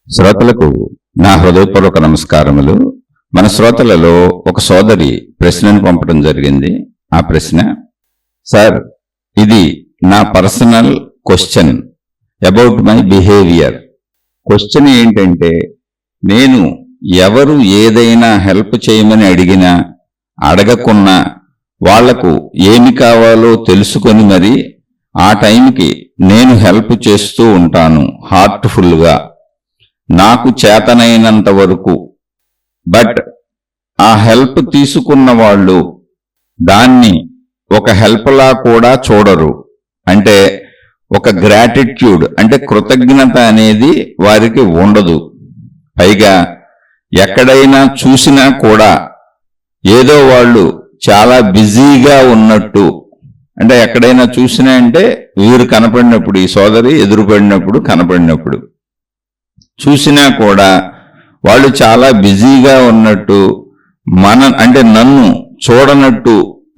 శ్రోతలకు నా హృదయపూర్వక నమస్కారములు. మన శ్రోతలలో ఒక సోదరి ప్రశ్నను పంపడం జరిగింది. ఆ ప్రశ్న, సార్, ఇది నా personal question about my behaviour. Question ఏంటంటే, నేను ఎవరు ఏదైనా హెల్ప్ చేయమని అడిగినా అడగకున్నా వాళ్లకు ఏమి కావాలో తెలుసుకొని మరి ఆ టైంకి నేను హెల్ప్ చేస్తూ ఉంటాను హార్ట్ఫుల్గా, నాకు చేతనైనంత వరకు. బట్ ఆ హెల్ప్ తీసుకున్న వాళ్ళు దాన్ని ఒక హెల్ప్లా కూడా చూడరు. అంటే ఒక గ్రాటిట్యూడ్ అంటే కృతజ్ఞత అనేది వారికి ఉండదు. పైగా ఎక్కడైనా చూసినా కూడా ఏదో వాళ్ళు చాలా బిజీగా ఉన్నట్టు, అంటే ఎక్కడైనా చూసినా అంటే వీరు కనపడినప్పుడు, ఈ సోదరి ఎదురుపడినప్పుడు కనపడినప్పుడు చూసినా కూడా వాళ్ళు చాలా బిజీగా ఉన్నట్టు, అంటే నన్ను చూడనట్టు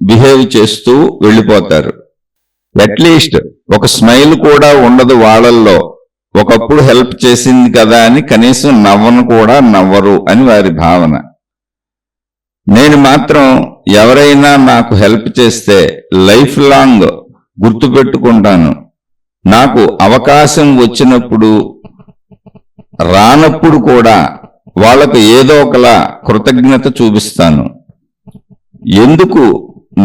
బిహేవ్ చేస్తూ వెళ్ళిపోతారు. అట్లీస్ట్ ఒక స్మైల్ కూడా ఉండదు వాళ్ళల్లో. ఒకప్పుడు హెల్ప్ చేసింది కదా అని కనీసం నవ్వను కూడా నవ్వరు అని వారి భావన. నేను మాత్రం ఎవరైనా నాకు హెల్ప్ చేస్తే లైఫ్ లాంగ్ గుర్తుపెట్టుకుంటాను. నాకు అవకాశం వచ్చినప్పుడు రానప్పుడు కూడా వాళ్లకు ఏదో ఒకలా కృతజ్ఞత చూపిస్తాను. ఎందుకు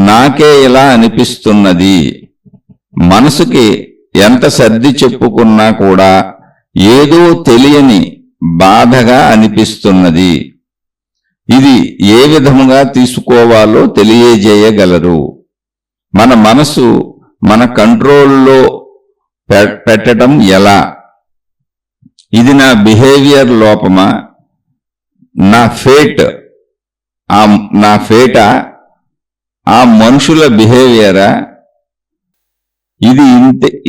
నాకే ఇలా అనిపిస్తున్నది, మనసుకి ఎంత సర్ది చెప్పుకున్నా కూడా ఏదో తెలియని బాధగా అనిపిస్తున్నది. ఇది ఏ విధముగా తీసుకోవాలో తెలియజేయగలరు? మన మనసు మన కంట్రోల్లో పెట్టడం ఎలా? ఇది నా బిహేవియర్ లోపమా, నా ఫేటా, ఆ మనుషుల బిహేవియరా?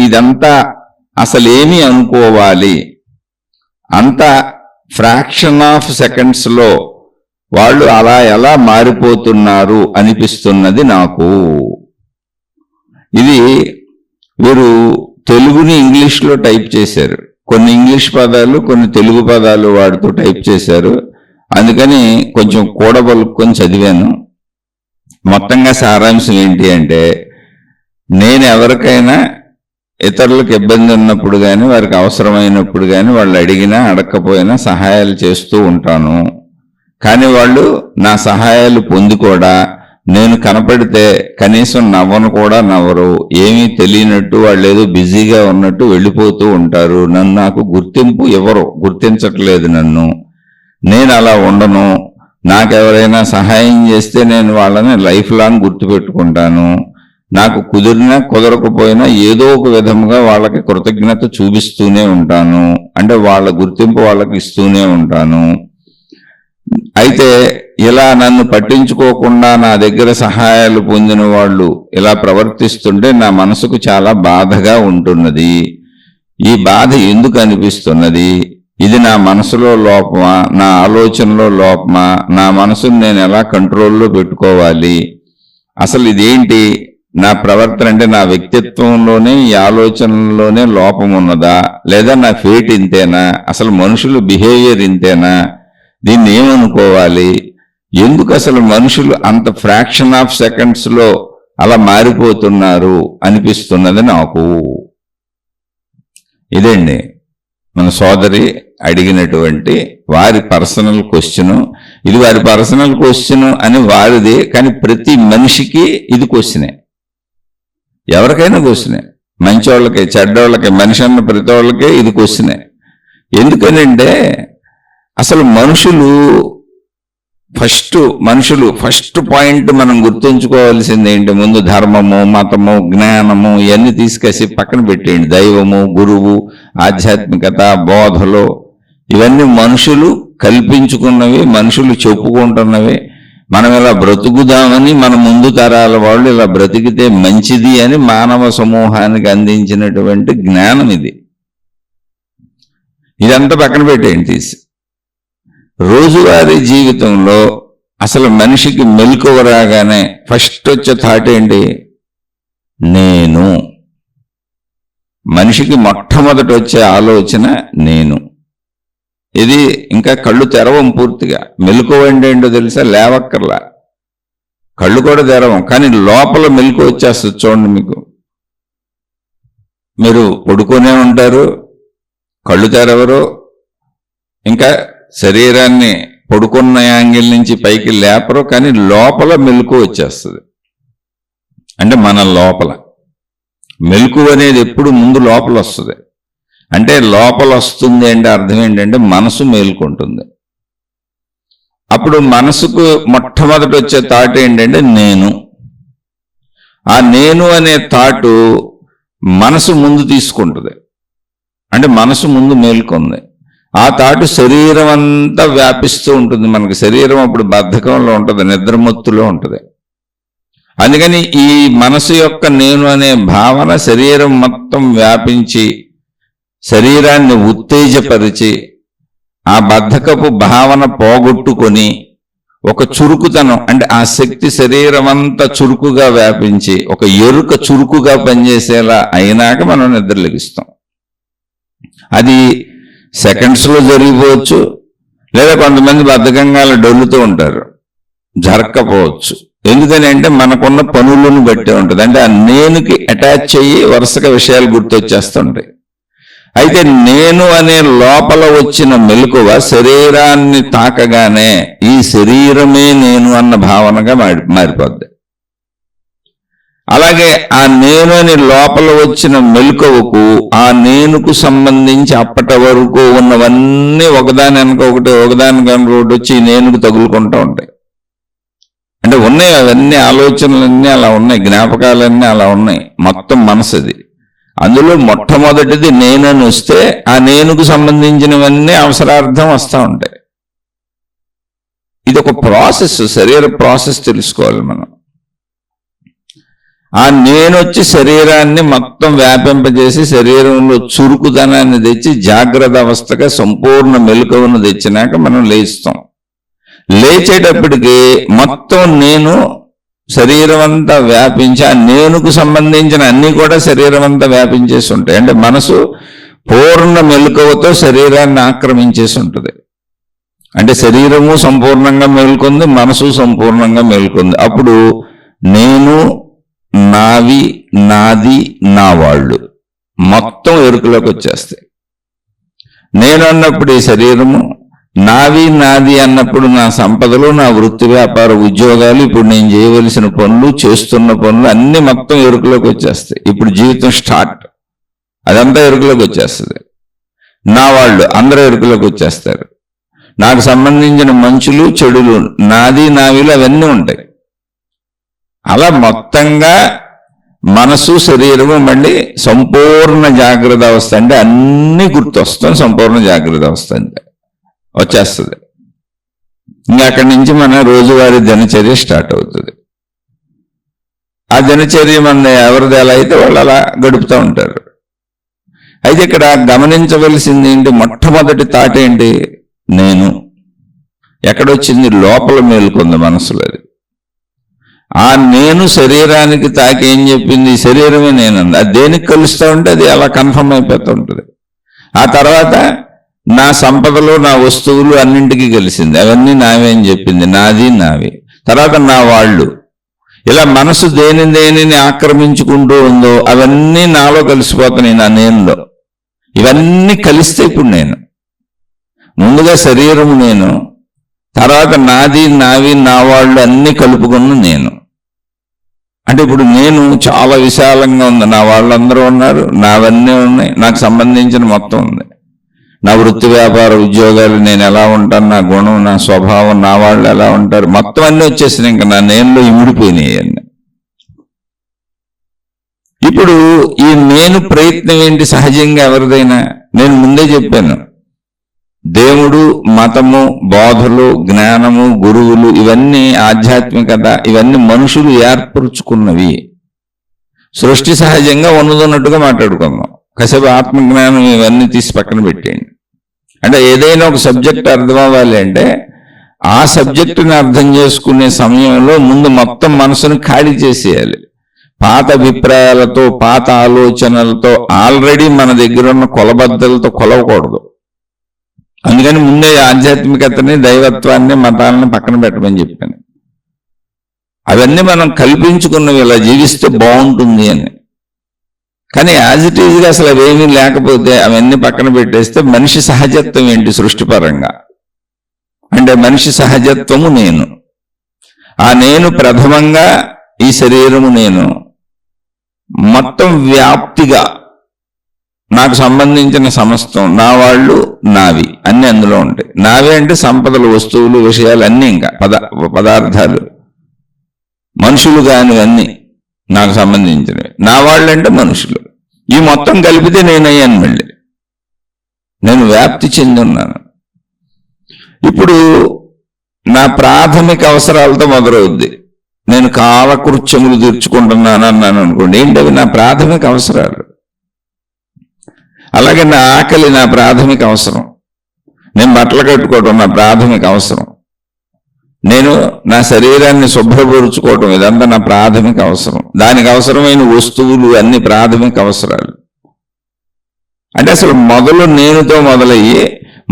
ఇదంతా అసలేమి అనుకోవాలి? అంత ఫ్రాక్షన్ ఆఫ్ సెకండ్స్ లో వాళ్ళు అలా ఎలా మారిపోతున్నారు అనిపిస్తున్నది నాకు. ఇది వీరు తెలుగుని ఇంగ్లీష్లో టైప్ చేశారు. కొన్ని ఇంగ్లీష్ పదాలు కొన్ని తెలుగు పదాలు వాడుతూ టైప్ చేశారు. అందుకని కొంచెం కూడబలుక్కొని చదివాను. మొత్తంగా సారాంశం ఏంటి అంటే, నేను ఎవరికైనా ఇతరులకు ఇబ్బంది ఉన్నప్పుడు కానీ వారికి అవసరమైనప్పుడు కానీ వాళ్ళు అడిగినా అడగకపోయినా సహాయాలు చేస్తూ ఉంటాను. కానీ వాళ్ళు నా సహాయాలు పొంది కూడా నేను కనపడితే కనీసం నవ్వను కూడా నవ్వరు. ఏమీ తెలియనట్టు, వాళ్ళు ఏదో బిజీగా ఉన్నట్టు వెళ్ళిపోతూ ఉంటారు. నాకు గుర్తింపు ఎవరు గుర్తించట్లేదు నన్ను. నేను అలా ఉండను. నాకెవరైనా సహాయం చేస్తే నేను వాళ్ళని లైఫ్ లాంగ్ గుర్తుపెట్టుకుంటాను. నాకు కుదిరినా కుదరకపోయినా ఏదో ఒక విధంగా వాళ్ళకి కృతజ్ఞత చూపిస్తూనే ఉంటాను. అంటే వాళ్ళ గుర్తింపు వాళ్ళకి ఇస్తూనే ఉంటాను. అయితే ఇలా నన్ను పట్టించుకోకుండా నా దగ్గర సహాయాలు పొందిన వాళ్ళు ఇలా ప్రవర్తిస్తుంటే నా మనసుకు చాలా బాధగా ఉంటున్నది. ఈ బాధ ఎందుకు అనిపిస్తున్నది? ఇది నా మనసులో లోపమా, నా ఆలోచనలో లోపమా? నా మనసును నేను ఎలా కంట్రోల్లో పెట్టుకోవాలి? అసలు ఇదేంటి? నా ప్రవర్తన అంటే నా వ్యక్తిత్వంలోనే, ఈ ఆలోచనలోనే లోపం ఉన్నదా, లేదా నా ఫేట్ ఇంతేనా? అసలు మనుషులు బిహేవియర్ ఇంతేనా? దీన్ని ఏమనుకోవాలి? ఎందుకు అసలు మనుషులు అంత ఫ్రాక్షన్ ఆఫ్ సెకండ్స్ లో అలా మారిపోతున్నారు అనిపిస్తున్నది నాకు. ఇదండి మన సోదరి అడిగినటువంటి వారి పర్సనల్ క్వశ్చన్. ఇది వారి పర్సనల్ క్వశ్చన్ అని వారిది, కానీ ప్రతి మనిషికి ఇది క్వశ్చనే. ఎవరికైనా క్వశ్చనే, మంచోళ్ళకి చెడ్డోళ్ళకి, మనిషి అన్న ప్రతి వాళ్ళకి ఇది క్వశ్చనే. ఎందుకనంటే అసలు మనుషులు ఫస్ట్ పాయింట్ మనం గుర్తుంచుకోవాల్సింది ఏంటి? ముందు ధర్మము, మతము, జ్ఞానము ఇవన్నీ తీసుకేసి పక్కన పెట్టేయండి. దైవము, గురువు, ఆధ్యాత్మికత, బోధలు ఇవన్నీ మనుషులు కల్పించుకున్నవి, మనుషులు చెప్పుకుంటున్నవి. మనం ఇలా బ్రతుకుదామని మన ముందు తరాల వాళ్ళు ఇలా బ్రతికితే మంచిది అని మానవ సమూహానికి అందించినటువంటి జ్ఞానం ఇది. ఇదంతా పక్కన పెట్టేయండి తీసి. రోజువారీ జీవితంలో అసలు మనిషికి మెలకువ రాగానే ఫస్ట్ వచ్చే థాట్ ఏంటి? నేను. మనిషికి మొట్టమొదటి వచ్చే ఆలోచన నేను. ఇది ఇంకా కళ్ళు తెరవం పూర్తిగా. మెలకువ అంటే ఏంటో తెలుసా? లేవక్కర్లా, కళ్ళు కూడా తెరవం, కానీ లోపల మెలకువ వచ్చేస్తుంది. చూడండి, మీరు పడుకునే ఉంటారు, కళ్ళు తెరవరు, ఇంకా శరీరాన్ని పడుకున్న యాంగిల్ నుంచి పైకి లేపరు, కానీ లోపల మెలకువ వచ్చేస్తుంది. అంటే మన లోపల మెలకువ అనేది ఎప్పుడు ముందు లోపల వస్తుంది. అంటే లోపల వస్తుంది అంటే అర్థం ఏంటంటే మనసు మేల్కొంటుంది. అప్పుడు మనసుకు మొట్టమొదటి వచ్చే థాట్ ఏంటంటే నేను. ఆ నేను అనే థాటు మనసు ముందు తీసుకుంటుంది. అంటే మనసు ముందు మేల్కొంది. ఆ థాటు శరీరం అంతా వ్యాపిస్తూ ఉంటుంది. మనకి శరీరం అప్పుడు బద్ధకంలో ఉంటుంది, నిద్రమత్తులో ఉంటుంది. అందుకని ఈ మనసు యొక్క నేను అనే భావన శరీరం మొత్తం వ్యాపించి శరీరాన్ని ఉత్తేజపరిచి ఆ బద్ధకపు భావన పోగొట్టుకొని ఒక చురుకుతనం, అంటే ఆ శక్తి శరీరం అంతా చురుకుగా వ్యాపించి ఒక ఎరుక చురుకుగా పనిచేసేలా అయినాక మనం నిద్రలెగిస్తాం. అది సెకండ్స్లో జరిగిపోవచ్చు, లేదా కొంతమంది బద్ధకంగా డొల్లుతూ ఉంటారు, జరగకపోవచ్చు. ఎందుకని అంటే మనకున్న పనులను బట్టి ఉంటుంది. అంటే ఆ నేనుకి అటాచ్ అయ్యి వరుసగా విషయాలు గుర్తొచ్చేస్తుంటాయి. అయితే నేను అనే లోపల వచ్చిన మెలకువ శరీరాన్ని తాకగానే ఈ శరీరమే నేను అన్న భావనగా మారిపోద్ది. అలాగే ఆ నేను అని లోపల వచ్చిన మెలకువకు ఆ నేనుకు సంబంధించి అప్పటి వరకు ఉన్నవన్నీ ఒకదాని వెనక ఒకటి వచ్చి ఈ నేనుకు తగులుకుంటూ ఉంటాయి. అంటే ఉన్నాయి అవన్నీ, ఆలోచనలన్నీ అలా ఉన్నాయి, జ్ఞాపకాలన్నీ అలా ఉన్నాయి, మొత్తం మనసుది. అందులో మొట్టమొదటిది నేనని వస్తే ఆ నేనుకు సంబంధించినవన్నీ అవసరార్థం వస్తూ ఉంటాయి. ఇది ఒక ప్రాసెస్, శరీర ప్రాసెస్ తెలుసుకోవాలి మనం. ఆ నేను వచ్చి శరీరాన్ని మొత్తం వ్యాపింపజేసి శరీరంలో చురుకుదనాన్ని తెచ్చి జాగ్రత్త అవస్థగా సంపూర్ణ మెలకువను తెచ్చినాక మనం లేస్తాం. లేచేటప్పటికి మొత్తం నేను శరీరం అంతా వ్యాపించి ఆ నేనుకు సంబంధించిన అన్ని కూడా శరీరం అంతా వ్యాపించేసి ఉంటాయి. అంటే మనసు పూర్ణ మెలకువతో శరీరాన్ని ఆక్రమించేసి ఉంటుంది. అంటే శరీరము సంపూర్ణంగా మేల్కొంది, మనసు సంపూర్ణంగా మేల్కొంది. అప్పుడు నేను, నావి, నాది, నా వాళ్ళు మొత్తం ఎరుకలోకి వచ్చేస్తాయి. నేను అన్నప్పుడు ఈ శరీరము, నావి నాది అన్నప్పుడు నా సంపదలు, నా వృత్తి వ్యాపార ఉద్యోగాలు, ఇప్పుడు నేను చేయవలసిన పనులు, చేస్తున్న పనులు అన్ని మొత్తం ఎరుకలోకి వచ్చేస్తాయి. ఇప్పుడు జీవితం స్టార్ట్, అదంతా ఎరుకలోకి వచ్చేస్తుంది. నా వాళ్ళు అందరూ ఎరుకలోకి వచ్చేస్తారు. నాకు సంబంధించిన మంచులు చెడులు, నాది నావిలు అవన్నీ ఉంటాయి. అలా మొత్తంగా మనసు శరీరము మళ్ళీ సంపూర్ణ జాగ్రత్త అవస్థ, అంటే అన్ని గుర్తొస్తాం. సంపూర్ణ జాగ్రత్త అవస్థ అంటే వచ్చేస్తుంది. ఇంకా అక్కడి నుంచి మన రోజువారీ దినచర్య స్టార్ట్ అవుతుంది. ఆ దినచర్య మన ఎవరిది ఎలా అయితే వాళ్ళు అలా గడుపుతూ ఉంటారు. అయితే ఇక్కడ గమనించవలసింది ఏంటి? మొట్టమొదటి థాట్ ఏంటి? నేను. ఎక్కడొచ్చింది? లోపల మేలుకుంది మనసులో. ఆ నేను శరీరానికి తాకి ఏం చెప్పింది? శరీరమే నేనంది. అది దేనికి కలుస్తూ ఉంటే అది అలా కన్ఫర్మ్ అయిపోతూ ఉంటుంది. ఆ తర్వాత నా సంపదలు, నా వస్తువులు అన్నింటికీ కలిసింది, అవన్నీ నావే అని చెప్పింది, నాది నావి. తర్వాత నా వాళ్ళు. ఇలా మనసు దేనిని ఆక్రమించుకుంటూ ఉందో అవన్నీ నాలో కలిసిపోతున్నాయి, నా నేనులో. ఇవన్నీ కలిస్తే ఇప్పుడు నేను. ముందుగా శరీరము నేను, తర్వాత నాది నావి నా వాళ్ళు అన్నీ కలుపుకున్న నేను. అంటే ఇప్పుడు నేను చాలా విశాలంగా ఉంది. నా వాళ్ళందరూ ఉన్నారు, నావన్నీ ఉన్నాయి, నాకు సంబంధించిన మొత్తం ఉంది. నా వృత్తి వ్యాపార ఉద్యోగాలు, నేను ఎలా ఉంటాను, నా గుణం, నా స్వభావం, నా వాళ్ళు ఎలా ఉంటారు, మొత్తం అన్నీ వచ్చేసినాయి. ఇంకా నా నేనులో ఇమిడిపోయినాయి అన్నీ. ఇప్పుడు ఈ నేను ప్రయత్నం ఏంటి? సహజంగా ఎవరిదైనా నేను ముందే చెప్పాను, దేవుడు, మతము, బోధలు, జ్ఞానము, గురువులు ఇవన్నీ ఆధ్యాత్మికత, ఇవన్నీ మనుషులు ఏర్పరుచుకున్నవి. సృష్టి సహజంగా ఉన్నదన్నట్టుగా మాట్లాడుకుందాం. కాసేపు ఆత్మజ్ఞానం ఇవన్నీ తీసి పక్కన పెట్టేయండి. అంటే ఏదైనా ఒక సబ్జెక్ట్ అర్థం అవ్వాలి అంటే ఆ సబ్జెక్టుని అర్థం చేసుకునే సమయంలో ముందు మొత్తం మనసును ఖాళీ చేసేయాలి. పాత అభిప్రాయాలతో, పాత ఆలోచనలతో, ఆల్రెడీ మన దగ్గర ఉన్న కొలబద్దలతో కొలవకూడదు. అందుకని ముందే ఆధ్యాత్మికతని, దైవత్వాన్ని, మతాలని పక్కన పెట్టమని చెప్పాను. అవన్నీ మనం కల్పించుకున్నవి, ఇలా జీవిస్తే బాగుంటుంది అని. కానీ యాజ్ ఇట్ ఈజ్గా అసలు అవేమీ లేకపోతే అవన్నీ పక్కన పెట్టేస్తే మనిషి సహజత్వం ఏంటి సృష్టిపరంగా అంటే మనిషి సహజత్వము నేను. ఆ నేను ప్రథమంగా ఈ శరీరము నేను, మొత్తం వ్యాప్తిగా నాకు సంబంధించిన సమస్తం, నా వాళ్ళు, నావి అన్ని అందులో ఉంటాయి. నావి అంటే సంపదలు, వస్తువులు, విషయాలు అన్నీ, ఇంకా పదార్థాలు, మనుషులు కానివన్నీ నాకు సంబంధించినవి. నా వాళ్ళు అంటే మనుషులు. ఈ మొత్తం కలిపితే నేనయ్యాను. మళ్ళీ నేను వ్యాప్తి చెంది ఉన్నాను. ఇప్పుడు నా ప్రాథమిక అవసరాలతో మొదలవుద్ది. నేను కాలకృత్యములు తీర్చుకుంటున్నాను అన్నాను అనుకోండి, ఏంటవి నా ప్రాథమిక అవసరాలు. అలాగే నా ఆకలి నా ప్రాథమిక అవసరం, నేను బట్టలు కట్టుకోవటం నా ప్రాథమిక అవసరం, నేను నా శరీరాన్ని శుభ్రపరుచుకోవటం ఇదంతా నా ప్రాథమిక అవసరం. దానికి అవసరమైన వస్తువులు అన్ని ప్రాథమిక అవసరాలు. అంటే అసలు మొదలు నేనుతో మొదలయ్యి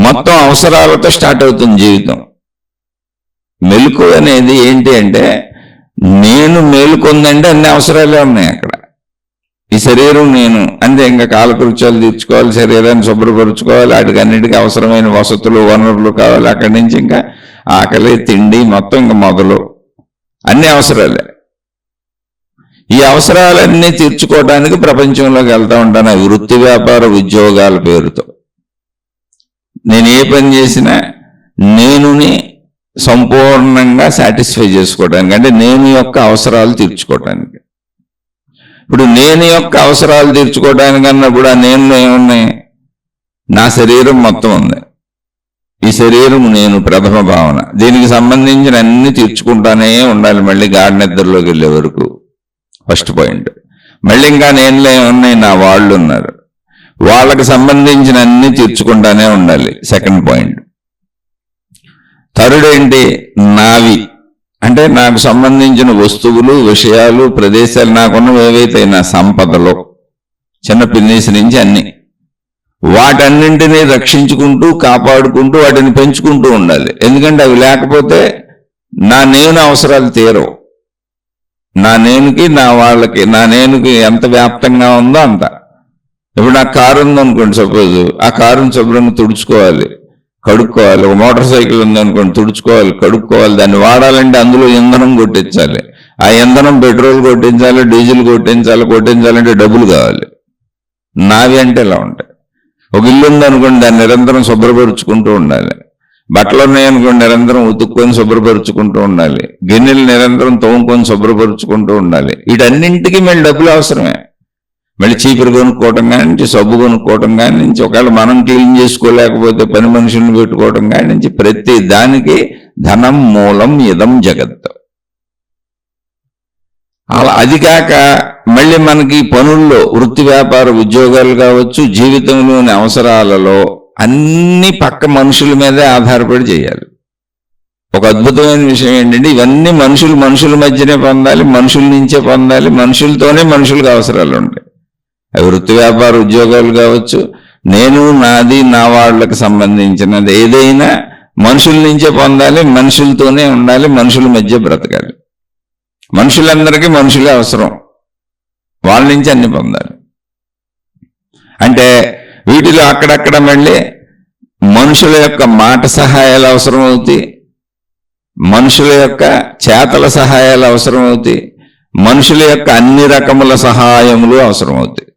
మొత్తం అవసరాలతో స్టార్ట్ అవుతుంది జీవితం. మెలకు అనేది ఏంటి అంటే, నేను మేలుకొందంటే అన్ని అవసరాలే ఉన్నాయి అక్కడ. ఈ శరీరం నేను అంటే ఇంకా కాలకృత్యాలు తీర్చుకోవాలి, శరీరాన్ని శుభ్రపరుచుకోవాలి, వాటికి అన్నిటికీ అవసరమైన వసతులు, వనరులు కావాలి. అక్కడి నుంచి ఇంకా ఆకలి, తిండి, మొత్తం ఇంకా మొదలు అన్ని అవసరాలే. ఈ అవసరాలన్నీ తీర్చుకోవడానికి ప్రపంచంలోకి వెళ్తూ ఉంటాను, వృత్తి, వ్యాపార, ఉద్యోగాల పేరుతో. నేను ఏ పని చేసినా నేనుని సంపూర్ణంగా సాటిస్ఫై చేసుకోవడానికి, అంటే నేను యొక్క అవసరాలు తీర్చుకోవడానికి. ఇప్పుడు నేను యొక్క అవసరాలు తీర్చుకోవడానికి అన్నప్పుడు ఆ నేను ఏమున్నాయి? నా శరీరం మొత్తం ఉంది. ఈ శరీరం నేను ప్రథమ భావన. దీనికి సంబంధించిన అన్ని తీర్చుకుంటానే ఉండాలి మళ్ళీ గాఢ నిద్రలోకి వెళ్ళే వరకు. First point. మళ్ళీ ఇంకా నేనులో ఏమున్నాయి? నా వాళ్ళు ఉన్నారు, వాళ్ళకి సంబంధించిన అన్ని తీర్చుకుంటానే ఉండాలి. Second point. థర్డ్ ఏంటి? నావి అంటే నాకు సంబంధించిన వస్తువులు, విషయాలు, ప్రదేశాలు, నాకున్నవి ఏవైతే నా సంపదలో చిన్న పిన్నీసి నుంచి అన్ని, వాటన్నింటినీ రక్షించుకుంటూ, కాపాడుకుంటూ, వాటిని పెంచుకుంటూ ఉండాలి. ఎందుకంటే అవి లేకపోతే నా నేను అవసరాలు తీరవు. నా నేనుకి, నా వాళ్ళకి, నా నేనుకి ఎంత వ్యాప్తంగా ఉందో అంత. ఇప్పుడు నాకు కారు ఉందనుకోండి, సపోజ్ ఆ కారుని శుభ్రంగా తుడుచుకోవాలి, కడుక్కోవాలి. ఒక మోటార్ సైకిల్ ఉందనుకోండి, తుడుచుకోవాలి, కడుక్కోవాలి. దాన్ని వాడాలంటే అందులో ఇంధనం కొట్టించాలి. ఆ ఇంధనం పెట్రోల్ కొట్టించాలి, డీజిల్ కొట్టించాలంటే డబ్బులు కావాలి. నావి అంటే ఇలా ఉంటాయి. ఒక ఇల్లు ఉందనుకోండి, దాన్ని నిరంతరం శుభ్రపరుచుకుంటూ ఉండాలి. బట్టలు ఉన్నాయనుకోండి, నిరంతరం ఉతుక్కొని శుభ్రపరుచుకుంటూ ఉండాలి. గిన్నెలు నిరంతరం తోముకొని శుభ్రపరుచుకుంటూ ఉండాలి. వీటన్నింటికి మళ్ళీ డబ్బులు అవసరమే. మళ్ళీ చీపురు కొనుక్కోవటం కాడి నుంచి, సబ్బు కొనుక్కోవటం కాడి నుంచి, ఒకవేళ మనం క్లీన్ చేసుకోలేకపోతే పని మనుషులను పెట్టుకోవటం కాడి నుంచి, ప్రతి దానికి ధనం మూలం ఇదం జగత్. అలా అది కాక మళ్ళీ మనకి పనుల్లో, వృత్తి, వ్యాపార, ఉద్యోగాలు కావచ్చు, జీవితంలోని అవసరాలలో అన్ని పక్క మనుషుల మీదే ఆధారపడి చేయాలి. ఒక అద్భుతమైన విషయం ఏంటంటే, ఇవన్నీ మనుషుల మధ్యనే పొందాలి, మనుషుల నుంచే పొందాలి, మనుషులతోనే మనుషులకు అవసరాలు ఉంటాయి. అవి వృత్తి, వ్యాపార, ఉద్యోగాలు కావచ్చు, నేను, నాది, నా వాళ్ళకి సంబంధించినది ఏదైనా మనుషుల నుంచే పొందాలి, మనుషులతోనే ఉండాలి, మనుషుల మధ్య బ్రతకాలి. మనుషులందరికీ మనుషులే అవసరం, వాళ్ళ నుంచి అన్ని పొందాలి. అంటే వీటిలో అక్కడక్కడ మళ్ళీ మనుషుల యొక్క మాట సహాయాలు అవసరం అవుతాయి, మనుషుల యొక్క చేతల సహాయాలు అవసరం అవుతాయి, మనుషుల యొక్క అన్ని రకముల సహాయములు అవసరం అవుతాయి.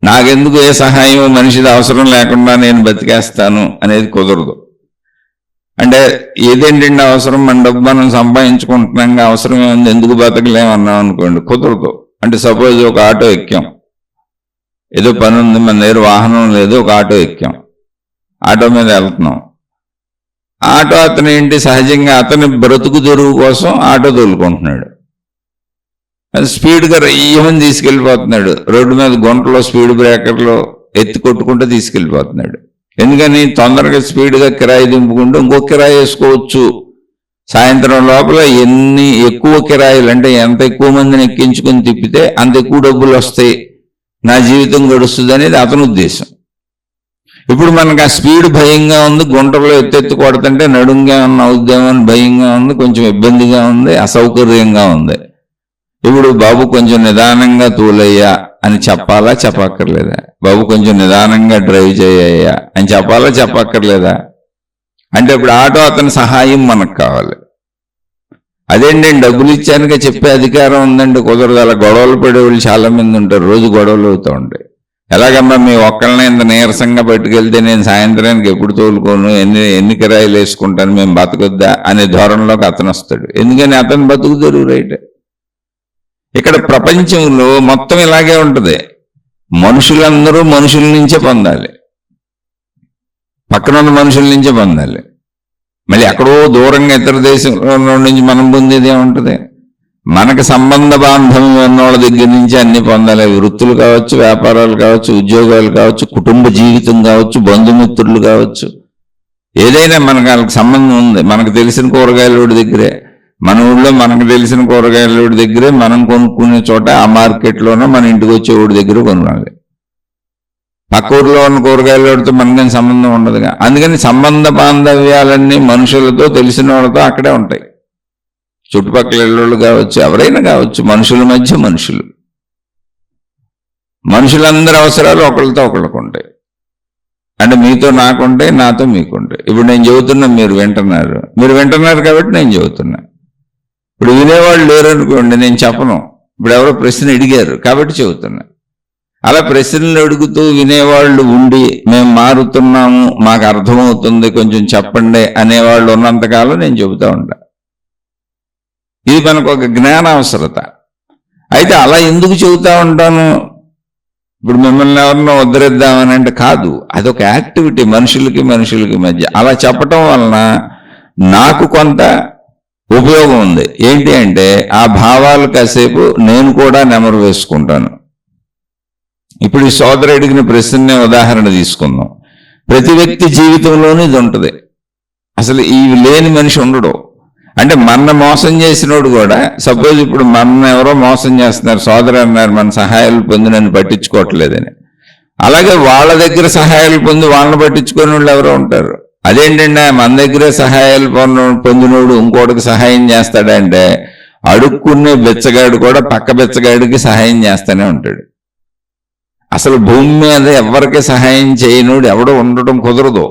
నాకెందుకు ఏ సహాయం మనిషిది అవసరం లేకుండా నేను బతికేస్తాను అనేది కుదరదు. అంటే ఏదేంటండి అవసరం? మన డబ్బు మనం సంపాదించుకుంటున్నాం, అవసరం ఏముంది, ఎందుకు బతకలేమన్నాం అనుకోండి, కుదరదు. అంటే సపోజ్ ఒక ఆటో ఎక్కాం, ఏదో పని ఉంది, మన దగ్గర వాహనం లేదు, ఒక ఆటో ఎక్కాం, ఆటో మీద వెళ్తున్నాం. ఆటో అతను ఏంటి, సహజంగా అతని బ్రతుకు తెరువు కోసం ఆటో తోలుకుంటున్నాడు. అది స్పీడ్గా రయ్యమని తీసుకెళ్ళిపోతున్నాడు. రోడ్డు మీద గుంటలో స్పీడ్ బ్రేకర్లో ఎత్తి కొట్టుకుంటూ తీసుకెళ్ళిపోతున్నాడు. ఎందుకని? తొందరగా స్పీడ్గా కిరాయి దింపుకుంటూ ఇంకో కిరాయి వేసుకోవచ్చు. సాయంత్రం లోపల ఎన్ని ఎక్కువ కిరాయిలు, అంటే ఎంత ఎక్కువ మందిని ఎక్కించుకుని తిప్పితే అంత ఎక్కువ డబ్బులు వస్తాయి, నా జీవితం గడుస్తుంది అనేది అతని ఉద్దేశం. ఇప్పుడు మనకు ఆ స్పీడ్ భయంగా ఉంది, గుంటలో ఎత్తెత్తు కొడుతుంటే నడుంగా ఉన్న అవుద్దామో అని భయంగా ఉంది, కొంచెం ఇబ్బందిగా ఉంది, అసౌకర్యంగా ఉంది. ఇప్పుడు బాబు కొంచెం నిదానంగా తూలయ్యా అని చెప్పాలా చెప్పక్కర్లేదా? బాబు కొంచెం నిదానంగా డ్రైవ్ చేయయ్యా అని చెప్పాలా చెప్పక్కర్లేదా? అంటే ఇప్పుడు ఆటో అతని సహాయం మనకు కావాలి. అదేంటి నేను డబ్బులు ఇచ్చానుగా చెప్పే అధికారం ఉందండి, కుదరదు. అలా గొడవలు పడేవాళ్ళు చాలా మంది ఉంటారు, రోజు గొడవలు అవుతూ ఉంటాయి. ఎలాగమ్మా మీ ఒక్కళ్ళని ఇంత నీరసంగా పట్టుకెళ్తే నేను సాయంత్రానికి ఎప్పుడు తోలుకోను, ఎన్ని కిరాయిలు వేసుకుంటాను, మేము బతకొద్దా అనే ధోరణిలోకి అతను వస్తాడు. ఎందుకని అతను బతుకుతారు, రైట్? ఇక్కడ ప్రపంచంలో మొత్తం ఇలాగే ఉంటుంది. మనుషులందరూ మనుషుల నుంచే పొందాలి, పక్కన ఉన్న మనుషుల నుంచే పొందాలి. మళ్ళీ ఎక్కడో దూరంగా ఇతర దేశంలో నుంచి మనం పొందేది ఏముంటుంది? మనకు సంబంధ బాంధవ్యం ఉన్నోళ్ళ దగ్గర నుంచి అన్ని పొందాలి. వృత్తులు కావచ్చు, వ్యాపారాలు కావచ్చు, ఉద్యోగాలు కావచ్చు, కుటుంబ జీవితం కావచ్చు, బంధుమిత్రులు కావచ్చు, ఏదైనా మనకు వాళ్ళకి సంబంధం ఉంది. మనకు తెలిసిన కూరగాయల దగ్గరే, మన ఊళ్ళో మనకు తెలిసిన కూరగాయల దగ్గరే మనం కొనుక్కునే చోట ఆ మార్కెట్లోనో మన ఇంటికి వచ్చే ఊడి దగ్గర కొనాలి. పక్క ఊరిలో ఉన్న కూరగాయలతో మనకేం సంబంధం ఉండదుగా. అందుకని సంబంధ బాంధవ్యాలన్నీ మనుషులతో, తెలిసిన వాళ్ళతో అక్కడే ఉంటాయి. చుట్టుపక్కల ఇళ్ళు కావచ్చు, ఎవరైనా కావచ్చు, మనుషుల మధ్య మనుషులందరి అవసరాలు ఒకళ్ళతో ఒకళ్ళకు ఉంటాయి. అంటే మీతో నాకుంటాయి, నాతో మీకుంటాయి. ఇప్పుడు నేను చెబుతున్నా, మీరు వింటున్నారు కాబట్టి నేను చెబుతున్నా. ఇప్పుడు వినేవాళ్ళు లేరనుకోండి, నేను చెప్పను. ఇప్పుడు ఎవరో ప్రశ్న అడిగారు కాబట్టి చెబుతున్నా. అలా ప్రశ్నలు అడుగుతూ వినేవాళ్ళు ఉండి మేము మారుతున్నాము, మాకు అర్థమవుతుంది, కొంచెం చెప్పండి అనేవాళ్ళు ఉన్నంతకాలం నేను చెబుతూ ఉంటా. ఇది మనకు ఒక జ్ఞాన అవసరత. అయితే అలా ఎందుకు చెబుతూ ఉంటాను? ఇప్పుడు మిమ్మల్ని ఎవరినో ఉద్ధరిద్దామని అంటే కాదు, అదొక యాక్టివిటీ మనుషులకి మధ్య. అలా చెప్పటం వలన నాకు కొంత ఉపయోగం ఉంది. ఏంటి అంటే ఆ భావాలు కాసేపు నేను కూడా నెమరు వేసుకుంటాను. ఇప్పుడు ఈ సోదరు అడిగిన ప్రశ్నే ఉదాహరణ తీసుకుందాం. ప్రతి వ్యక్తి జీవితంలోనూ ఇది ఉంటుంది. అసలు ఈ లేని మనిషి ఉండడు. అంటే మన మోసం చేసినోడు కూడా, సపోజ్ ఇప్పుడు మన ఎవరో మోసం చేస్తున్నారు, సోదరు అన్నారు మన సహాయాలు పొంది నన్ను పట్టించుకోవట్లేదని. అలాగే వాళ్ళ దగ్గర సహాయాలు పొంది వాళ్ళని పట్టించుకునే వాళ్ళు ఎవరో ఉంటారు. అదేంటంటే మన దగ్గరే సహాయాలు పొందినోడు ఇంకోటికి సహాయం చేస్తాడంటే, అడుక్కునే బెచ్చగాడు కూడా పక్క బెచ్చగాడికి సహాయం చేస్తూనే ఉంటాడు. అసలు భూమి మీద ఎవరికి సహాయం చేయనోడు ఎవడో ఉండటం కుదరదు.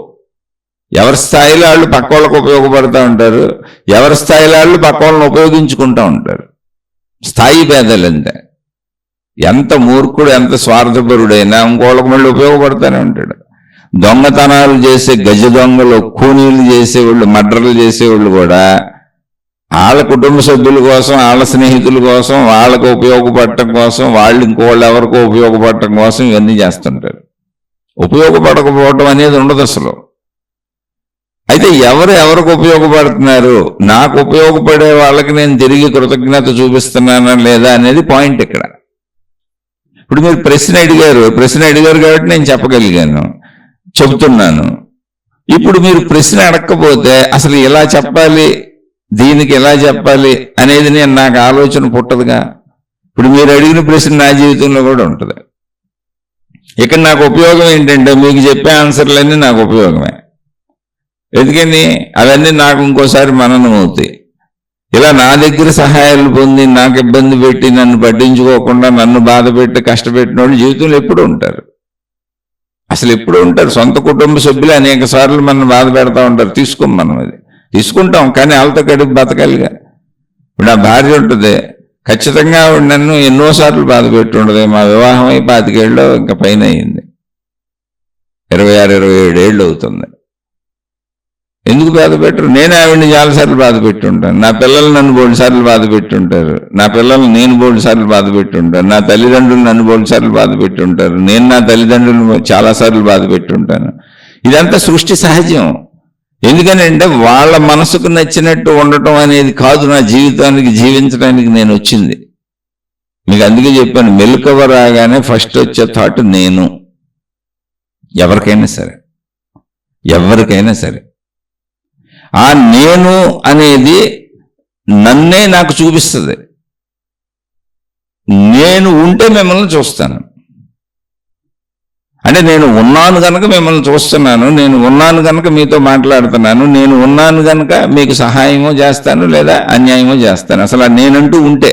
ఎవరి స్థాయిలో వాళ్ళు పక్క వాళ్ళకు ఉపయోగపడుతూ ఉంటారు, ఎవరి స్థాయిలో వాళ్ళు పక్క వాళ్ళని ఉపయోగించుకుంటూ ఉంటారు. స్థాయి భేదాలు అంతే. ఎంత మూర్ఖుడు, ఎంత స్వార్థపరుడైనా ఇంకోళ్ళకు మళ్ళీ ఉపయోగపడుతూనే ఉంటాడు. దొంగతనాలు చేసే గజ దొంగలు, కూనీలు చేసేవాళ్ళు, మర్డర్లు చేసేవాళ్ళు కూడా వాళ్ళ కుటుంబ సభ్యుల కోసం, వాళ్ళ స్నేహితుల కోసం, వాళ్ళకు ఉపయోగపడటం కోసం, వాళ్ళు ఇంకోళ్ళు ఎవరికో ఉపయోగపడటం కోసం ఇవన్నీ చేస్తుంటారు. ఉపయోగపడకపోవటం అనేది ఉండదు అసలు. అయితే ఎవరికి ఉపయోగపడుతున్నారు, నాకు ఉపయోగపడే వాళ్ళకి నేను తిరిగి కృతజ్ఞత చూపిస్తున్నానా లేదా అనేది పాయింట్ ఇక్కడ. ఇప్పుడు మీరు ప్రశ్న అడిగారు కాబట్టి నేను చెప్పగలిగాను, చెబుతున్నాను. ఇప్పుడు మీరు ప్రశ్న అడగకపోతే అసలు ఎలా చెప్పాలి, దీనికి ఎలా చెప్పాలి అనేది నాకు ఆలోచన పుట్టదుగా. ఇప్పుడు మీరు అడిగిన ప్రశ్న నా జీవితంలో కూడా ఉంటుంది. ఇక్కడ నాకు ఉపయోగం ఏంటంటే మీకు చెప్పే ఆన్సర్లన్నీ నాకు ఉపయోగమే. ఎందుకని అవన్నీ నాకు ఇంకోసారి మననం అవుతాయి. ఇలా నా దగ్గర సహాయాలు పొంది నాకు ఇబ్బంది పెట్టి నన్ను పట్టించుకోకుండా నన్ను బాధ పెట్టి కష్టపెట్టిన వాళ్ళు జీవితంలో ఎప్పుడు ఉంటారు, అసలు ఎప్పుడు ఉంటారు. సొంత కుటుంబ సభ్యులు అనేక సార్లు మనం బాధ పెడతా ఉంటారు. మనం అది తీసుకుంటాం, కానీ వాళ్ళతో కడుపు బతకాలిగా. ఇప్పుడు నా భార్య ఉంటుంది, ఖచ్చితంగా ఆవిడ నన్ను ఎన్నోసార్లు బాధ పెట్టి ఉండదు. మా వివాహం అయి 25 ఏళ్ళు ఇంకా పైన అయింది, 26-27 ఏళ్ళు అవుతుంది. ఎందుకు బాధ పెట్టరు? నేను ఆవిడని చాలాసార్లు బాధ పెట్టి ఉంటాను. నా పిల్లలు నన్ను 3 సార్లు బాధ పెట్టి ఉంటారు, నా పిల్లలు నేను 3 సార్లు బాధ పెట్టి ఉంటాను, నా తల్లిదండ్రులు నన్ను 3 సార్లు బాధ పెట్టి ఉంటారు, నేను నా తల్లిదండ్రులు చాలాసార్లు బాధ పెట్టి ఉంటాను. ఇదంతా సృష్టి సహజం. ఎందుకనంటే వాళ్ళ మనసుకు నచ్చినట్టు ఉండటం అనేది కాదు నా జీవితానికి, జీవించడానికి నేను వచ్చింది. మీకు అందుకే చెప్పాను, మెలకువ రాగానే ఫస్ట్ వచ్చే థాట్ నేను. ఎవరికైనా సరే ఆ నేను అనేది నన్నే నాకు చూపిస్తుంది. నేను ఉంటే మిమ్మల్ని చూస్తాను. అంటే నేను ఉన్నాను కనుక మిమ్మల్ని చూస్తున్నాను, నేను ఉన్నాను కనుక మీతో మాట్లాడుతున్నాను, నేను ఉన్నాను కనుక మీకు సహాయమో చేస్తాను లేదా అన్యాయమో చేస్తాను. అసలు నేనంటూ ఉంటే,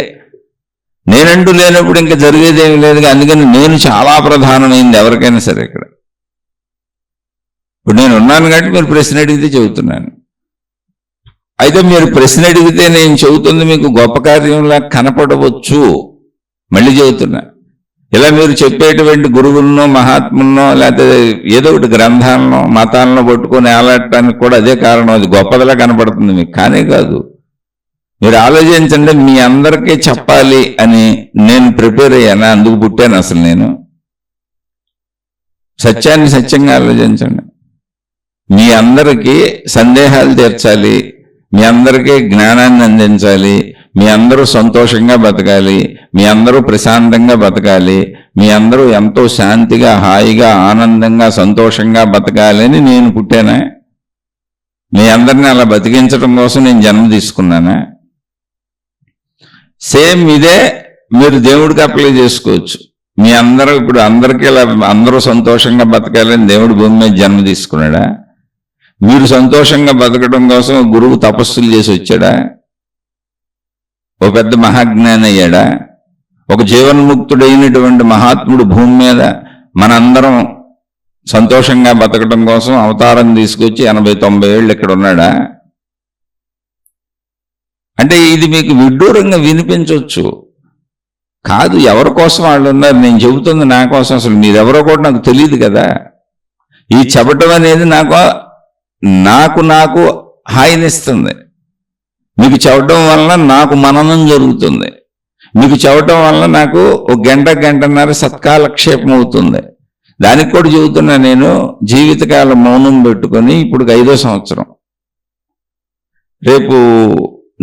నేనంటూ లేనప్పుడు ఇంకా జరిగేదేమీ లేదుగా. అందుకని నేను చాలా ప్రధానమైంది ఎవరికైనా సరే. ఇక్కడ ఇప్పుడు నేను ఉన్నాను కాబట్టి మీరు ప్రశ్న అడిగితే చెబుతున్నాను. అయితే మీరు ప్రశ్న అడిగితే నేను చెబుతుంది మీకు గొప్ప కార్యంలా కనపడవచ్చు. మళ్ళీ చెబుతున్నా, ఇలా మీరు చెప్పేటువంటి గురువులను మహాత్ములను లేకపోతే ఏదో ఒకటి గ్రంథాలను మతాలను పట్టుకొని ఆలాడటానికి కూడా అదే కారణం. అది గొప్పదిలా కనపడుతుంది మీకు, కానే కాదు. మీరు ఆలోచించండి, మీ అందరికీ చెప్పాలి అని నేను ప్రిపేర్ అయ్యాను, అందుకు పుట్టాను అసలు నేను. సత్యాన్ని సత్యంగా ఆలోచించండి. మీ అందరికీ సందేహాలు తీర్చాలి, మీ అందరికీ జ్ఞానాన్ని అందించాలి, మీ అందరూ సంతోషంగా బతకాలి, మీ అందరూ ప్రశాంతంగా బతకాలి, మీ అందరూ ఎంతో శాంతిగా హాయిగా ఆనందంగా సంతోషంగా బతకాలి అని నేను పుట్టానా? మీ అందరిని అలా బతికించడం కోసం నేను జన్మ తీసుకున్నానా? సేమ్ ఇదే మీరు దేవుడికి అప్లై చేసుకోవచ్చు. మీ అందరూ ఇప్పుడు అందరికీ ఇలా అందరూ సంతోషంగా బతకాలని దేవుడు భూమి మీద జన్మ తీసుకున్నాడా? మీరు సంతోషంగా బతకడం కోసం గురువు తపస్సులు చేసి వచ్చాడా? ఓ పెద్ద మహాజ్ఞాని అయ్యాడా? ఒక జీవన్ముక్తుడైనటువంటి మహాత్ముడు భూమి మీద మనందరం సంతోషంగా బతకడం కోసం అవతారం తీసుకొచ్చి 80-90 ఏళ్ళు ఇక్కడ ఉన్నాడా? అంటే ఇది మీకు విడ్డూరంగా వినిపించవచ్చు. కాదు, ఎవరి కోసం వాళ్ళు ఉన్నారు. నేను చెబుతుంది నా కోసం. అసలు మీరెవరో కూడా నాకు తెలియదు కదా. ఈ చెప్పటం అనేది నాకు హాయినిస్తుంది. మీకు చెప్పడం వలన నాకు మననం జరుగుతుంది. మీకు చెప్పడం వలన నాకు ఒక గంటన్నర సత్కాలక్షేపం అవుతుంది. దానికి కూడా చెబుతున్నా, నేను జీవితకాలం మౌనం పెట్టుకొని ఇప్పుడు 5వ సంవత్సరం. రేపు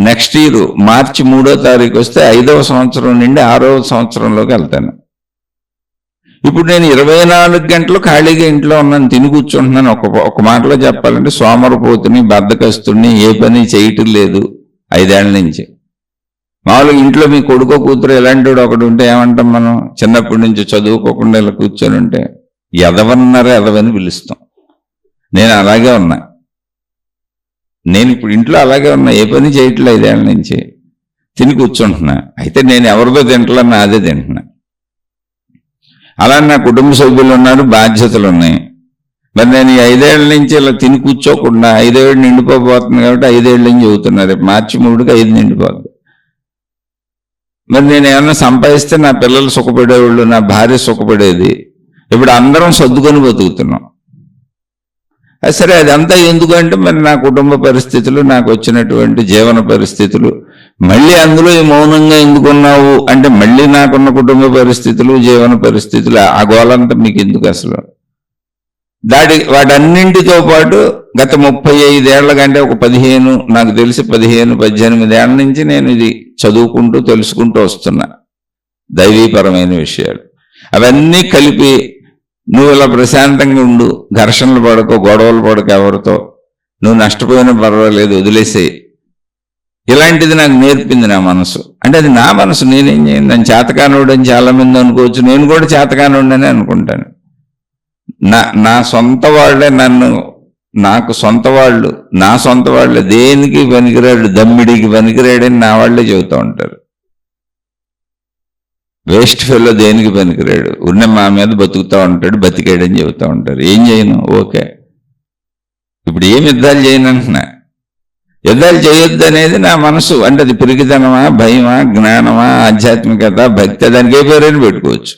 నెక్స్ట్ ఇయర్ మార్చి 3వ తారీఖు వస్తే 5వ సంవత్సరం నుండి 6వ సంవత్సరంలోకి వెళ్తాను. ఇప్పుడు నేను 24 గంటలు ఖాళీగా ఇంట్లో ఉన్నాను, తిని కూర్చుంటున్నాను. ఒక మాటలో చెప్పాలంటే సోమరపోతుని, బద్ధకస్తుని, ఏ పని చేయటం లేదు 5 ఏళ్ల నుంచి. మామూలుగా ఇంట్లో మీ కొడుకో కూతురు ఎలాంటి వాడు ఒకడు ఉంటే ఏమంటాం మనం? చిన్నప్పటి నుంచి చదువుకోకుండా ఇలా కూర్చొని ఉంటే ఎదవని పిలుస్తాం. నేను అలాగే ఉన్నా. నేను ఇప్పుడు ఇంట్లో అలాగే ఉన్నా, ఏ పని చేయట్లే 5 ఏళ్ల నుంచి, తిని కూర్చుంటున్నా. అయితే నేను ఎవరితో తింటలా, నాదే తింటున్నా. అలా నా కుటుంబ సభ్యులు ఉన్నారు, బాధ్యతలు ఉన్నాయి. మరి నేను ఈ 5 ఏళ్ల నుంచి ఇలా తిని కూర్చోకుండా 5 ఏళ్ళు నిండిపోతుంది కాబట్టి 5 ఏళ్ళ నుంచి చెబుతున్నారు. రేపు మార్చి 3కి 5 నిండిపోద్ది. మరి నేను ఏమన్నా సంపాదిస్తే నా పిల్లలు సుఖపడేవాళ్ళు, నా భార్య సుఖపడేది. ఇప్పుడు అందరం సర్దుకొని బతుకుతున్నాం. సరే, అదంతా ఎందుకంటే మరి నా కుటుంబ పరిస్థితులు, నాకు వచ్చినటువంటి జీవన పరిస్థితులు. మళ్ళీ అందులో ఈ మౌనంగా ఎందుకున్నావు అంటే మళ్ళీ నాకున్న కుటుంబ పరిస్థితులు, జీవన పరిస్థితులు, ఆ గోలంతా మీకు ఎందుకు అసలు? వాటన్నింటితో పాటు గత 35 ఏళ్ల కంటే ఒక 15, నాకు తెలిసి 15-18 ఏళ్ల నుంచి నేను ఇది చదువుకుంటూ తెలుసుకుంటూ వస్తున్నా, దైవీపరమైన విషయాలు. అవన్నీ కలిపి నువ్వు ఇలా ప్రశాంతంగా ఉండు, ఘర్షణలు పడకో, గొడవలు పడక, ఎవరితో నువ్వు నష్టపోయినా పర్వాలేదు, వదిలేసేయి. ఇలాంటిది నాకు నేర్పింది నా మనసు. అంటే అది నా మనసు, నేనేం చేయను. నేను చేతకానోడు అని చాలా మంది అనుకోవచ్చు, నేను కూడా చేతకానోడని అనుకుంటాను. నా సొంత వాళ్ళే నాకు సొంత వాళ్ళు, నా సొంత వాళ్ళే దేనికి పనికిరాడు, దమ్మిడికి పనికిరాడని నా వాళ్ళే చెబుతూ ఉంటారు. వేస్ట్ ఫెల్లో దేనికి పనికిరాడు, ఉన్న మా మీద బతుకుతూ ఉంటాడు, బతికాడని చెబుతూ ఉంటారు. ఏం చేయను? ఓకే, ఇప్పుడు ఏం యుద్ధాలు చేయను అంటున్నా. యుద్ధాలు చేయొద్దు అనేది నా మనసు. అంటే అది పిరికితనమా, భయమా, జ్ఞానమా, ఆధ్యాత్మికత, భక్తి, దానికి ఏ పేరైనా పెట్టుకోవచ్చు.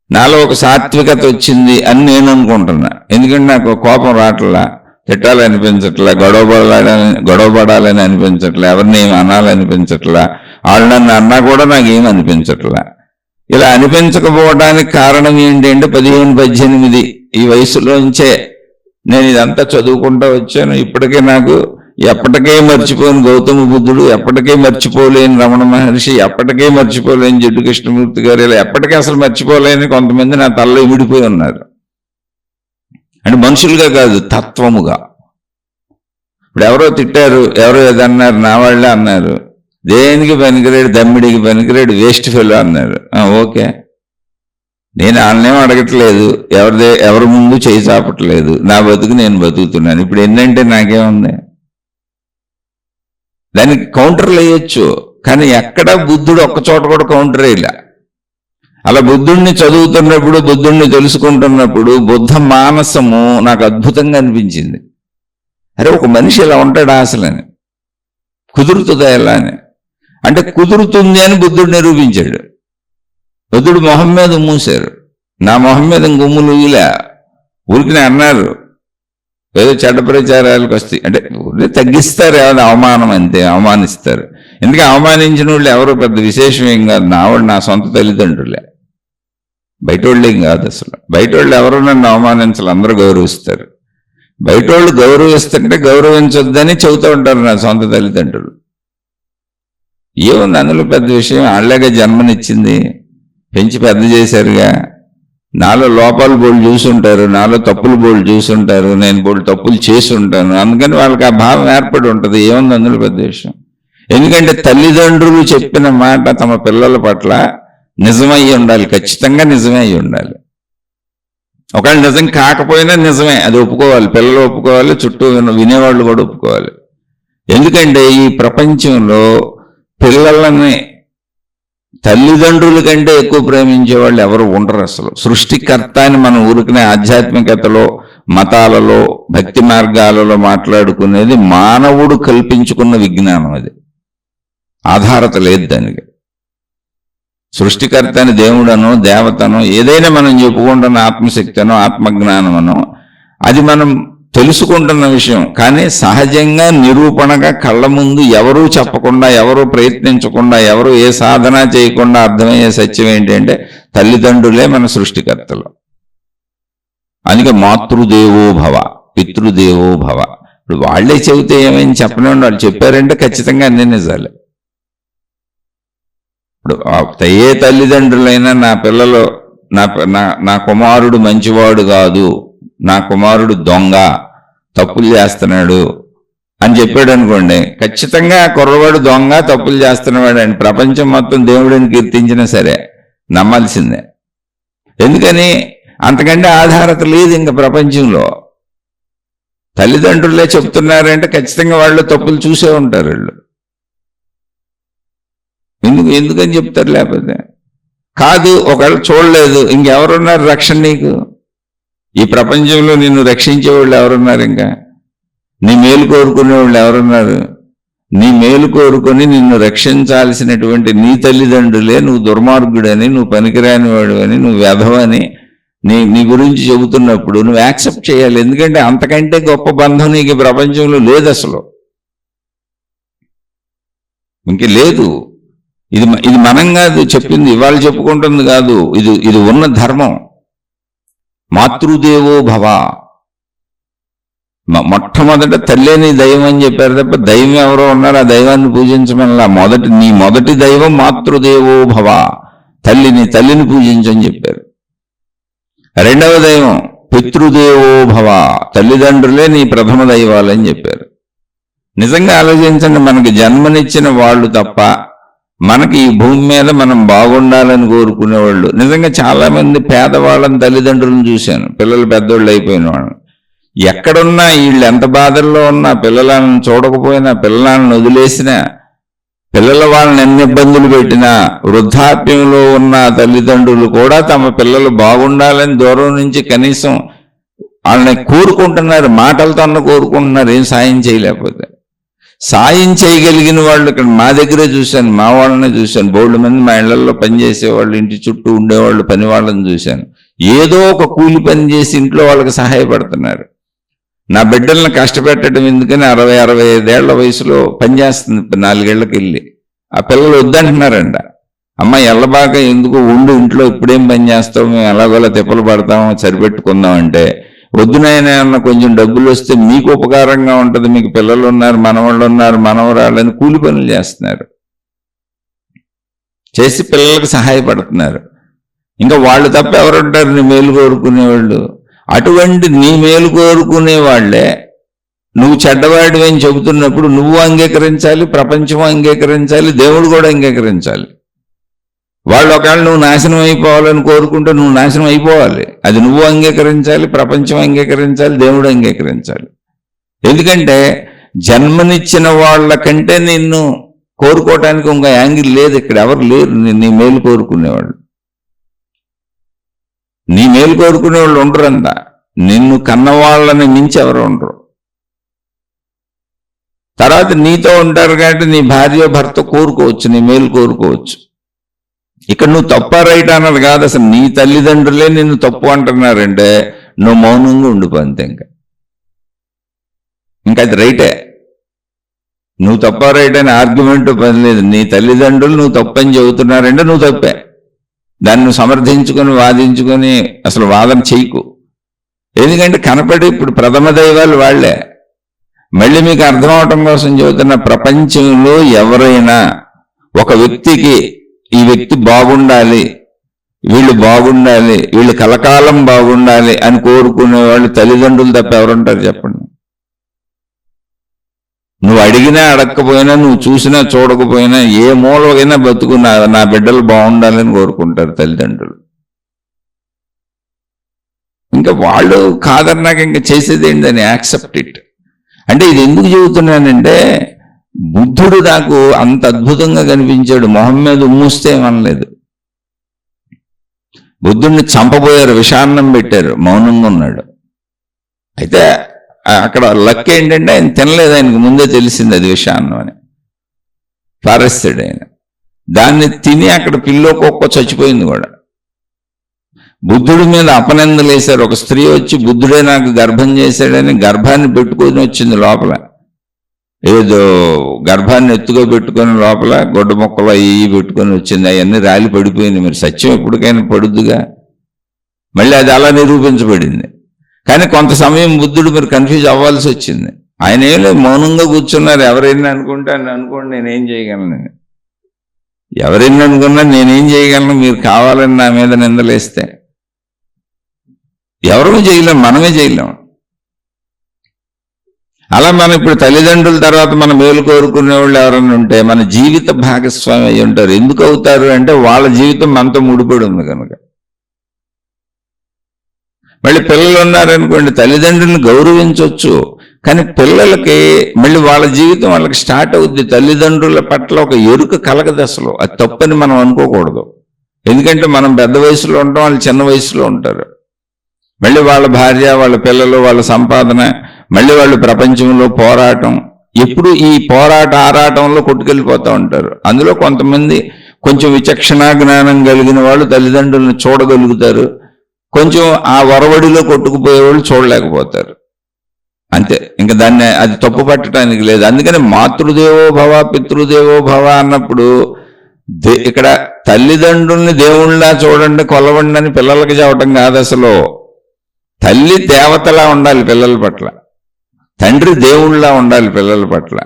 నాలో ఒక సాత్వికత వచ్చింది అని నేను అనుకుంటున్నా. ఎందుకంటే నాకు కోపం రావట్లా, తిట్టాలనిపించట్లా, గొడవ పడాలని అనిపించట్లా, ఎవరిని ఏమి అనాలనిపించట్లా, వాళ్ళు నన్ను అన్నా కూడా నాకేం అనిపించట్లా. ఇలా అనిపించకపోవడానికి కారణం ఏంటి అంటే 15-18 ఈ వయసులోంచే నేను ఇదంతా చదువుకుంటూ వచ్చాను. ఇప్పటికే నాకు ఎప్పటికే మర్చిపోని గౌతమ బుద్ధుడు, ఎప్పటికే మర్చిపోలేని రమణ మహర్షి, ఎప్పటికే మర్చిపోలేని జిడ్డు కృష్ణమూర్తి గారు, ఇలా ఎప్పటికీ అసలు మర్చిపోలేని కొంతమంది నా తలలో ఇమిడిపోయి ఉన్నారు. అంటే మనుషులుగా కాదు, తత్వముగా. ఇప్పుడు ఎవరో తిట్టారు, ఎవరో ఏదన్నారు, నా వాళ్ళే అన్నారు, దేనికి పనికిరాడు, దమ్మిడికి పనికిరాడు, వేస్ట్ ఫెలో అన్నారు. ఓకే, నేను వాళ్ళనేం అడగట్లేదు, ఎవరి ముందు చేయి చాపట్లేదు, నా బతుకు నేను బతుకుతున్నాను. ఇప్పుడు ఏంటంటే నాకేముంది? దానికి కౌంటర్లు వేయొచ్చు, కానీ ఎక్కడ బుద్ధుడు ఒక్క చోట కూడా కౌంటర్ వేయలే. అలా బుద్ధుడిని చదువుతున్నప్పుడు, బుద్ధుడిని తెలుసుకుంటున్నప్పుడు బుద్ధ మానసము నాకు అద్భుతంగా అనిపించింది. అరే, ఒక మనిషి ఇలా ఉంటాడా అసలని? కుదురుతుందా ఎలా అని? అంటే కుదురుతుంది అని బుద్ధుడు నిరూపించాడు. బుద్ధుడు మొహం మీద మూసారు, నా మొహం మీద గుమ్ములు ఇలా ఊరికినే అన్నారు. ఏదో చెడ్డ ప్రచారాలకు వస్తాయి అంటే తగ్గిస్తారు, ఏమైనా అవమానం అంతే, అవమానిస్తారు. ఎందుకంటే అవమానించిన వాళ్ళు ఎవరో పెద్ద విశేషం ఏం కాదు, నా సొంత తల్లిదండ్రులే, బయట వాళ్ళేం కాదు అసలు. బయట వాళ్ళు ఎవరో నన్ను అవమానించాలి, అందరూ గౌరవిస్తారు. బయట వాళ్ళు గౌరవిస్తుంటే గౌరవించొద్దని చెబుతూ ఉంటారు నా సొంత తల్లిదండ్రులు. ఏముంది అందులో పెద్ద విషయం? వాళ్ళగా జన్మనిచ్చింది, పెంచి పెద్ద చేశారుగా. నాలో లోపాలు బోళ్ళు చూసుంటారు, నాలో తప్పులు బోళ్ళు చూసుంటారు, నేను బోళ్ళు తప్పులు చేసి ఉంటాను. అందుకని వాళ్ళకి ఆ భావం ఏర్పడి ఉంటుంది. ఏముంది అందులో పెద్ద విషయం? ఎందుకంటే తల్లిదండ్రులు చెప్పిన మాట తమ పిల్లల పట్ల నిజమై ఉండాలి, ఖచ్చితంగా నిజమే అయి ఉండాలి. ఒకవేళ నిజం కాకపోయినా నిజమే, అది ఒప్పుకోవాలి, పిల్లలు ఒప్పుకోవాలి, చుట్టూ వినేవాళ్ళు కూడా ఒప్పుకోవాలి. ఎందుకంటే ఈ ప్రపంచంలో పిల్లలని తల్లిదండ్రుల కంటే ఎక్కువ ప్రేమించే వాళ్ళు ఎవరు ఉండరు అసలు. సృష్టికర్త అని మనం ఊరికనే ఆధ్యాత్మికతలో, మతాలలో, భక్తి మార్గాలలో మాట్లాడుకునేది మానవుడు కల్పించుకున్న విజ్ఞానం. అది ఆధారత లేదు దానికి. సృష్టికర్త అని దేవుడనో, దేవతనో, ఏదైనా మనం చెప్పుకుంటున్న ఆత్మశక్తినో, ఆత్మజ్ఞానమనో, అది మనం తెలుసుకుంటున్న విషయం. కానీ సహజంగా నిరూపణగా కళ్ళ ముందు ఎవరూ చెప్పకుండా, ఎవరూ ప్రయత్నించకుండా, ఎవరు ఏ సాధన చేయకుండా అర్థమయ్యే సత్యం ఏంటంటే తల్లిదండ్రులే మన సృష్టికర్తలు. అందుకే మాతృదేవో భవ, పితృదేవో భవ. ఇప్పుడు వాళ్లే చెబితే ఏమైంది చెప్పనివ్వండి, వాళ్ళు చెప్పారంటే ఖచ్చితంగా అన్ని నిజాలే. ఇప్పుడు ఏ తల్లిదండ్రులైనా నా పిల్లలు, నా కుమారుడు మంచివాడు కాదు, నా కుమారుడు దొంగ, తప్పులు చేస్తున్నాడు అని చెప్పాడు అనుకోండి, ఖచ్చితంగా కుర్రవాడు దొంగ, తప్పులు చేస్తున్నవాడు అని ప్రపంచం మొత్తం దేవుడిని కీర్తించినా సరే నమ్మాల్సిందే. ఎందుకని? అంతకంటే ఆధారత లేదు ఇంకా ప్రపంచంలో. తల్లిదండ్రులే చెప్తున్నారంటే ఖచ్చితంగా వాళ్ళు తప్పులు చూసే ఉంటారు. వాళ్ళు ఎందుకని చెప్తారు? లేకపోతే కాదు, ఒకవేళ చూడలేదు, ఇంకెవరున్నారు రక్షణ నీకు? ఈ ప్రపంచంలో నిన్ను రక్షించేవాళ్ళు ఎవరున్నారు? ఇంకా నీ మేలు కోరుకునేవాళ్ళు ఎవరున్నారు? నీ మేలు కోరుకొని నిన్ను రక్షించాల్సినటువంటి నీ తల్లిదండ్రులే నువ్వు దుర్మార్గుడని, నువ్వు పనికిరాని వాడు అని, నువ్వు వ్యధవని నీ గురించి చెబుతున్నప్పుడు నువ్వు యాక్సెప్ట్ చేయాలి. ఎందుకంటే అంతకంటే గొప్ప బంధం నీకు ప్రపంచంలో లేదు అసలు, ఇంక లేదు. ఇది మనం కాదు చెప్పింది, ఇవాళ చెప్పుకుంటుంది కాదు, ఇది ఉన్న ధర్మం. మాతృదేవో భవ, మొట్టమొదట తల్లేని దైవం అని చెప్పారు తప్ప దైవం ఎవరో ఉన్నారు ఆ దైవాన్ని పూజించమనలా. నీ మొదటి దైవం మాతృదేవో భవ, తల్లిని పూజించని చెప్పారు. రెండవ దైవం పితృదేవో భవ, తల్లిదండ్రులే నీ ప్రథమ దైవాలని చెప్పారు. నిజంగా ఆలోచించండి, మనకి జన్మనిచ్చిన వాళ్ళు తప్ప మనకి ఈ భూమి మీద మనం బాగుండాలని కోరుకునేవాళ్ళు నిజంగా చాలా మంది పేదవాళ్ళని తల్లిదండ్రులను చూశాను, పిల్లలు పెద్దోళ్ళు అయిపోయిన వాళ్ళని. ఎక్కడున్నా వీళ్ళు ఎంత బాధల్లో ఉన్నా, పిల్లలను చూడకపోయినా, పిల్లలను వదిలేసినా, పిల్లల వాళ్ళని ఎన్ని ఇబ్బందులు పెట్టినా, వృద్ధాప్యంలో ఉన్న తల్లిదండ్రులు కూడా తమ పిల్లలు బాగుండాలని దూరం నుంచి కనీసం వాళ్ళని కోరుకుంటున్నారు, మాటలతో కోరుకుంటున్నారు, ఏం సాయం చేయలేకపోతే. సాయం చేయగలిగిన వాళ్ళు ఇక్కడ మా దగ్గరే చూశాను, మా వాళ్ళనే చూశాను. బోల్డ్ మంది మా ఇళ్లలో పనిచేసేవాళ్ళు, ఇంటి చుట్టూ ఉండేవాళ్ళు, పని వాళ్ళని చూశాను. ఏదో ఒక కూలి పని చేసి ఇంట్లో వాళ్ళకి సహాయపడుతున్నారు. నా బిడ్డలను కష్టపెట్టడం ఎందుకని 60-65 ఏళ్ల వయసులో పనిచేస్తుంది, 4 ఏళ్లకి వెళ్ళి. ఆ పిల్లలు వద్దంటున్నారంట. అమ్మ ఎల్లబాగా ఎందుకు ఉండు, ఇంట్లో ఇప్పుడేం పని చేస్తావు, మేము ఎలాగోలా తిప్పలు పడతామో సరిపెట్టుకుందాం అంటే, వద్దునైనా అన్న కొంచెం డబ్బులు వస్తే మీకు ఉపకారంగా ఉంటుంది, మీకు పిల్లలు ఉన్నారు, మనవాళ్ళు ఉన్నారు, మనవరాళ్ళని కూలి పనులు చేస్తున్నారు, చేసి పిల్లలకు సహాయపడుతున్నారు. ఇంకా వాళ్ళు తప్ప ఎవరుంటారు నీ మేలు కోరుకునేవాళ్ళు? అటువంటి నీ మేలు కోరుకునే వాళ్ళే నువ్వు చెడ్డవాడివి అని చెబుతున్నప్పుడు నువ్వు అంగీకరించాలి, ప్రపంచం అంగీకరించాలి, దేవుడు కూడా అంగీకరించాలి. వాళ్ళు ఒకవేళ నువ్వు నాశనం అయిపోవాలని కోరుకుంటే నువ్వు నాశనం అయిపోవాలి. అది నువ్వు అంగీకరించాలి, ప్రపంచం అంగీకరించాలి, దేవుడు అంగీకరించాలి. ఎందుకంటే జన్మనిచ్చిన వాళ్ళకంటే నిన్ను కోరుకోవటానికి ఇంకా యాంగిల్ లేదు. ఇక్కడ ఎవరు లేరు నీ మేలు కోరుకునేవాళ్ళు. నీ మేలు కోరుకునేవాళ్ళు ఉండరంతా. నిన్ను కన్నవాళ్ళని మించి ఎవరు ఉండరు. తర్వాత నీతో ఉంటారు కాబట్టి నీ భార్య భర్త కోరుకోవచ్చు, నీ మేలు కోరుకోవచ్చు. ఇక్కడ నువ్వు తప్ప రైట్ అన్నది కాదు, అసలు నీ తల్లిదండ్రులే నిన్ను తప్పు అంటున్నారంటే నువ్వు మౌనంగా ఉండిపో అంతే. ఇంకా అది రైటే. నువ్వు తప్ప రైట్ అని ఆర్గ్యుమెంట్ పని లేదు. నీ తల్లిదండ్రులు నువ్వు తప్పని చెబుతున్నారంటే నువ్వు తప్పే. దాన్ని నువ్వు సమర్థించుకొని వాదించుకొని అసలు వాదన చేయకు. ఎందుకంటే కనపడి ఇప్పుడు ప్రథమ దైవాలు వాళ్లే. మళ్ళీ మీకు అర్థం అవటం కోసం చెబుతున్న, ప్రపంచంలో ఎవరైనా ఒక వ్యక్తికి ఈ వ్యక్తి బాగుండాలి, వీళ్ళు బాగుండాలి, వీళ్ళు కలకాలం బాగుండాలి అని కోరుకునే వాళ్ళు తల్లిదండ్రులు తప్ప ఎవరుంటారు చెప్పండి? నువ్వు అడిగినా అడగకపోయినా, నువ్వు చూసినా చూడకపోయినా, ఏ మూలకైనా బతుకున్నా నా బిడ్డలు బాగుండాలని కోరుకుంటారు తల్లిదండ్రులు. ఇంకా వాళ్ళు కాదన్నాక ఇంకా చేసేది ఏంటని యాక్సెప్ట్ ఇట్. అంటే ఇది ఎందుకు చెబుతున్నానంటే, బుద్ధుడు నాకు అంత అద్భుతంగా కనిపించాడు. మొహం మీద ఉమ్మూస్తే ఏమనలేదు. బుద్ధుడిని చంపబోయారు, విషాన్నం పెట్టారు, మౌనంగా ఉన్నాడు. అయితే అక్కడ లక్ ఏంటంటే ఆయన తినలేదు, ఆయనకు ముందే తెలిసింది అది విషాన్నం అని. పారేస్తాడు ఆయన. దాన్ని తిని అక్కడ పిల్లో కుక్క చచ్చిపోయింది కూడా. బుద్ధుడి మీద అపనిందలు వేశారు. ఒక స్త్రీ వచ్చి బుద్ధుడే నాకు గర్భం చేశాడని గర్భాన్ని పెట్టుకొని వచ్చింది లోపల. ఏదో గర్భాన్ని ఎత్తుగా పెట్టుకొని లోపల గొడ్డ మొక్కలు అవి పెట్టుకొని వచ్చింది. అవన్నీ రాలి పడిపోయింది. మరి సత్యం ఎప్పటికైనా పడుద్దుగా. మళ్ళీ అది అలా నిరూపించబడింది. కానీ కొంత సమయం బుద్ధుడు మరి కన్ఫ్యూజ్ అవ్వాల్సి వచ్చింది. ఆయన ఏం లేదు, మౌనంగా కూర్చున్నారు. ఎవరైనా అనుకుంటే అనుకోండి, నేనేం చేయగలను? ఎవరైనా అనుకున్నా నేనేం చేయగలను? మీరు కావాలని నా మీద నిందలేస్తే ఎవరూ చేయలేం, మనమే చేయలేం. అలా మనం ఇప్పుడు తల్లిదండ్రుల తర్వాత మన మేలు కోరుకునే వాళ్ళు ఎవరైనా ఉంటే మన జీవిత భాగస్వామి అయి ఉంటారు. ఎందుకు అవుతారు అంటే వాళ్ళ జీవితం మనతో ముడిపడి ఉంది కనుక. మళ్ళీ పిల్లలు ఉన్నారనుకోండి, తల్లిదండ్రులను గౌరవించవచ్చు, కానీ పిల్లలకి మళ్ళీ వాళ్ళ జీవితం వాళ్ళకి స్టార్ట్ అవుద్ది. తల్లిదండ్రుల పట్ల ఒక ఎరుక కలగదు అసలు. అది తప్పని మనం అనుకోకూడదు. ఎందుకంటే మనం పెద్ద వయసులో ఉంటాం, వాళ్ళు చిన్న వయసులో ఉంటారు. మళ్ళీ వాళ్ళ భార్య, వాళ్ళ పిల్లలు, వాళ్ళ సంపాదన, మళ్ళీ వాళ్ళు ప్రపంచంలో పోరాటం, ఎప్పుడు ఈ పోరాట ఆరాటంలో కొట్టుకెళ్ళిపోతూ ఉంటారు. అందులో కొంతమంది కొంచెం విచక్షణా జ్ఞానం కలిగిన వాళ్ళు తల్లిదండ్రులను చూడగలుగుతారు. కొంచెం ఆ వరవడిలో కొట్టుకుపోయేవాళ్ళు చూడలేకపోతారు. అంతే. ఇంకా దాన్ని అది తప్పు పట్టడానికి లేదు. అందుకని మాతృదేవో భవ పితృదేవో భవ అన్నప్పుడు ఇక్కడ తల్లిదండ్రుల్ని దేవుళ్ళ చూడండి, కొలవండి అని పిల్లలకి చెప్పడం కాదు అసలు. తల్లి దేవతలా ఉండాలి పిల్లల పట్ల, తండ్రి దేవుళ్ళ ఉండాలి పిల్లల పట్ల.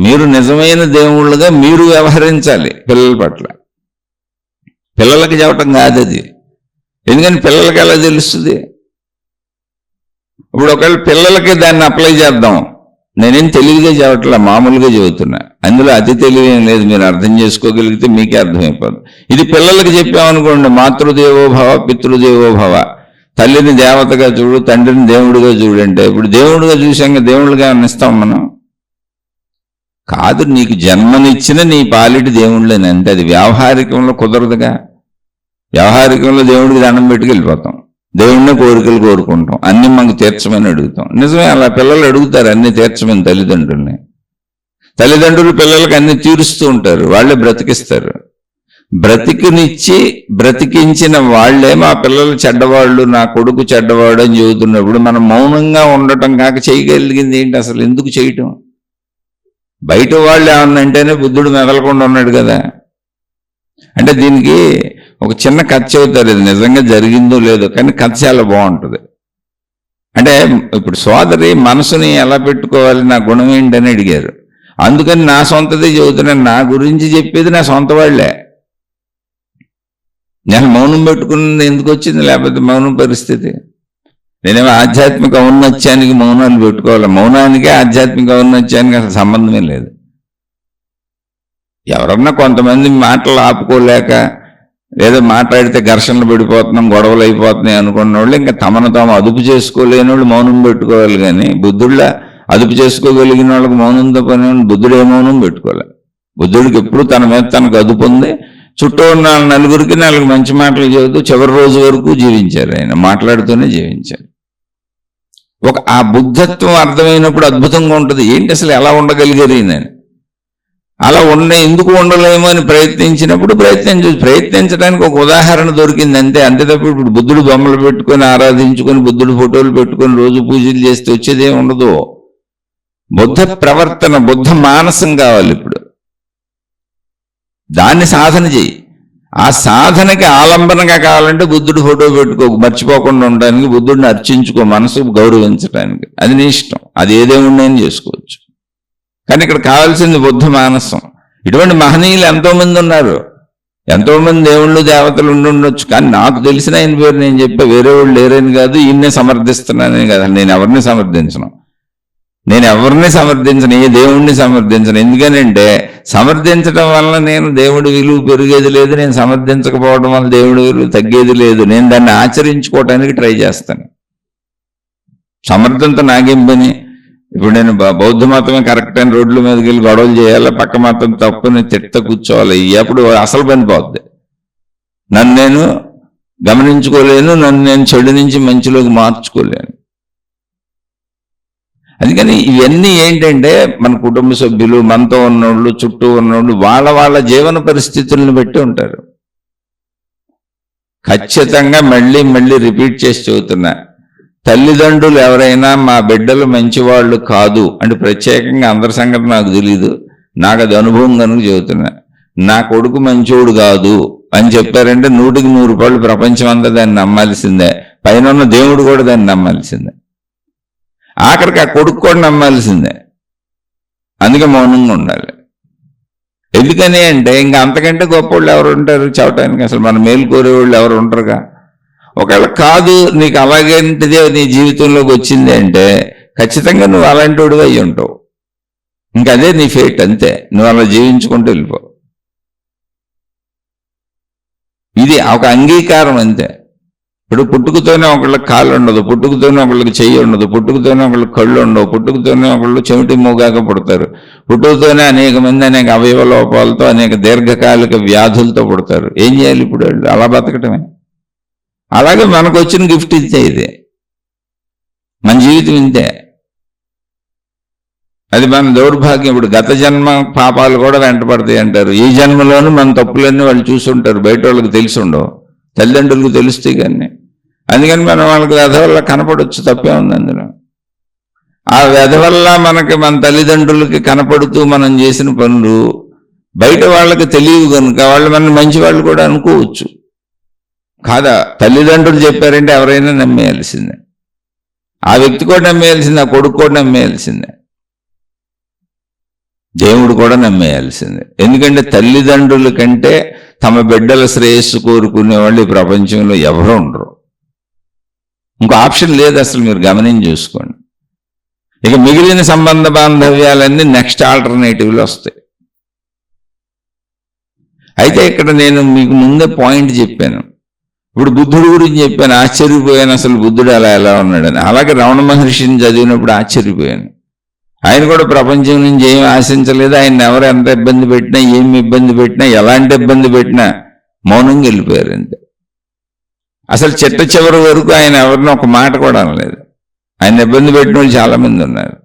మీరు నిజమైన దేవుళ్ళుగా మీరు వ్యవహరించాలి పిల్లల పట్ల. పిల్లలకి చెప్పటం కాదు అది. ఎందుకని పిల్లలకి ఎలా తెలుస్తుంది? ఇప్పుడు ఒకవేళ పిల్లలకి దాన్ని అప్లై చేద్దాం. నేనేం తెలివిగా చెప్పట్లా, మామూలుగా చెబుతున్నా. అందులో అతి తెలివి ఏం లేదు. మీరు అర్థం చేసుకోగలిగితే మీకే అర్థమైపోతుంది. ఇది పిల్లలకి చెప్పామనుకోండి, మాతృదేవో భవ పితృదేవో భవ, తల్లిని దేవతగా చూడు, తండ్రిని దేవుడిగా చూడంటే, ఇప్పుడు దేవుడిగా చూసాక దేవుళ్ళుగా అనిస్తాం మనం? కాదు. నీకు జన్మనిచ్చిన నీ పాలిటి దేవుళ్ళని అంటే అది వ్యావహారికంలో కుదరదుగా. వ్యవహారికంలో దేవుడికి దండం పెట్టుకు వెళ్ళిపోతాం, దేవుడినే కోరికలు కోరుకుంటాం, అన్ని మనకు తీర్చమని అడుగుతాం. నిజమే, అలా పిల్లలు అడుగుతారు అన్ని తీర్చమని తల్లిదండ్రుల్ని. తల్లిదండ్రులు పిల్లలకి అన్ని తీరుస్తూ ఉంటారు, వాళ్ళే బ్రతికిస్తారు. బ్రతికినిచ్చి బ్రతికించిన వాళ్లే మా పిల్లలు చెడ్డవాళ్ళు, నా కొడుకు చెడ్డవాడు అని చెబుతున్నప్పుడు మనం మౌనంగా ఉండటం కాక చేయగలిగింది ఏంటి అసలు? ఎందుకు చేయటం? బయట వాళ్ళు ఏమన్నంటేనే బుద్ధుడు మెదలకుండా ఉన్నాడు కదా. అంటే దీనికి ఒక చిన్న కథ చెబుతారు. ఇది నిజంగా జరిగిందో లేదో, కానీ కథ చాలా బాగుంటుంది. అంటే ఇప్పుడు సోదరి మనసుని ఎలా పెట్టుకోవాలి, నా గుణం ఏంటని అడిగారు. అందుకని నా సొంతదే చెబుతున్నాను. నా గురించి చెప్పేది నా సొంత వాళ్లే. నేను మౌనం పెట్టుకున్నది ఎందుకు వచ్చింది? లేకపోతే మౌనం పరిస్థితి. నేనేమో ఆధ్యాత్మిక ఔన్నత్యానికి మౌనాలు పెట్టుకోవాలి. మౌనానికి ఆధ్యాత్మిక ఔన్నత్యానికి అసలు సంబంధమే లేదు. ఎవరన్నా కొంతమంది మాటలు ఆపుకోలేక లేదా మాట్లాడితే ఘర్షణలు పడిపోతున్నాం, గొడవలు అయిపోతున్నాయి అనుకున్న వాళ్ళు ఇంకా తమను తాము అదుపు చేసుకోలేని వాళ్ళు మౌనం పెట్టుకోవాలి. కానీ బుద్ధుళ్ళ అదుపు చేసుకోగలిగిన వాళ్ళకి మౌనంతో పని, బుద్ధుడు ఏ మౌనం పెట్టుకోవాలి. బుద్ధుడికి ఎప్పుడు తన మీద తనకు అదుపు ఉంది. చుట్టూ ఉన్న నలుగురికి 4 మంచి మాటలు చెబుతూ చివరి రోజు వరకు జీవించారు. ఆయన మాట్లాడుతూనే జీవించారు. ఆ బుద్ధత్వం అర్థమైనప్పుడు అద్భుతంగా ఉంటుంది. ఏంటి అసలు ఎలా ఉండగలిగారు ఈయన? అలా ఎందుకు ఉండలేమో అని ప్రయత్నించినప్పుడు ప్రయత్నించడానికి ఒక ఉదాహరణ దొరికింది అంతే. అంతే తప్ప ఇప్పుడు బుద్ధుడు బొమ్మలు పెట్టుకొని ఆరాధించుకొని బుద్ధుడు ఫోటోలు పెట్టుకొని రోజు పూజలు చేస్తే వచ్చేదే ఉండదు. బుద్ధ ప్రవర్తన, బుద్ధ మానసం కావాలి. ఇప్పుడు దాన్ని సాధన చెయ్యి. ఆ సాధనకి ఆలంబనగా కావాలంటే బుద్ధుడు ఫోటో పెట్టుకో, మర్చిపోకుండా ఉండడానికి, బుద్ధుడిని అర్చించుకో, మనసు గౌరవించడానికి. అది నీ ఇష్టం. అది ఏదేముండని చేసుకోవచ్చు. కానీ ఇక్కడ కావాల్సింది బుద్ధ మానసం. ఇటువంటి మహనీయులు ఎంతోమంది ఉన్నారు. ఎంతోమంది దేవుళ్ళు దేవతలు ఉండొచ్చు. కానీ నాకు తెలిసిన ఆయన పేరు నేను చెప్పే, వేరే వాళ్ళు లేరని కాదు, ఈయన్నే సమర్థిస్తున్నానని కాదు. నేను ఎవరిని సమర్థించను. ఏ దేవుణ్ణి సమర్థించను. ఎందుకనంటే సమర్థించడం వల్ల నేను దేవుడి విలువ పెరిగేది లేదు, నేను సమర్థించకపోవడం వల్ల దేవుడి విలువ తగ్గేది లేదు. నేను దాన్ని ఆచరించుకోవడానికి ట్రై చేస్తాను. సమర్థంతో నాకేం పని? ఇప్పుడు నేను బౌద్ధ మతమే కరెక్ట్ అని రోడ్ల మీదకి వెళ్ళి గొడవలు చేయాలి, పక్క మతం తప్పుని తిట్ట కూర్చోవాలి. అప్పుడు అసలు పని పోద్ది. నన్ను నేను గమనించుకోలేను, నన్ను నేను చెడు నుంచి మంచిలోకి మార్చుకోలేను. అందుకని ఇవన్నీ ఏంటంటే మన కుటుంబ సభ్యులు, మనతో ఉన్నోళ్ళు, చుట్టూ ఉన్నోళ్ళు వాళ్ళ జీవన పరిస్థితులను బట్టి ఉంటారు. ఖచ్చితంగా మళ్ళీ రిపీట్ చేసి చెబుతున్నా, తల్లిదండ్రులు ఎవరైనా మా బిడ్డలు మంచివాళ్ళు కాదు అంటే, ప్రత్యేకంగా అందరి సంగతి నాకు తెలీదు, నాకు అది అనుభవం కనుక చెబుతున్నా, నా కొడుకు మంచోడు కాదు అని చెప్పారంటే 100కి 100 రూపాయలు ప్రపంచం అంతా దాన్ని నమ్మాల్సిందే. పైన ఉన్న దేవుడు కూడా దాన్ని నమ్మాల్సిందే. ఆఖరికి ఆ కొడుకు కూడా నమ్మాల్సిందే. అందుకే మౌనంగా ఉండాలి. ఎందుకని అంటే ఇంకా అంతకంటే గొప్ప వాళ్ళు ఎవరు ఉంటారు చెప్పడానికి? అసలు మన మేలు కోరేవాళ్ళు ఎవరు ఉంటారుగా. ఒకవేళ కాదు నీకు అలాగేంటిదే నీ జీవితంలోకి వచ్చింది అంటే ఖచ్చితంగా నువ్వు అలాంటి వాడివి అయ్యి ఉంటావు. ఇంకా అదే నీ ఫేట్, అంతే. నువ్వు అలా జీవించుకుంటూ వెళ్ళిపో. ఇది ఒక అంగీకారం అంతే. ఇప్పుడు పుట్టుకతోనే ఒకళ్ళకి కాళ్ళు ఉండదు, పుట్టుకతోనే ఒకళ్ళకి చెయ్యి ఉండదు, పుట్టుకతోనే ఒకళ్ళకి కళ్ళు ఉండవు, పుట్టుకతోనే ఒకళ్ళు చెవిటి మూగాక పుడతారు, పుట్టుకతోనే అనేక మంది అనేక అవయవ లోపాలతో అనేక దీర్ఘకాలిక వ్యాధులతో పుడతారు. ఏం చేయాలి ఇప్పుడు వాళ్ళు? అలా బతకటమే. అలాగే మనకు వచ్చిన గిఫ్ట్ ఇంతే. ఇదే మన జీవితం ఇంతే. అది మన దౌర్భాగ్యం. ఇప్పుడు గత జన్మ పాపాలు కూడా వెంటపడతాయి అంటారు. ఈ జన్మలోనూ మన తప్పులన్నీ వాళ్ళు చూసుంటారు, బయట వాళ్ళకి తెలిసి ఉండవు, తల్లిదండ్రులకు తెలుస్తాయి. కానీ అందుకని మనం వాళ్ళకి వ్యధ వల్ల కనపడవచ్చు, తప్పే ఉంది అందులో. ఆ వ్యధ వల్ల మనకి మన తల్లిదండ్రులకి కనపడుతూ మనం చేసిన పనులు బయట వాళ్ళకి తెలియవు కనుక వాళ్ళు మన మంచి వాళ్ళు కూడా అనుకోవచ్చు. కాదా? తల్లిదండ్రులు చెప్పారంటే ఎవరైనా నమ్మేయాల్సిందే. ఆ వ్యక్తి కూడా నమ్మేయాల్సిందే, ఆ కొడుకు కూడా నమ్మేయాల్సిందే, దేవుడు కూడా నమ్మేయాల్సిందే. ఎందుకంటే తల్లిదండ్రుల కంటే తమ బిడ్డల శ్రేయస్సు కోరుకునే వాళ్ళు ఈ ప్రపంచంలో ఎవరు ఉండరు. ఇంకో ఆప్షన్ లేదు అసలు. మీరు గమనించి చూసుకోండి. ఇక మిగిలిన సంబంధ బాంధవ్యాలన్నీ నెక్స్ట్ ఆల్టర్నేటివ్లు వస్తాయి. అయితే ఇక్కడ నేను మీకు ముందే పాయింట్ చెప్పాను. ఇప్పుడు బుద్ధుడు గురించి చెప్పాను, ఆశ్చర్యపోయాను అసలు బుద్ధుడు ఎలా ఉన్నాడని. అలాగే రమణ మహర్షిని చదివినప్పుడు ఆశ్చర్యపోయాను. ఆయన కూడా ప్రపంచం నుంచి ఏం ఆశించలేదు. ఆయన ఎవరు ఎంత ఇబ్బంది పెట్టినా, ఏమి ఇబ్బంది పెట్టినా, ఎలాంటి ఇబ్బంది పెట్టినా మౌనంగా వెళ్ళిపోయారు అంతే. అసలు చిట్ట చివరి వరకు ఆయన ఎవరిని ఒక మాట కూడా అనలేదు. ఆయన ఇబ్బంది పెట్టిన వాళ్ళు చాలా మంది ఉన్నారు.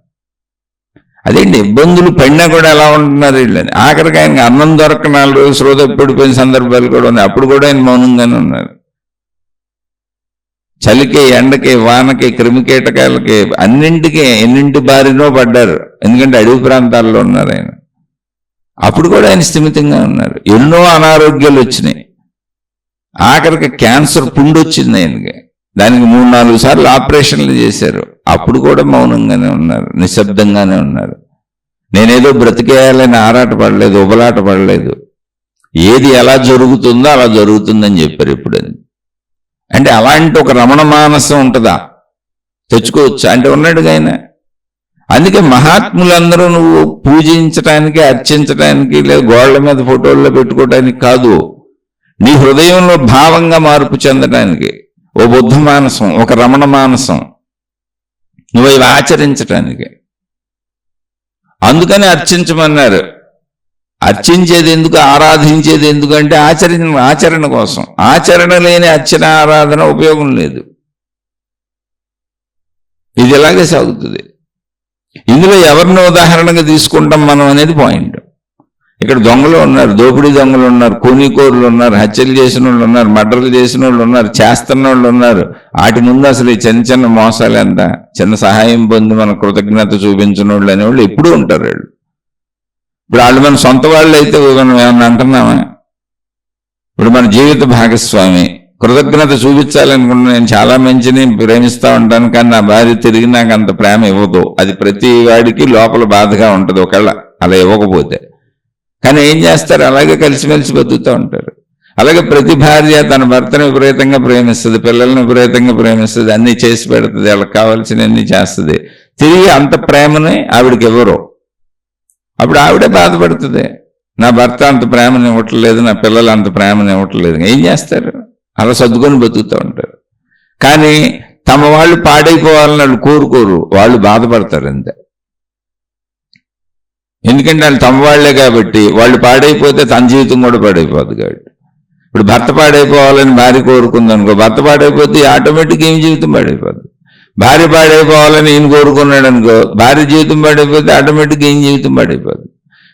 అదేంటి, ఇబ్బందులు పడినా కూడా ఎలా ఉంటున్నారు వీళ్ళని. ఆఖరికి ఆయనకి అన్నం దొరక్క 4 రోజులు శ్రోత పడిపోయిన సందర్భాలు కూడా ఉన్నాయి. అప్పుడు కూడా ఆయన మౌనంగానే ఉన్నారు. చలికి, ఎండకి, వానకి, క్రిమికీటకాలకి, అన్నింటికి ఎన్నింటి బారినో పడ్డారు. ఎందుకంటే అడవి ప్రాంతాల్లో ఉన్నారు ఆయన. అప్పుడు కూడా ఆయన స్థిమితంగా ఉన్నారు. ఎన్నో అనారోగ్యాలు వచ్చినాయి. ఆఖరికి క్యాన్సర్ పుండు వచ్చింది ఆయనకి. దానికి 3-4 సార్లు ఆపరేషన్లు చేశారు. అప్పుడు కూడా మౌనంగానే ఉన్నారు, నిశ్శబ్దంగానే ఉన్నారు. నేనేదో బ్రతికేయాలని ఆరాట పడలేదు, ఉబలాట పడలేదు. ఏది ఎలా జరుగుతుందో అలా జరుగుతుందని చెప్పారు. ఇప్పుడు అంటే అలాంటి ఒక రమణ మానసం ఉంటుందా? తెచ్చుకోవచ్చు అంటే ఉన్నాడుగా ఆయన. అందుకే మహాత్ములందరూ నువ్వు పూజించడానికి, అర్చించడానికి, లేదా గోళ్ల మీద ఫోటోల్లో పెట్టుకోవడానికి కాదు. నీ హృదయంలో భావంగా మార్పు చెందడానికి, ఓ బుద్ధ మానసం, ఒక రమణ మానసం, నువ్వు ఇవి ఆచరించటానికి. అందుకని అర్చించమన్నారు. అర్చించేది ఎందుకు, ఆరాధించేది ఎందుకంటే ఆచరణ కోసం. ఆచరణ లేని అర్చన ఆరాధన ఉపయోగం లేదు. ఇది ఇలాగే సాగుతుంది. ఇందులో ఎవరిని ఉదాహరణగా తీసుకుంటాం మనం అనేది పాయింట్. ఇక్కడ దొంగలు ఉన్నారు, దోపిడీ దొంగలు ఉన్నారు, కూనీకోరులు ఉన్నారు, హత్యలు చేసిన వాళ్ళు ఉన్నారు, మర్డర్లు చేసిన వాళ్ళు ఉన్నారు, చేస్తున్న వాళ్ళు ఉన్నారు. వాటి ముందు అసలు ఈ చిన్న చిన్న మోసాలు ఎంత, చిన్న సహాయం పొంది మన కృతజ్ఞత చూపించిన వాళ్ళు అనేవాళ్ళు ఎప్పుడూ ఉంటారు. వాళ్ళు ఇప్పుడు వాళ్ళు మన సొంత వాళ్ళు అయితే మనం ఏమన్నా అంటున్నామా? ఇప్పుడు మన జీవిత భాగస్వామి, కృతజ్ఞత చూపించాలనుకుంటున్నా, నేను చాలా మంచిని ప్రేమిస్తూ ఉంటాను, కానీ నా భార్య తిరిగి నాకు అంత ప్రేమ ఇవ్వదు. అది ప్రతి వాడికి లోపల బాధగా ఉంటుంది ఒకవేళ అలా ఇవ్వకపోతే. కానీ ఏం చేస్తారు, అలాగే కలిసిమెలిసి బతుకుతూ ఉంటారు. అలాగే ప్రతి భార్య తన భర్తను విపరీతంగా ప్రేమిస్తుంది, పిల్లల్ని విపరీతంగా ప్రేమిస్తుంది, అన్నీ చేసి పెడుతుంది, వాళ్ళకి కావాల్సినవన్నీ చేస్తుంది. తిరిగి అంత ప్రేమని ఆవిడకి ఇవ్వరు. అప్పుడు ఆవిడే బాధపడుతుంది, నా భర్త అంత ప్రేమని ఇవ్వట్లేదు, నా పిల్లలు అంత ప్రేమని ఇవ్వట్లేదు. ఏం చేస్తారు, అలా సర్దుకొని బతుకుతూ ఉంటారు. కానీ తమ వాళ్ళు పాడైపోవాలని వాళ్ళు కోరుకోరు, వాళ్ళు బాధపడతారు అంతే. ఎందుకంటే వాళ్ళు తమ వాళ్లే కాబట్టి. వాళ్ళు పాడైపోతే తన జీవితం కూడా పాడైపోద్ది కాబట్టి. ఇప్పుడు భర్త పాడైపోవాలని భార్య కోరుకుందనుకో, భర్త పాడైపోతే ఆటోమేటిక్గా ఏం జీవితం పాడైపోద్ది. భార్య పాడైపోవాలని ఈయన కోరుకున్నాడు అనుకో, భార్య జీవితం పాడైపోతే ఆటోమేటిక్గా ఏం జీవితం పాడైపోద్ది.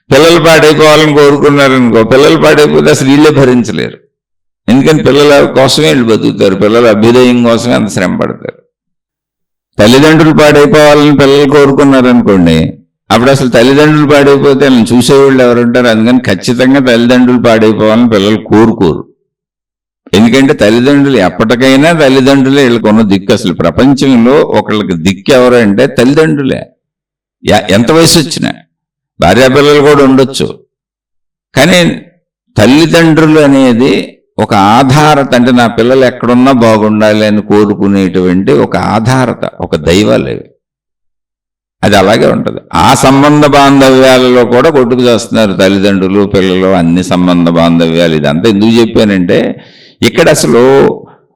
పిల్లలు పాడైపోవాలని కోరుకున్నారనుకో, పిల్లలు పాడైపోతే అసలు వీళ్ళే భరించలేరు. ఎందుకని పిల్లల కోసమే వీళ్ళు బతుకుతారు, పిల్లల అభ్యుదయం కోసమే అంత శ్రమ పడతారు. తల్లిదండ్రులు పాడైపోవాలని పిల్లలు కోరుకున్నారనుకోండి, అప్పుడు అసలు తల్లిదండ్రులు పాడైపోతే వాళ్ళని చూసేవాళ్ళు ఎవరుంటారు? అందుకని ఖచ్చితంగా తల్లిదండ్రులు పాడైపోవాలని పిల్లలు కోరుకోరు. ఎందుకంటే తల్లిదండ్రులు ఎప్పటికైనా తల్లిదండ్రులే వీళ్ళకి ఉన్న దిక్కు. అసలు ప్రపంచంలో ఒకళ్ళకి దిక్కు ఎవరు అంటే తల్లిదండ్రులే. ఎంత వయసు వచ్చినా భార్యాపిల్లలు కూడా ఉండొచ్చు, కానీ తల్లిదండ్రులు అనేది ఒక ఆధారత. అంటే నా పిల్లలు ఎక్కడున్నా బాగుండాలి అని కోరుకునేటువంటి ఒక ఆధారత, ఒక దైవాలు. అది అలాగే ఉంటుంది. ఆ సంబంధ బాంధవ్యాలలో కూడా కొట్టుకు చేస్తున్నారు తల్లిదండ్రులు, పిల్లలు, అన్ని సంబంధ బాంధవ్యాలు. ఇదంతా ఎందుకు చెప్పానంటే, ఇక్కడ అసలు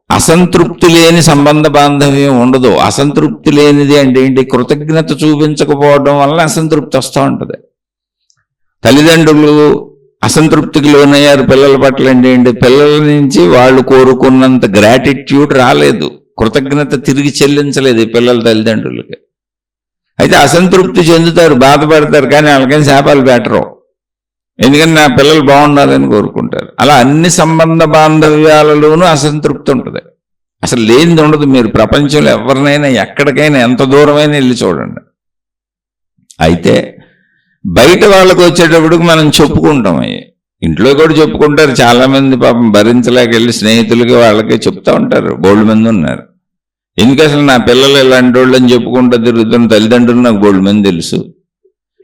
అసంతృప్తి లేని సంబంధ బాంధవ్యం ఉండదు. అసంతృప్తి లేనిది అంటే ఏంటి, కృతజ్ఞత చూపించకపోవడం వల్ల అసంతృప్తి వస్తూ ఉంటుంది. తల్లిదండ్రులు అసంతృప్తికి లోనయ్యారు పిల్లల పట్ల. ఏంటి, పిల్లల నుంచి వాళ్ళు కోరుకున్నంత గ్రాటిట్యూడ్ రాలేదు, కృతజ్ఞత తిరిగి చెల్లించలేదు పిల్లల తల్లిదండ్రులకి. అయితే అసంతృప్తి చెందుతారు, బాధపడతారు, కానీ వాళ్ళకైనా శాపాలు పెట్టరు. ఎందుకంటే నా పిల్లలు బాగుండాలని కోరుకుంటారు. అలా అన్ని సంబంధ బాంధవ్యాలలోనూ అసంతృప్తి ఉంటుంది. అసలు లేనిది ఉండదు. మీరు ప్రపంచంలో ఎవరినైనా ఎక్కడికైనా ఎంత దూరమైనా వెళ్ళి చూడండి. అయితే బయట వాళ్ళకు వచ్చేటప్పటికి మనం చెప్పుకుంటాం. ఇంట్లో కూడా చెప్పుకుంటారు చాలామంది. పాపం భరించలేక వెళ్ళి స్నేహితులకి వాళ్ళకి చెప్తా ఉంటారు. బోల్డ్ మంది ఉన్నారు. ఎందుకు అసలు నా పిల్లలు ఇలాంటి వాళ్ళు అని చెప్పుకుంటూ తిరుగుతున్న తల్లిదండ్రులు నాకు బోల్డ్ మంది తెలుసు.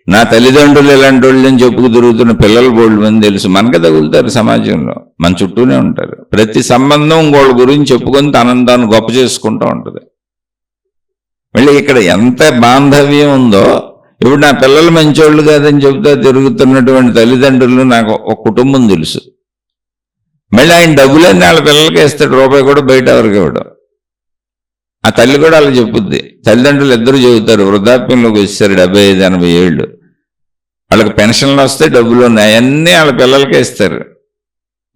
నా తల్లిదండ్రులు ఇలాంటి వాళ్ళు అని చెప్పుకు తిరుగుతున్న పిల్లలు బోల్డ్ మంది తెలుసు. మనకే తగులుతారు, సమాజంలో మన చుట్టూనే ఉంటారు. ప్రతి సంబంధం ఇంకోళ్ళ గురించి చెప్పుకొని తనను గొప్ప చేసుకుంటూ ఉంటుంది. మళ్ళీ ఇక్కడ ఎంత బాంధవ్యం ఉందో, ఇప్పుడు నా పిల్లలు మంచోళ్ళు కాదని చెబుతా తిరుగుతున్నటువంటి తల్లిదండ్రులు నాకు ఒక కుటుంబం తెలుసు. మళ్ళీ ఆయన డబ్బులన్నీ వాళ్ళ పిల్లలకి ఇస్తాడు, రూపాయి కూడా బయట ఎవరికి ఇవ్వడం. ఆ తల్లి కూడా అలా చెప్పుద్ది. తల్లిదండ్రులు ఇద్దరు చెబుతారు, వృద్ధాప్యంలోకి వచ్చారు 75-80 ఏళ్ళు, వాళ్ళకి పెన్షన్లు వస్తే డబ్బులు ఉన్నాయి, అవన్నీ వాళ్ళ పిల్లలకే ఇస్తారు.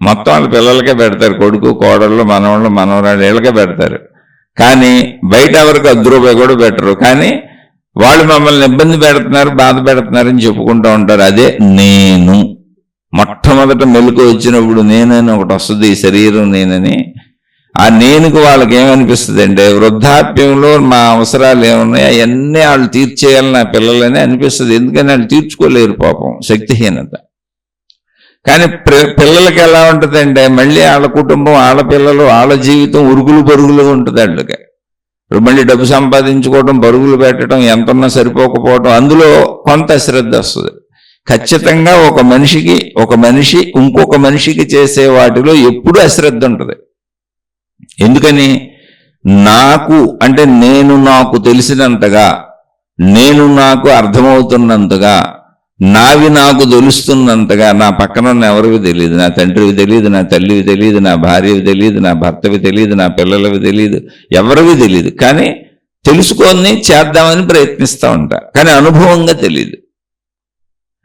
మొత్తం వాళ్ళ పిల్లలకే పెడతారు. కొడుకు, కోడళ్ళు, మనవాళ్ళు, మనవరాళ్ళు వీళ్ళకే పెడతారు. కానీ బయట ఎవరికి 10 రూపాయలు కూడా పెట్టరు. కానీ వాళ్ళు మమ్మల్ని ఇబ్బంది పెడుతున్నారు, బాధ పెడుతున్నారని చెప్పుకుంటూ ఉంటారు. అదే నేను. మొట్టమొదట మెలకు వచ్చినప్పుడు నేనని ఒకటి వస్తుంది, ఈ శరీరం నేనని. ఆ నేనుకు వాళ్ళకి ఏమనిపిస్తుంది అంటే, వృద్ధాప్యంలో మా అవసరాలు ఏమున్నాయో అవన్నీ వాళ్ళు తీర్చేయాలని నా పిల్లలని అనిపిస్తుంది. ఎందుకని వాళ్ళు తీర్చుకోలేరు పాపం, శక్తిహీనత. కానీ పిల్లలకి ఎలా ఉంటుంది అంటే, మళ్ళీ వాళ్ళ కుటుంబం, వాళ్ళ పిల్లలు, వాళ్ళ జీవితం ఉరుగులు పరుగులు ఉంటుంది. వాళ్ళకి మళ్ళీ డబ్బు సంపాదించుకోవడం, పరుగులు పెట్టడం, ఎంతున్నా సరిపోకపోవడం, అందులో కొంత అశ్రద్ధ వస్తుంది. ఖచ్చితంగా ఒక మనిషి ఇంకొక మనిషికి చేసే వాటిలో ఎప్పుడూ అశ్రద్ధ ఉంటుంది. ఎందుకని, నాకు అంటే నేను నాకు తెలిసినంతగా, నేను నాకు అర్థమవుతున్నంతగా, నావి నాకు తెలుస్తున్నంతగా నా పక్కన ఉన్న ఎవరివి తెలియదు. నా తండ్రివి తెలియదు, నా తల్లివి తెలియదు, నా భార్యవి తెలియదు, నా భర్తవి తెలియదు, నా పిల్లలవి తెలియదు, ఎవరివి తెలియదు. కానీ తెలుసుకొని చేద్దామని ప్రయత్నిస్తూ ఉంటా, కానీ అనుభవంగా తెలియదు.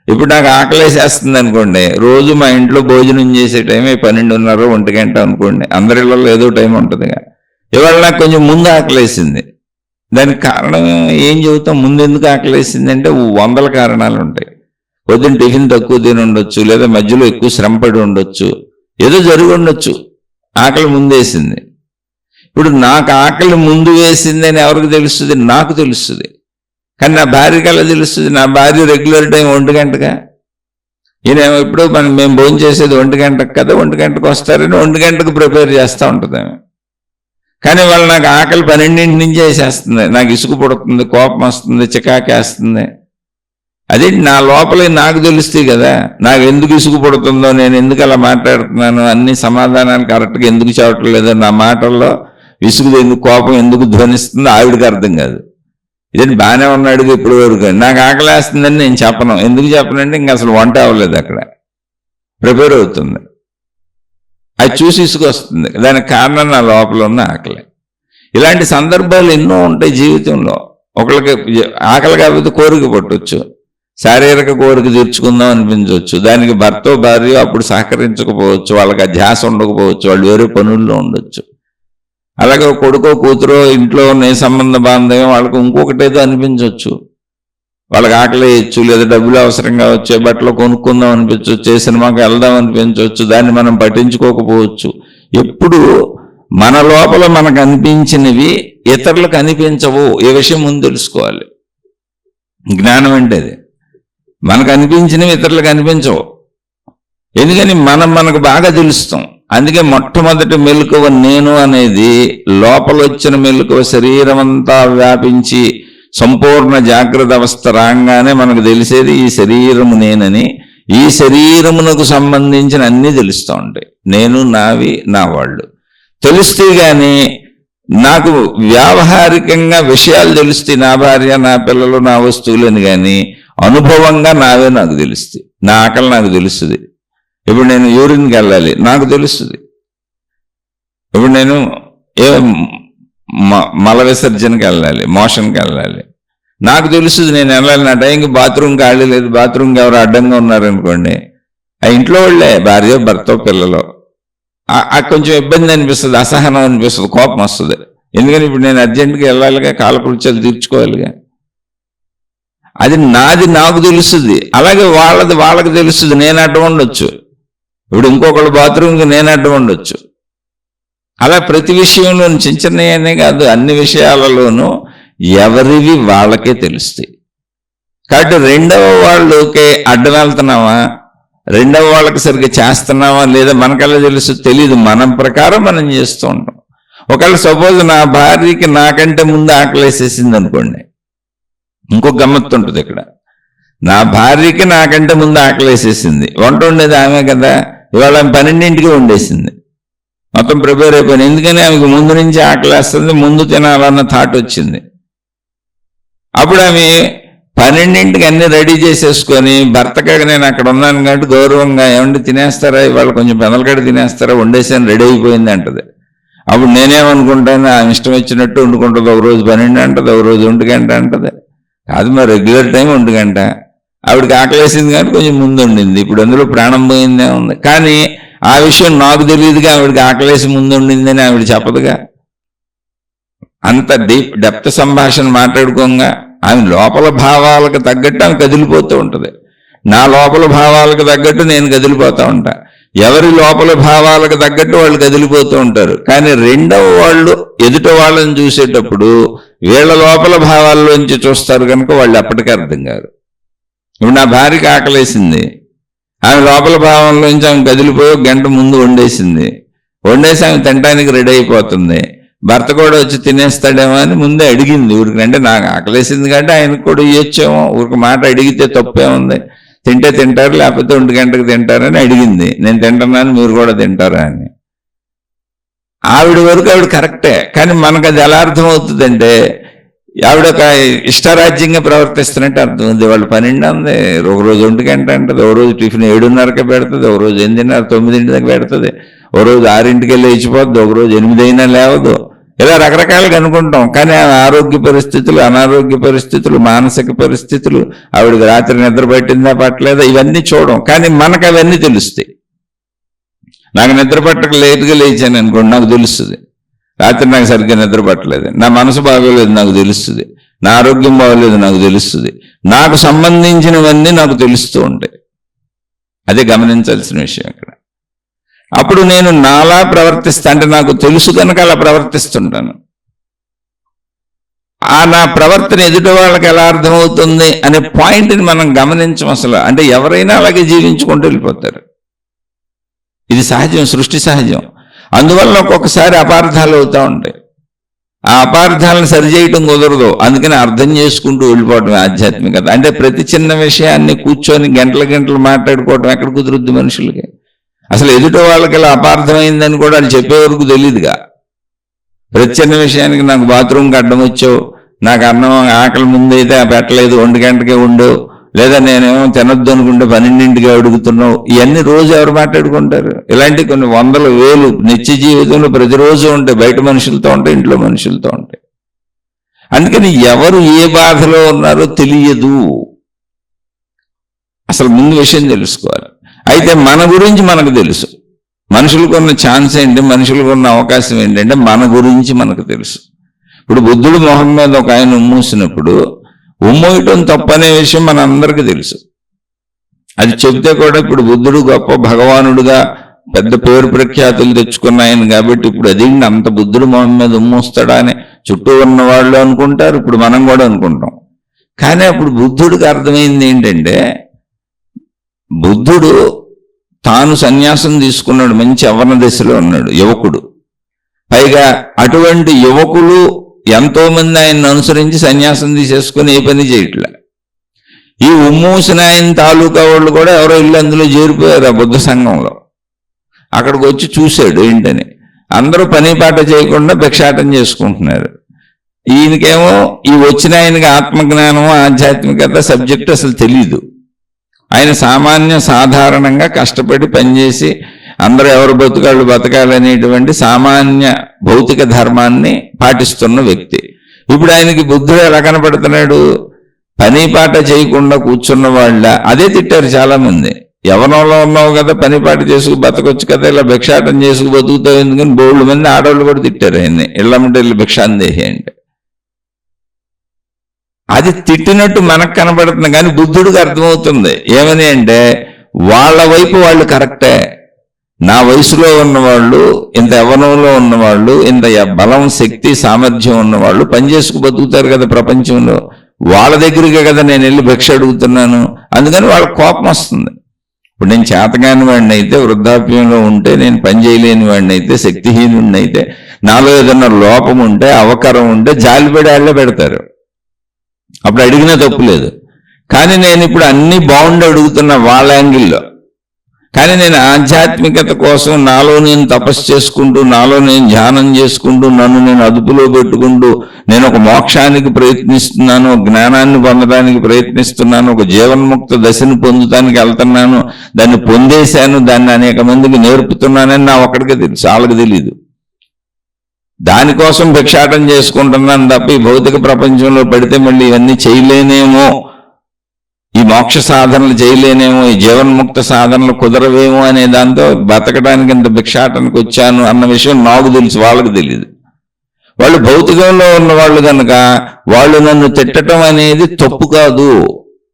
ఇప్పుడు నాకు ఆకలేసేస్తుంది అనుకోండి, రోజు మా ఇంట్లో భోజనం చేసే టైం 12:30 1 గంట అనుకోండి, అందరిలో ఏదో టైం ఉంటుందిగా. ఇవాళ నాకు కొంచెం ముందు ఆకలేసింది. దానికి కారణం ఏం చెబుతాం? ముందు ఎందుకు ఆకలేసింది అంటే 100 కారణాలు ఉంటాయి. పొద్దున్న టిఫిన్ తక్కువ తిని ఉండొచ్చు, లేదా మధ్యలో ఎక్కువ శ్రమపడి ఉండొచ్చు, ఏదో జరిగి ఉండొచ్చు, ఆకలి ముందేసింది. ఇప్పుడు నాకు ఆకలి ముందు వేసింది అని ఎవరికి తెలుస్తుంది? నాకు తెలుస్తుంది. కానీ నా భార్యకి ఎలా తెలుస్తుంది? నా భార్య రెగ్యులర్ టైం 1 గంటగా. ఈయన ఇప్పుడు మేము భోజనం చేసేది 1 గంటకు కదా, 1 గంటకు వస్తారని 1 గంటకు ప్రిపేర్ చేస్తూ ఉంటుంది ఆమె. కానీ వాళ్ళు నాకు ఆకలి 12 నుంచి వేసేస్తుంది, నాకు ఇసుకు పుడుతుంది, కోపం వస్తుంది, చికాకేస్తుంది. అదే నా లోపలే నాకు తెలుస్తాయి కదా, నాకు ఎందుకు ఇసుకు పుడుతుందో, నేను ఎందుకు అలా మాట్లాడుతున్నాను, అన్ని సమాధానాలు కరెక్ట్గా ఎందుకు చెప్పట్లేదో, నా మాటల్లో విసుగు ఎందుకు, కోపం ఎందుకు ధ్వనిస్తుందో ఆవిడకి అర్థం కాదు. ఇదండి బాగానే ఉన్నాడు ఇప్పుడు వరకు, నాకు ఆకలి వేస్తుందని నేను చెప్పను. ఎందుకు చెప్పనంటే ఇంక అసలు వంట అవ్వలేదు, అక్కడ ప్రిపేర్ అవుతుంది, అది చూసి ఇసుకు వస్తుంది. దానికి కారణం నా లోపల ఉన్న ఆకలి. ఇలాంటి సందర్భాలు ఎన్నో ఉంటాయి జీవితంలో. ఒకరికి ఆకలి కాకపోతే కోరిక పట్టొచ్చు, శారీరక కోరిక తీర్చుకుందాం అనిపించవచ్చు, దానికి భర్త భార్య అప్పుడు సహకరించకపోవచ్చు, వాళ్ళకి ఆ ధ్యాస ఉండకపోవచ్చు, వాళ్ళు వేరే పనుల్లో ఉండొచ్చు. అలాగే కొడుకో కూతురో ఇంట్లో ఉన్న సంబంధ బాంధవ్యం వాళ్ళకి ఇంకొకటేదో అనిపించవచ్చు, వాళ్ళకి ఆకలి వేయచ్చు, లేదా డబ్బులు అవసరం కావచ్చు, బట్టలు కొనుక్కుందాం అనిపించవచ్చు, సినిమాకి వెళ్దాం అనిపించవచ్చు, దాన్ని మనం పట్టించుకోకపోవచ్చు. ఎప్పుడు మన లోపల మనకు అనిపించినవి ఇతరులకు అనిపించవు. ఏ విషయం ముందు తెలుసుకోవాలి. జ్ఞానం అంటే అది. మనకు అనిపించినవి ఇతరులకు అనిపించవు, ఎందుకని మనకు బాగా తెలుస్తాం. అందుకే మొట్టమొదటి మెలకువ నేను అనేది లోపల వచ్చిన మెలకువ శరీరం అంతా వ్యాపించి సంపూర్ణ జాగ్రత్త అవస్థ రాగానే మనకు తెలిసేది ఈ శరీరము నేనని. ఈ శరీరమునకు సంబంధించిన అన్నీ తెలుస్తూ ఉంటాయి. నేను, నావి, నా వాళ్ళు తెలుస్తే గాని నాకు వ్యావహారికంగా విషయాలు తెలుస్తాయి, నా భార్య, నా పిల్లలు, నా వస్తువులని. కానీ అనుభవంగా నావే నాకు తెలుస్తాయి. నా ఆకలి నాకు తెలుస్తుంది. ఇప్పుడు నేను యూరిన్కి వెళ్ళాలి, నాకు తెలుస్తుంది. ఇప్పుడు నేను మల విసర్జనకి వెళ్ళాలి, మోషన్కి వెళ్ళాలి, నాకు తెలుస్తుంది. నేను వెళ్ళాలి, నా టైంకి బాత్రూమ్ ఖాళీ లేదు, బాత్రూమ్కి ఎవరు అడ్డంగా ఉన్నారనుకోండి, ఆ ఇంట్లో వాళ్ళే భార్య, భర్త, పిల్లలు, కొంచెం ఇబ్బంది అనిపిస్తుంది, అసహనం అనిపిస్తుంది, కోపం వస్తుంది. ఎందుకని ఇప్పుడు నేను అర్జెంటుగా వెళ్ళాలిగా, కాలకృత్యాలు తీర్చుకోవాలిగా. అది నాది నాకు తెలుస్తుంది. అలాగే వాళ్ళకి తెలుస్తుంది. నేను అడ్డం ఉండొచ్చు, ఇప్పుడు ఇంకొకళ్ళు బాత్రూమ్కి నేను అడ్డం ఉండొచ్చు. అలా ప్రతి విషయంలో చిన్ననే కాదు, అన్ని విషయాలలోనూ ఎవరివి వాళ్ళకే తెలుస్తాయి. కాబట్టి రెండవ వాళ్ళకే అడ్డం వెళ్తున్నావా, రెండవ వాళ్ళకి సరిగ్గా చేస్తున్నావా లేదా మనకల్లా తెలుసు తెలియదు. మన ప్రకారం మనం చేస్తూ ఉంటాం. ఒకవేళ సపోజ్ నా భార్యకి నాకంటే ముందు ఆకలేసేసింది అనుకోండి, ఇంకొక గమ్మత్తు ఉంటుంది ఇక్కడ. నా భార్యకి నాకంటే ముందు ఆకలేసేసింది, వంట ఉండేది ఆమె కదా, ఇవాళ 12ంటికి వండేసింది, మొత్తం ప్రిపేర్ అయిపోయింది. ఎందుకని ఆమెకు ముందు నుంచి ఆకలేస్తుంది, ముందు తినాలన్న థాట్ వచ్చింది. అప్పుడు ఆమె 12ంటికి అన్ని రెడీ చేసేసుకొని భర్తగా నేను అక్కడ ఉన్నాను కాబట్టి గౌరవంగా ఏమంటే తినేస్తారా, ఇవాళ కొంచెం పెదలగడ తినేస్తారా, వండేసాను రెడీ అయిపోయింది అంటది. అప్పుడు నేనేమనుకుంటాను, ఆమె ఇష్టం వచ్చినట్టు వండుకుంటుంది. ఒక రోజు 12 అంటది, ఒక రోజు 1 గంట అంటది. కాదు, మరి రెగ్యులర్ టైం 1 గంట. ఆవిడకి ఆకలేసింది కానీ కొంచెం ముందు ఉండింది, ఇప్పుడు అందులో ప్రాణం పోయిందే ఉంది. కానీ ఆ విషయం నాకు తెలియదుగా, ఆవిడకి ఆకలేసి ముందు ఉండిందని ఆవిడ చెప్పదుగా. అంత డెప్త్ సంభాషణ మాట్లాడుకోగా ఆమె లోపల భావాలకు తగ్గట్టు ఆమె కదిలిపోతూ ఉంటుంది. నా లోపల భావాలకు తగ్గట్టు నేను కదిలిపోతూ ఉంటా. ఎవరి లోపల భావాలకు తగ్గట్టు వాళ్ళు కదిలిపోతూ ఉంటారు. కానీ రెండవ వాళ్ళు ఎదుట వాళ్ళని చూసేటప్పుడు వీళ్ళ లోపల భావాల్లోంచి చూస్తారు కనుక వాళ్ళు అప్పటికే అర్థం కాదు. ఇప్పుడు నా భార్యకి ఆకలేసింది, ఆమె లోపల భావంలోంచి ఆమె కదిలిపోయి 1 గంట ముందు వండేసింది. వండేసి ఆమె తినడానికి రెడీ అయిపోతుంది. భర్త కూడా వచ్చి తినేస్తాడేమో అని ముందే అడిగింది ఊరికి. అంటే నాకు ఆకలేసింది కాబట్టి ఆయనకు కూడా ఇవ్వచ్చేమో, ఊరికి మాట అడిగితే తప్పే ఉంది, తింటే తింటారు లేకపోతే 1 గంటకు తింటారని అడిగింది. నేను తింటున్నాను, మీరు కూడా తింటారా అని. ఆవిడ వరకు ఆవిడ కరెక్టే. కానీ మనకు అది ఎలా అర్థమవుతుందంటే, ఆవిడ ఒక ఇష్టారాజ్యంగా ప్రవర్తిస్తున్నట్టు అర్థం ఉంది. వాళ్ళు 12 ఉంది, ఒక రోజు 1 గంట అంటది, ఒక రోజు టిఫిన్ 7:30కే పెడుతుంది, ఒక రోజు 8:30 9 దాకా పెడుతుంది, ఒక రోజు 6కి లేచిపోద్ది, ఒక రోజు 8 అయినా లేవదు. ఇలా రకరకాలుగా అనుకుంటాం. కానీ ఆరోగ్య పరిస్థితులు, అనారోగ్య పరిస్థితులు, మానసిక పరిస్థితులు, ఆవిడకి రాత్రి నిద్ర పట్టిందా పట్టలేదా ఇవన్నీ చూడం. కానీ మనకు అవన్నీ తెలుస్తాయి. నాకు నిద్ర పట్టక లేటుగా లేచాను అనుకోండి, నాకు తెలుస్తుంది. రాత్రి నాకు సరిగ్గా నిద్ర పట్టలేదు, నా మనసు బాగోలేదు నాకు తెలుస్తుంది, నా ఆరోగ్యం బాగోలేదు నాకు తెలుస్తుంది. నాకు సంబంధించినవన్నీ నాకు తెలుస్తూ ఉంటాయి. అదే గమనించాల్సిన విషయం ఇక్కడ. అప్పుడు నేను నాలా ప్రవర్తిస్తా, అంటే నాకు తెలుసు కనుక అలా ప్రవర్తిస్తుంటాను. నా ప్రవర్తన ఎదుటి వాళ్ళకి ఎలా అర్థమవుతుంది అనే పాయింట్ని మనం గమనించం అసలు. అంటే ఎవరైనా అలాగే జీవించుకుంటూ వెళ్ళిపోతారు. ఇది సహజం, సృష్టి సహజం. అందువల్ల ఒక్కొక్కసారి అపార్థాలు అవుతూ ఉంటాయి. ఆ అపార్థాలను సరిచేయటం కుదరదు. అందుకని అర్థం చేసుకుంటూ వెళ్ళిపోవటం ఆధ్యాత్మికత. అంటే ప్రతి చిన్న విషయాన్ని కూర్చొని గంటలు మాట్లాడుకోవటం ఎక్కడ కుదురుద్ది మనుషులకి? అసలు ఎదుటి వాళ్ళకి ఇలా అపార్థమైందని కూడా వాళ్ళు చెప్పే వరకు తెలియదుగా. ప్రతి చిన్న విషయానికి నాకు బాత్రూమ్కి అడ్డం వచ్చావు, నాకు అన్నం ఆకలి ముందైతే పెట్టలేదు, 1 గంటకే ఉండవు, లేదా నేనేమో తినొద్దు అనుకుంటే 12ంటికి అడుగుతున్నావు, ఇవన్నీ రోజు ఎవరు మాట్లాడుకుంటారు? ఇలాంటి కొన్ని 100,000 నిత్య జీవితంలో ప్రతిరోజు ఉంటాయి. బయట మనుషులతో ఉంటాయి, ఇంట్లో మనుషులతో ఉంటాయి. అందుకని ఎవరు ఏ బాధలో ఉన్నారో తెలియదు. అసలు ముందు విషయం తెలుసుకోవాలి. అయితే మన గురించి మనకు తెలుసు. మనుషులకు ఉన్న ఛాన్స్ ఏంటి, మనుషులకు ఉన్న అవకాశం ఏంటంటే మన గురించి మనకు తెలుసు. ఇప్పుడు బుద్ధుడు మొహం మీద ఒక ఆయన ఉమ్మూసినప్పుడు ఉమ్మూయటం తప్పనే విషయం మన అందరికీ తెలుసు. అది చెబితే కూడా ఇప్పుడు బుద్ధుడు గొప్ప భగవానుడుగా పెద్ద పేరు ప్రఖ్యాతులు తెచ్చుకున్న ఆయన కాబట్టి ఇప్పుడు అది అంత బుద్ధుడు మొహం మీద ఉమ్మూస్తాడా అని చుట్టూ ఉన్న వాళ్ళు అనుకుంటారు, ఇప్పుడు మనం కూడా అనుకుంటాం. కానీ అప్పుడు బుద్ధుడికి అర్థమైంది ఏంటంటే, బుద్ధుడు తాను సన్యాసం తీసుకున్నాడు, మంచి యవ్వన దశలో ఉన్నాడు, యువకుడు. పైగా అటువంటి యువకులు ఎంతో మంది ఆయన్ని అనుసరించి సన్యాసం తీసేసుకుని ఏ పని చేయట్లే. ఈ ఉమ్మూసిన ఆయన తాలూకా వాళ్ళు కూడా ఎవరో ఇల్లు అందులో చేరిపోయారు ఆ బుద్ధ సంఘంలో. అక్కడికి వచ్చి చూశాడు ఏంటని. అందరూ పని పాట చేయకుండా భిక్షాటం చేసుకుంటున్నారు. ఈయనకేమో ఈ వచ్చిన ఆయనకి ఆత్మజ్ఞానం, ఆధ్యాత్మికత సబ్జెక్టు అసలు తెలీదు. ఆయన సాధారణంగా కష్టపడి పనిచేసి అందరూ ఎవరు బతుకాళ్ళు బతకాలనేటువంటి సామాన్య భౌతిక ధర్మాన్ని పాటిస్తున్న వ్యక్తి. ఇప్పుడు ఆయనకి బుద్ధుడు ఎలా కనపడుతున్నాడు? పని పాట చేయకుండా కూర్చున్న వాళ్ళ. అదే తిట్టారు చాలా మంది. యవనంలో ఉన్నావు కదా, పని పాట చేసుకు బతకొచ్చు కదా, ఇలా భిక్షాటం చేసుకు బతుకుతావు ఎందుకని బోళ్ళు మంది ఆడవాళ్ళు కూడా తిట్టారు ఆయన్ని. ఇళ్ళమంటే వెళ్ళి భిక్షాందేహి అంటే అది తిట్టినట్టు మనకు కనబడుతుంది. కానీ బుద్ధుడికి అర్థమవుతుంది ఏమని అంటే, వాళ్ళ వైపు వాళ్ళు కరెక్టే. నా వయసులో ఉన్నవాళ్ళు, ఇంత యవ్వనంలో ఉన్నవాళ్ళు, ఇంత బలం, శక్తి, సామర్థ్యం ఉన్నవాళ్ళు పనిచేసుకు బతుకుతారు కదా ప్రపంచంలో. వాళ్ళ దగ్గరికి కదా నేను వెళ్ళి భిక్ష అడుగుతున్నాను. అందుకని వాళ్ళ కోపం వస్తుంది. ఇప్పుడు నేను చేతగాని వాడిని అయితే, వృద్ధాప్యంలో ఉంటే, నేను పని చేయలేని వాడిని అయితే, శక్తిహీనుడిని అయితే, నాలో ఏదన్నా లోపం ఉంటే, అవకరం ఉంటే జాలిపడి వాళ్ళే పెడతారు. అప్పుడు అడిగినా తప్పు లేదు. కానీ నేను ఇప్పుడు అన్ని బాగుండి అడుగుతున్నా వాళ్ళ యాంగిల్లో. కానీ నేను ఆధ్యాత్మికత కోసం నాలో నేను తపస్సు చేసుకుంటూ, నాలో నేను ధ్యానం చేసుకుంటూ, నన్ను నేను అదుపులో పెట్టుకుంటూ, నేను ఒక మోక్షానికి ప్రయత్నిస్తున్నాను, జ్ఞానాన్ని పొందడానికి ప్రయత్నిస్తున్నాను, ఒక జీవన్ముక్త దశను పొందడానికి వెళ్తున్నాను, దాన్ని పొందేశాను, దాన్ని అనేక మందికి నేర్పుతున్నానని నా ఒక్కడికే తెలుసు, వాళ్ళకి తెలీదు. దానికోసం భిక్షాటం చేసుకుంటున్నాను తప్ప ఈ భౌతిక ప్రపంచంలో పడితే మళ్ళీ ఇవన్నీ చేయలేనేమో, ఈ మోక్ష సాధనలు చేయలేనేమో, ఈ జీవన్ముక్త సాధనలు కుదరవేమో అనే దాంతో బతకడానికి ఇంత భిక్షాటనకు వచ్చాను అన్న విషయం నాకు తెలుసు, వాళ్ళకి తెలియదు. వాళ్ళు భౌతికంలో ఉన్న వాళ్ళు కనుక వాళ్ళు నన్ను తిట్టడం అనేది తప్పు కాదు,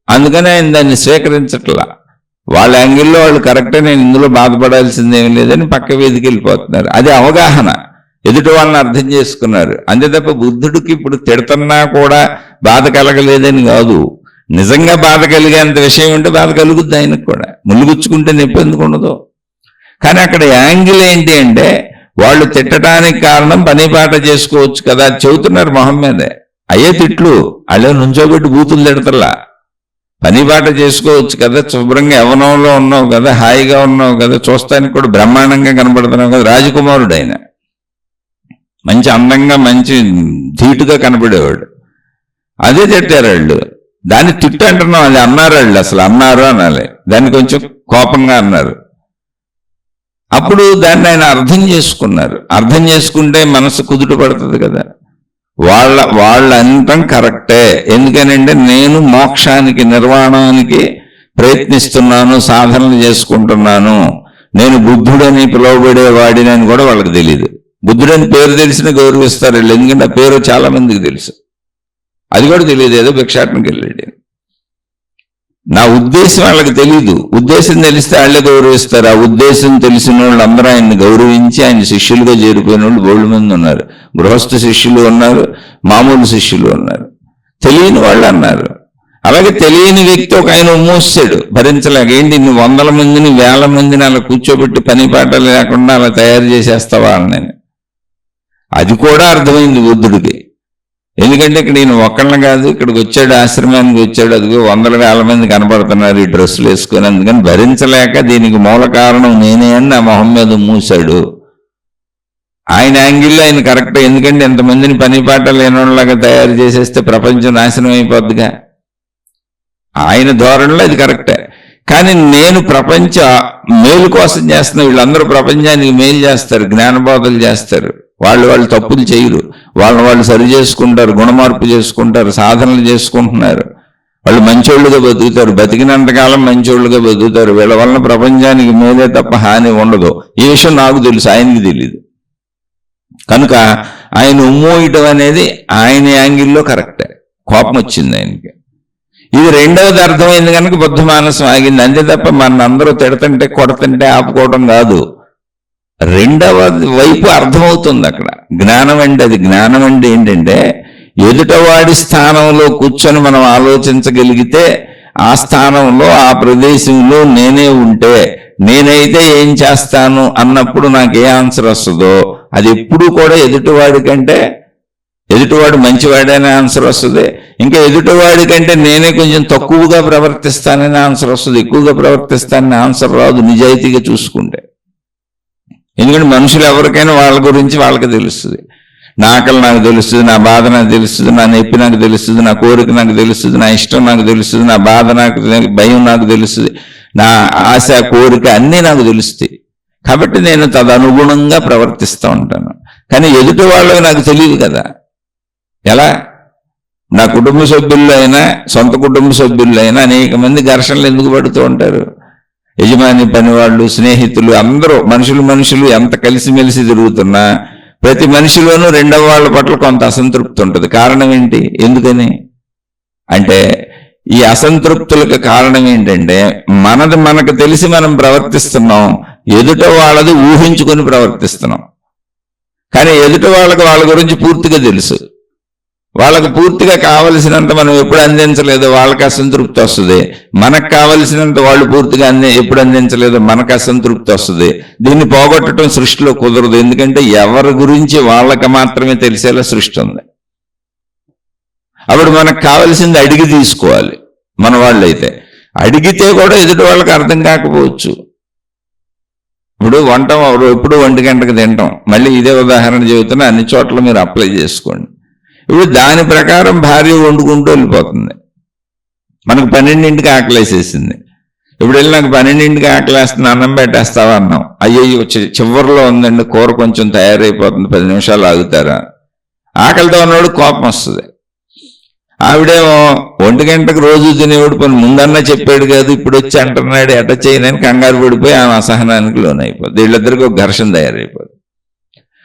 అందుకని ఆయన దాన్ని స్వీకరించట్లా. వాళ్ళ యాంగిల్లో వాళ్ళు కరెక్టే, నేను ఇందులో బాధపడాల్సిందేమీ లేదని పక్క వేదికి వెళ్ళిపోతున్నారు. అది అవగాహన, ఎదుటి వాళ్ళని అర్థం చేసుకున్నారు. అంతే తప్ప బుద్ధుడికి ఇప్పుడు తిడుతున్నా కూడా బాధ కలగలేదని కాదు. నిజంగా బాధ కలిగేంత విషయం ఉంటే బాధ కలుగుద్ది ఆయనకు కూడా. ముళ్ళుగుచ్చుకుంటే నొప్పి ఎందుకు ఉండదు? కానీ అక్కడ యాంగిల్ ఏంటి అంటే, వాళ్ళు తిట్టడానికి కారణం పని పాట చేసుకోవచ్చు కదా చెబుతున్నారు మొహం మీదే. అయ్యే తిట్లు, అళ్ళే నుంచోబెట్టి బూతులు తిడతలా. పని పాట చేసుకోవచ్చు కదా, శుభ్రంగా యవ్వనంలో ఉన్నావు కదా, హాయిగా ఉన్నావు కదా, చూస్తానికి కూడా బ్రహ్మాండంగా కనబడుతున్నావు కదా. రాజకుమారుడు ఆయన, మంచి అందంగా మంచి ధీటుగా కనబడేవాడు. అదే తిట్టారు వాళ్ళు. దాన్ని తిట్టు అంటున్నాం, అది అన్నారు వాళ్ళు, అసలు అన్నారు అనాలి, దాన్ని కొంచెం కోపంగా అన్నారు. అప్పుడు దాన్ని ఆయన అర్థం చేసుకున్నారు. అర్థం చేసుకుంటే మనసు కుదుట పడుతుంది కదా. వాళ్ళ అంతం కరెక్టే. ఎందుకనంటే నేను మోక్షానికి నిర్వాణానికి ప్రయత్నిస్తున్నాను, సాధనలు చేసుకుంటున్నాను, నేను బుద్ధుడని పిలువబడే వాడినని కూడా వాళ్ళకి తెలియదు. బుద్ధుడని పేరు తెలిసిన గౌరవిస్తారు వీళ్ళు, ఎందుకంటే ఆ పేరు చాలా మందికి తెలుసు. అది కూడా తెలియదు, ఏదో భిక్షాటనకి వెళ్ళాడు. నా ఉద్దేశం వాళ్ళకి తెలీదు. ఉద్దేశం తెలిస్తే వాళ్ళే గౌరవిస్తారు. ఆ ఉద్దేశం తెలిసిన వాళ్ళు అందరూ ఆయన్ని గౌరవించి ఆయన శిష్యులుగా చేరిపోయిన వాళ్ళు బోళ్ళు మంది ఉన్నారు. గృహస్థ శిష్యులు ఉన్నారు, మామూలు శిష్యులు ఉన్నారు, తెలియని వాళ్ళు అన్నారు. అలాగే తెలియని వ్యక్తి ఒక ఆయన మూసాడు, భరించలేక. ఏంటి ఇన్ని 100 మందిని 1000 మందిని అలా కూర్చోబెట్టి పని పాట లేకుండా అలా తయారు చేసేస్తావా అని. అది కూడా అర్థమైంది బుద్ధుడికి. ఎందుకంటే ఇక్కడ ఈయన ఒక్కళ్ళని కాదు, ఇక్కడికి వచ్చాడు, ఆశ్రమానికి వచ్చాడు, అదిగో 100,000 మంది కనపడుతున్నారు ఈ డ్రెస్సులు వేసుకొని. అందుకని భరించలేక దీనికి మూల కారణం నేనే అని నా మొహం మీద మూసాడు. ఆయన యాంగిల్లో ఆయన కరెక్ట్. ఎందుకంటే ఎంతమందిని పని పాట లేనిలాగా తయారు చేసేస్తే ప్రపంచం నాశనం అయిపోద్దిగా. ఆయన ధోరణిలో ఇది కరెక్టే. కానీ నేను ప్రపంచ మేలు కోసం చేస్తున్నా. వీళ్ళందరూ ప్రపంచానికి మేలు చేస్తారు, జ్ఞానబోధలు చేస్తారు. వాళ్ళు తప్పులు చేయరు, వాళ్ళు సరి చేసుకుంటారు, గుణమార్పు చేసుకుంటారు, సాధనలు చేసుకుంటున్నారు. వాళ్ళు మంచోళ్ళుగా బతుకుతారు, బతికినంతకాలం మంచోళ్ళుగా బతుకుతారు. వీళ్ళ వలన ప్రపంచానికి మేలే తప్ప హాని ఉండదు. ఈ విషయం నాకు తెలుసు, ఆయనకి తెలియదు. కనుక ఆయన ఉమ్మోయటం అనేది ఆయన యాంగిల్లో కరెక్టే. కోపం వచ్చింది ఆయనకి. ఇది రెండవది అర్థమైంది కనుక బుద్ధ మానసం ఆగింది. అంతే తప్ప మన అందరూ తిడతంటే కొడతంటే ఆపుకోవడం కాదు. రెండవ వైపు అర్థమవుతుంది అక్కడ. జ్ఞానం అంటే అది. జ్ఞానం అంటే ఏంటంటే ఎదుటవాడి స్థానంలో కూర్చొని మనం ఆలోచించగలిగితే, ఆ స్థానంలో ఆ ప్రదేశంలో నేనే ఉంటే నేనైతే ఏం చేస్తాను అన్నప్పుడు నాకు ఏ ఆన్సర్ వస్తుందో అది ఎప్పుడూ కూడా ఎదుటివాడి కంటే, ఎదుటివాడు మంచివాడనే ఆన్సర్ వస్తుంది. ఇంకా ఎదుటివాడి కంటే నేనే కొంచెం తక్కువగా ప్రవర్తిస్తానని ఆన్సర్ వస్తుంది. ఎక్కువగా ప్రవర్తిస్తానని ఆన్సర్ రాదు నిజాయితీగా చూసుకుంటే. ఎందుకంటే మనుషులు ఎవరికైనా వాళ్ళ గురించి వాళ్ళకి తెలుస్తుంది. నా ఆకలి నాకు తెలుస్తుంది, నా బాధ నాకు తెలుస్తుంది, నా నొప్పి నాకు తెలుస్తుంది, నా కోరిక నాకు తెలుస్తుంది, నా ఇష్టం నాకు తెలుస్తుంది, నా బాధ నాకు, భయం నాకు తెలుస్తుంది, నా ఆశ కోరిక అన్నీ నాకు తెలుస్తాయి. కాబట్టి నేను తదనుగుణంగా ప్రవర్తిస్తూ ఉంటాను. కానీ ఎదుటి వాళ్ళకి నాకు తెలియదు కదా. ఎలా? నా కుటుంబ సభ్యుల్లో అయినా, సొంత కుటుంబ సభ్యుల్లో అయినా అనేక మంది ఘర్షణలు ఎందుకు పడుతూ ఉంటారు? యజమాని, పనివాళ్ళు, స్నేహితులు అందరూ మనుషులు ఎంత కలిసిమెలిసి తిరుగుతున్నా ప్రతి మనిషిలోనూ రెండవ వాళ్ళ పట్ల కొంత అసంతృప్తి ఉంటుంది. కారణం ఏంటి? ఎందుకని అంటే ఈ అసంతృప్తులకు కారణం ఏంటంటే మనది మనకు తెలిసి మనం ప్రవర్తిస్తున్నాం, ఎదుట వాళ్ళది ఊహించుకొని ప్రవర్తిస్తున్నాం. కానీ ఎదుట వాళ్ళకి వాళ్ళ గురించి పూర్తిగా తెలుసు. వాళ్ళకు పూర్తిగా కావలసినంత మనం ఎప్పుడు అందించలేదో వాళ్ళకి అసంతృప్తి వస్తుంది. మనకు కావలసినంత వాళ్ళు పూర్తిగా ఎప్పుడు అందించలేదో మనకు అసంతృప్తి వస్తుంది. దీన్ని పోగొట్టడం సృష్టిలో కుదరదు. ఎందుకంటే ఎవరి గురించి వాళ్ళకి మాత్రమే తెలిసేలా సృష్టి ఉంది. అప్పుడు మనకు కావలసింది అడిగి తీసుకోవాలి. మన వాళ్ళైతే అడిగితే కూడా ఎదుటి వాళ్ళకి అర్థం కాకపోవచ్చు. ఇప్పుడు ఎప్పుడు 1 గంటకు తింటాం. మళ్ళీ ఇదే ఉదాహరణ చెబుతున్నా, అన్ని చోట్ల మీరు అప్లై చేసుకోండి. ఇప్పుడు దాని ప్రకారం భార్య వండుకుంటూ వెళ్ళిపోతుంది. మనకు 12ంటికి ఆకలేసేసింది. ఇప్పుడు వెళ్ళి నాకు 12ంటికి ఆకలేస్తుంది, అన్నం పెట్టేస్తావా అన్నాం. అయ్యో చివరిలో ఉందండి, కూర కొంచెం తయారైపోతుంది, 10 నిమిషాలు ఆగుతారా? ఆకలితో ఉన్నవాడు కోపం వస్తుంది. ఆవిడేమో 1 గంటకు రోజు తినేవాడు పని ముందన్నా చెప్పాడు కాదు, ఇప్పుడు వచ్చి అంటున్నాడు, ఎట చేయనని కంగారు పడిపోయి ఆమె అసహనానికి లోనైపోతుంది. వీళ్ళిద్దరికి ఒక ఘర్షణ తయారైపోతుంది.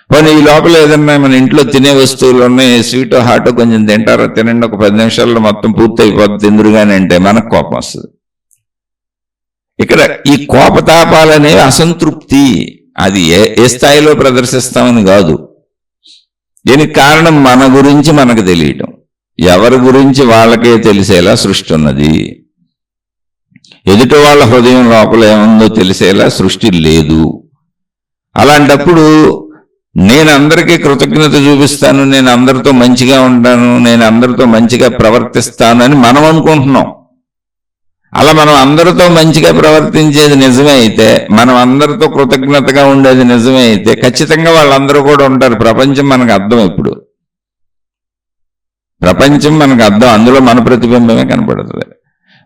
పోనీ ఈ లోపల ఏదన్నా మన ఇంట్లో తినే వస్తువులు ఉన్నాయి, స్వీటో హాటో కొంచెం తింటారో తినండి, ఒక 10 నిమిషాల్లో మొత్తం పూర్తి అయిపోతుంది తిందురుగాని అంటే మనకు కోపం వస్తుంది. ఇక్కడ ఈ కోపతాపాలనేవి అసంతృప్తి. అది ఏ స్థాయిలో ప్రదర్శిస్తామని కాదు. దీనికి కారణం మన గురించి మనకు తెలియటం. ఎవరి గురించి వాళ్ళకే తెలిసేలా సృష్టి ఉన్నది. ఎదుటి వాళ్ళ హృదయం లోపల ఏముందో తెలిసేలా సృష్టి లేదు. అలాంటప్పుడు నేను అందరికీ కృతజ్ఞత చూపిస్తాను, నేను అందరితో మంచిగా ఉంటాను, నేను అందరితో మంచిగా ప్రవర్తిస్తాను అని మనం అనుకుంటున్నాం. అలా మనం అందరితో మంచిగా ప్రవర్తించేది నిజమే అయితే, మనం అందరితో కృతజ్ఞతగా ఉండేది నిజమే అయితే ఖచ్చితంగా వాళ్ళందరూ కూడా ఉంటారు. ప్రపంచం మనకు అర్థం. ఇప్పుడు ప్రపంచం మనకు అర్థం, అందులో మన ప్రతిబింబమే కనపడుతుంది.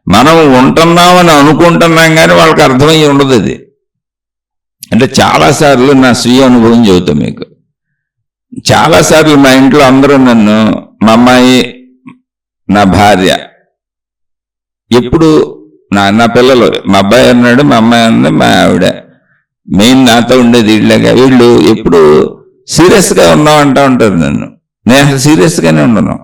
మనం ఉంటున్నామని అనుకుంటున్నాం కానీ వాళ్ళకి అర్థమయ్యి ఉండదు అది. అంటే చాలాసార్లు నా స్వీయ అనుభవం చెబుతాం మీకు. చాలాసార్లు మా ఇంట్లో అందరూ నన్ను, మా అమ్మాయి, నా భార్య, ఎప్పుడు నా పిల్లలు, మా అబ్బాయి అన్నాడు, మా అమ్మాయి అన్నది, మా ఆవిడ, మెయిన్ నాతో ఉండేది వీళ్ళగా, వీళ్ళు ఎప్పుడు సీరియస్గా ఉన్నామంటా ఉంటారు నన్ను. నేను అసలు సీరియస్గానే ఉండను.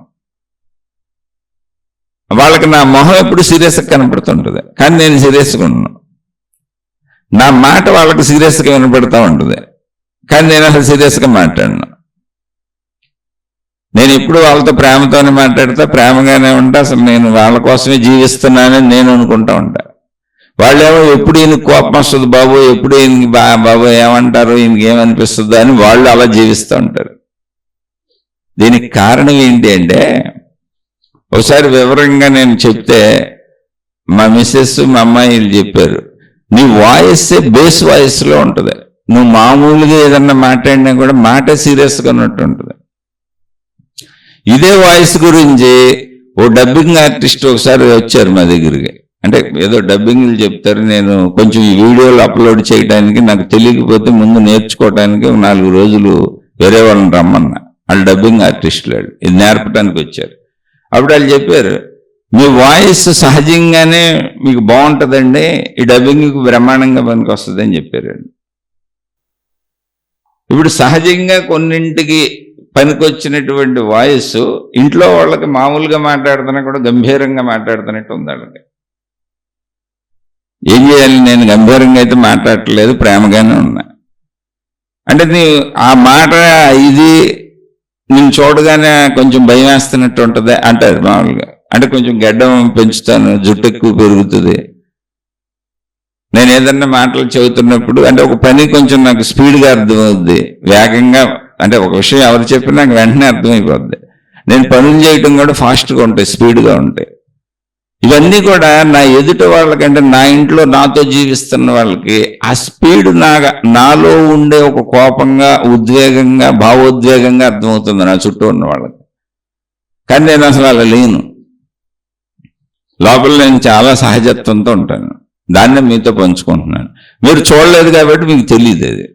వాళ్ళకి నా మొహం ఎప్పుడు సీరియస్గా కనపడుతుంటుంది, కానీ నేను సీరియస్గా ఉన్నాను. నా మాట వాళ్ళకి సీరియస్గా వినపడుతూ ఉంటుంది, కానీ నేను అసలు సీరియస్గా మాట్లాడను. నేను ఎప్పుడు వాళ్ళతో ప్రేమతోనే మాట్లాడతా, ప్రేమగానే ఉంటా. అసలు నేను వాళ్ళ కోసమే జీవిస్తున్నానని నేను అనుకుంటా ఉంటా. వాళ్ళేమో ఎప్పుడు ఈయనకి కోపం వస్తుంది బాబు, ఎప్పుడు ఈయనకి బాబు ఏమంటారు, ఈయనకి ఏమనిపిస్తుందో అని వాళ్ళు అలా జీవిస్తూ ఉంటారు. దీనికి కారణం ఏంటి అంటే, ఒకసారి వివరంగా నేను చెప్తే మా మిస్సెస్, మా అమ్మాయిలు చెప్పారు, నీ వాయిస్సే బేస్ వాయిస్లో ఉంటుంది. నువ్వు మామూలుగా ఏదన్నా మాట్లాడినా కూడా మాట సీరియస్గా ఉన్నట్టు ఉంటుంది. ఇదే వాయిస్ గురించి ఓ డబ్బింగ్ ఆర్టిస్ట్ ఒకసారి వచ్చారు మా దగ్గరికి. అంటే ఏదో డబ్బింగ్లు చెప్తారు, నేను కొంచెం ఈ వీడియోలు అప్లోడ్ చేయడానికి, నాకు తెలియకపోతే ముందు నేర్చుకోవడానికి 4 రోజులు వేరే వాళ్ళని రమ్మన్నా. వాళ్ళు డబ్బింగ్ ఆర్టిస్టులు, వాళ్ళు ఇది నేర్పడానికి వచ్చారు. అప్పుడు వాళ్ళు చెప్పారు, మీ వాయిస్ సహజంగానే మీకు బాగుంటుందండి, ఈ డబ్బింగ్కి బ్రహ్మాండంగా పనికి వస్తుంది అని చెప్పారు. ఇప్పుడు సహజంగా కొన్నింటికి పనికొచ్చినటువంటి వాయిస్ ఇంట్లో వాళ్ళకి మామూలుగా మాట్లాడుతున్నా కూడా గంభీరంగా మాట్లాడుతున్నట్టు ఉంది వాళ్ళకి. ఏం చేయాలి, నేను గంభీరంగా అయితే మాట్లాడట్లేదు, ప్రేమగానే ఉన్నా. అంటే నీ ఆ మాట ఇది నేను చూడగానే కొంచెం భయం వేస్తున్నట్టు ఉంటుంది అంటారు మామూలుగా. అంటే కొంచెం గడ్డం పెంచుతాను, జుట్టు ఎక్కువ పెరుగుతుంది. నేను ఏదన్నా మాటలు చెబుతున్నప్పుడు అంటే ఒక పని కొంచెం నాకు స్పీడ్గా అర్థమవుద్ది, వేగంగా. అంటే ఒక విషయం ఎవరు చెప్పినా నాకు వెంటనే అర్థమైపోద్ది. నేను పనులు చేయటం కూడా ఫాస్ట్గా ఉంటాయి, స్పీడ్గా ఉంటాయి. ఇవన్నీ కూడా నా ఎదుట వాళ్ళకంటే, నా ఇంట్లో నాతో జీవిస్తున్న వాళ్ళకి ఆ స్పీడ్ నాలో ఉండే ఒక కోపంగా, ఉద్వేగంగా, భావోద్వేగంగా అర్థమవుతుంది నా చుట్టూ ఉన్న వాళ్ళకి. కానీ నేను అసలు అలా లేను. లోపల నేను చాలా సహజత్వంతో ఉంటాను. దాన్నే మీతో పంచుకుంటున్నాను. మీరు చూడలేదు కాబట్టి మీకు తెలియదు అది.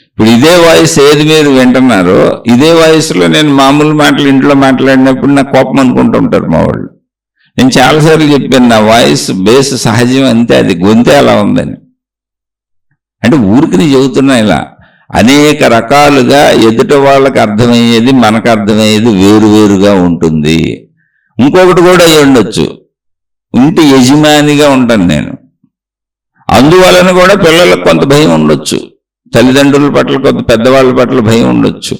ఇప్పుడు ఇదే వాయిస్ ఏది మీరు వింటున్నారో, ఇదే వాయిస్లో నేను మామూలు మాటలు ఇంట్లో మాట్లాడినప్పుడు నాకు కోపం అనుకుంటూ ఉంటారు మా వాళ్ళు. నేను చాలాసార్లు చెప్పాను, నా వాయిస్ బేస్ సహజం అంతే, అది గొంతే అలా ఉందని. అంటే ఊరికి చెబుతున్నా ఇలా అనేక రకాలుగా ఎదుట వాళ్ళకి అర్థమయ్యేది, మనకు అర్థమయ్యేది వేరువేరుగా ఉంటుంది. ఇంకొకటి కూడా అయ్యి ఉండొచ్చు, ఇంటి యజమానిగా ఉంటాను నేను, అందువలన కూడా పిల్లలకు కొంత భయం ఉండొచ్చు, తల్లిదండ్రుల పట్ల, కొంత పెద్దవాళ్ళ పట్ల భయం ఉండొచ్చు.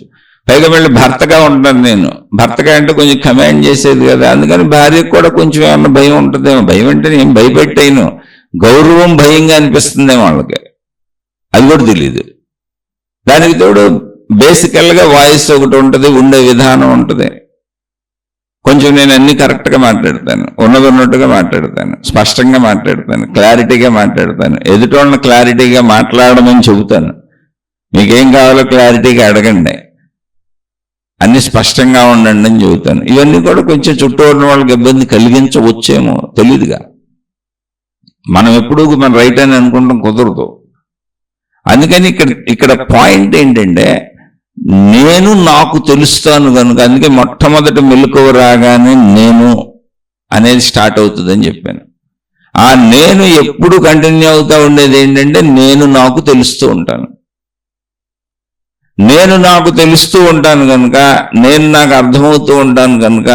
పైగా మళ్ళీ భర్తగా ఉంటాను నేను. భర్తగా అంటే కొంచెం కమాండ్ చేసేది కదా, అందుకని భార్యకు కూడా కొంచెం ఏమన్నా భయం ఉంటుందేమో. భయం అంటే నేను భయపెట్టాను, గౌరవం భయంగా అనిపిస్తుందేమో వాళ్ళకి, అది కూడా తెలియదు. దానికి తోడు బేసికల్గా వాయిస్ ఒకటి ఉంటుంది, ఉండే విధానం ఉంటుంది. కొంచెం నేను అన్ని కరెక్ట్గా మాట్లాడతాను, ఉన్నట్టుగా మాట్లాడతాను, స్పష్టంగా మాట్లాడతాను, క్లారిటీగా మాట్లాడతాను. ఎదుటోళ్ళని క్లారిటీగా మాట్లాడమని చెబుతాను. మీకేం కావాలో క్లారిటీగా అడగండి, అన్ని స్పష్టంగా ఉండండి అని చెబుతాను. ఇవన్నీ కూడా కొంచెం చుట్టూ ఉన్న వాళ్ళకి ఇబ్బంది కలిగించవచ్చేమో, తెలియదుగా. మనం ఎప్పుడూ మనం రైట్ అని అనుకుంటాం, కుదరదు. అందుకని ఇక్కడ పాయింట్ ఏంటంటే, నేను నాకు తెలుస్తాను కనుక, అందుకే మొట్టమొదటి మెలకువ రాగానే నేను అనేది స్టార్ట్ అవుతుందని చెప్పాను. ఆ నేను ఎప్పుడు కంటిన్యూ అవుతూ ఉండేది ఏంటంటే, నేను నాకు తెలుస్తూ ఉంటాను. నేను నాకు తెలుస్తూ ఉంటాను కనుక, నేను నాకు అర్థమవుతూ ఉంటాను కనుక,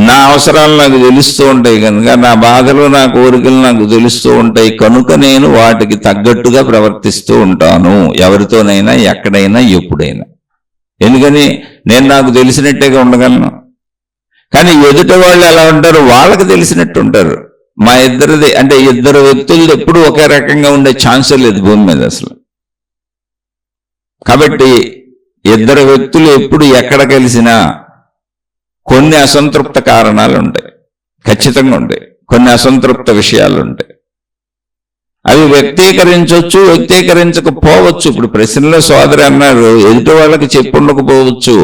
నా అవసరాలు నాకు తెలుస్తూ ఉంటాయి కనుక, నా బాధలు, నా కోరికలు నాకు తెలుస్తూ ఉంటాయి కనుక, నేను వాటికి తగ్గట్టుగా ప్రవర్తిస్తూ ఉంటాను, ఎవరితోనైనా, ఎక్కడైనా, ఎప్పుడైనా. ఎందుకని నేను నాకు తెలిసినట్టేగా ఉండగలను. కానీ ఎదుట వాళ్ళు ఎలా ఉంటారు, వాళ్ళకి తెలిసినట్టు ఉంటారు. మా ఇద్దరిది అంటే ఇద్దరు వ్యక్తులు ఎప్పుడు ఒకే రకంగా ఉండే ఛాన్సే లేదు భూమి మీద అసలు. కాబట్టి ఇద్దరు వ్యక్తులు ఎప్పుడు ఎక్కడ కలిసినా కొన్ని అసంతృప్త కారణాలు ఉంటాయి, ఖచ్చితంగా ఉంటాయి. కొన్ని అసంతృప్త విషయాలు ఉంటాయి. అవి వ్యక్తీకరించవచ్చు, వ్యక్తీకరించకపోవచ్చు. ఇప్పుడు ప్రశ్నలో సోదరి అన్నారు, ఎదుటి వాళ్ళకి చెప్పి ఉండకపోవచ్చు,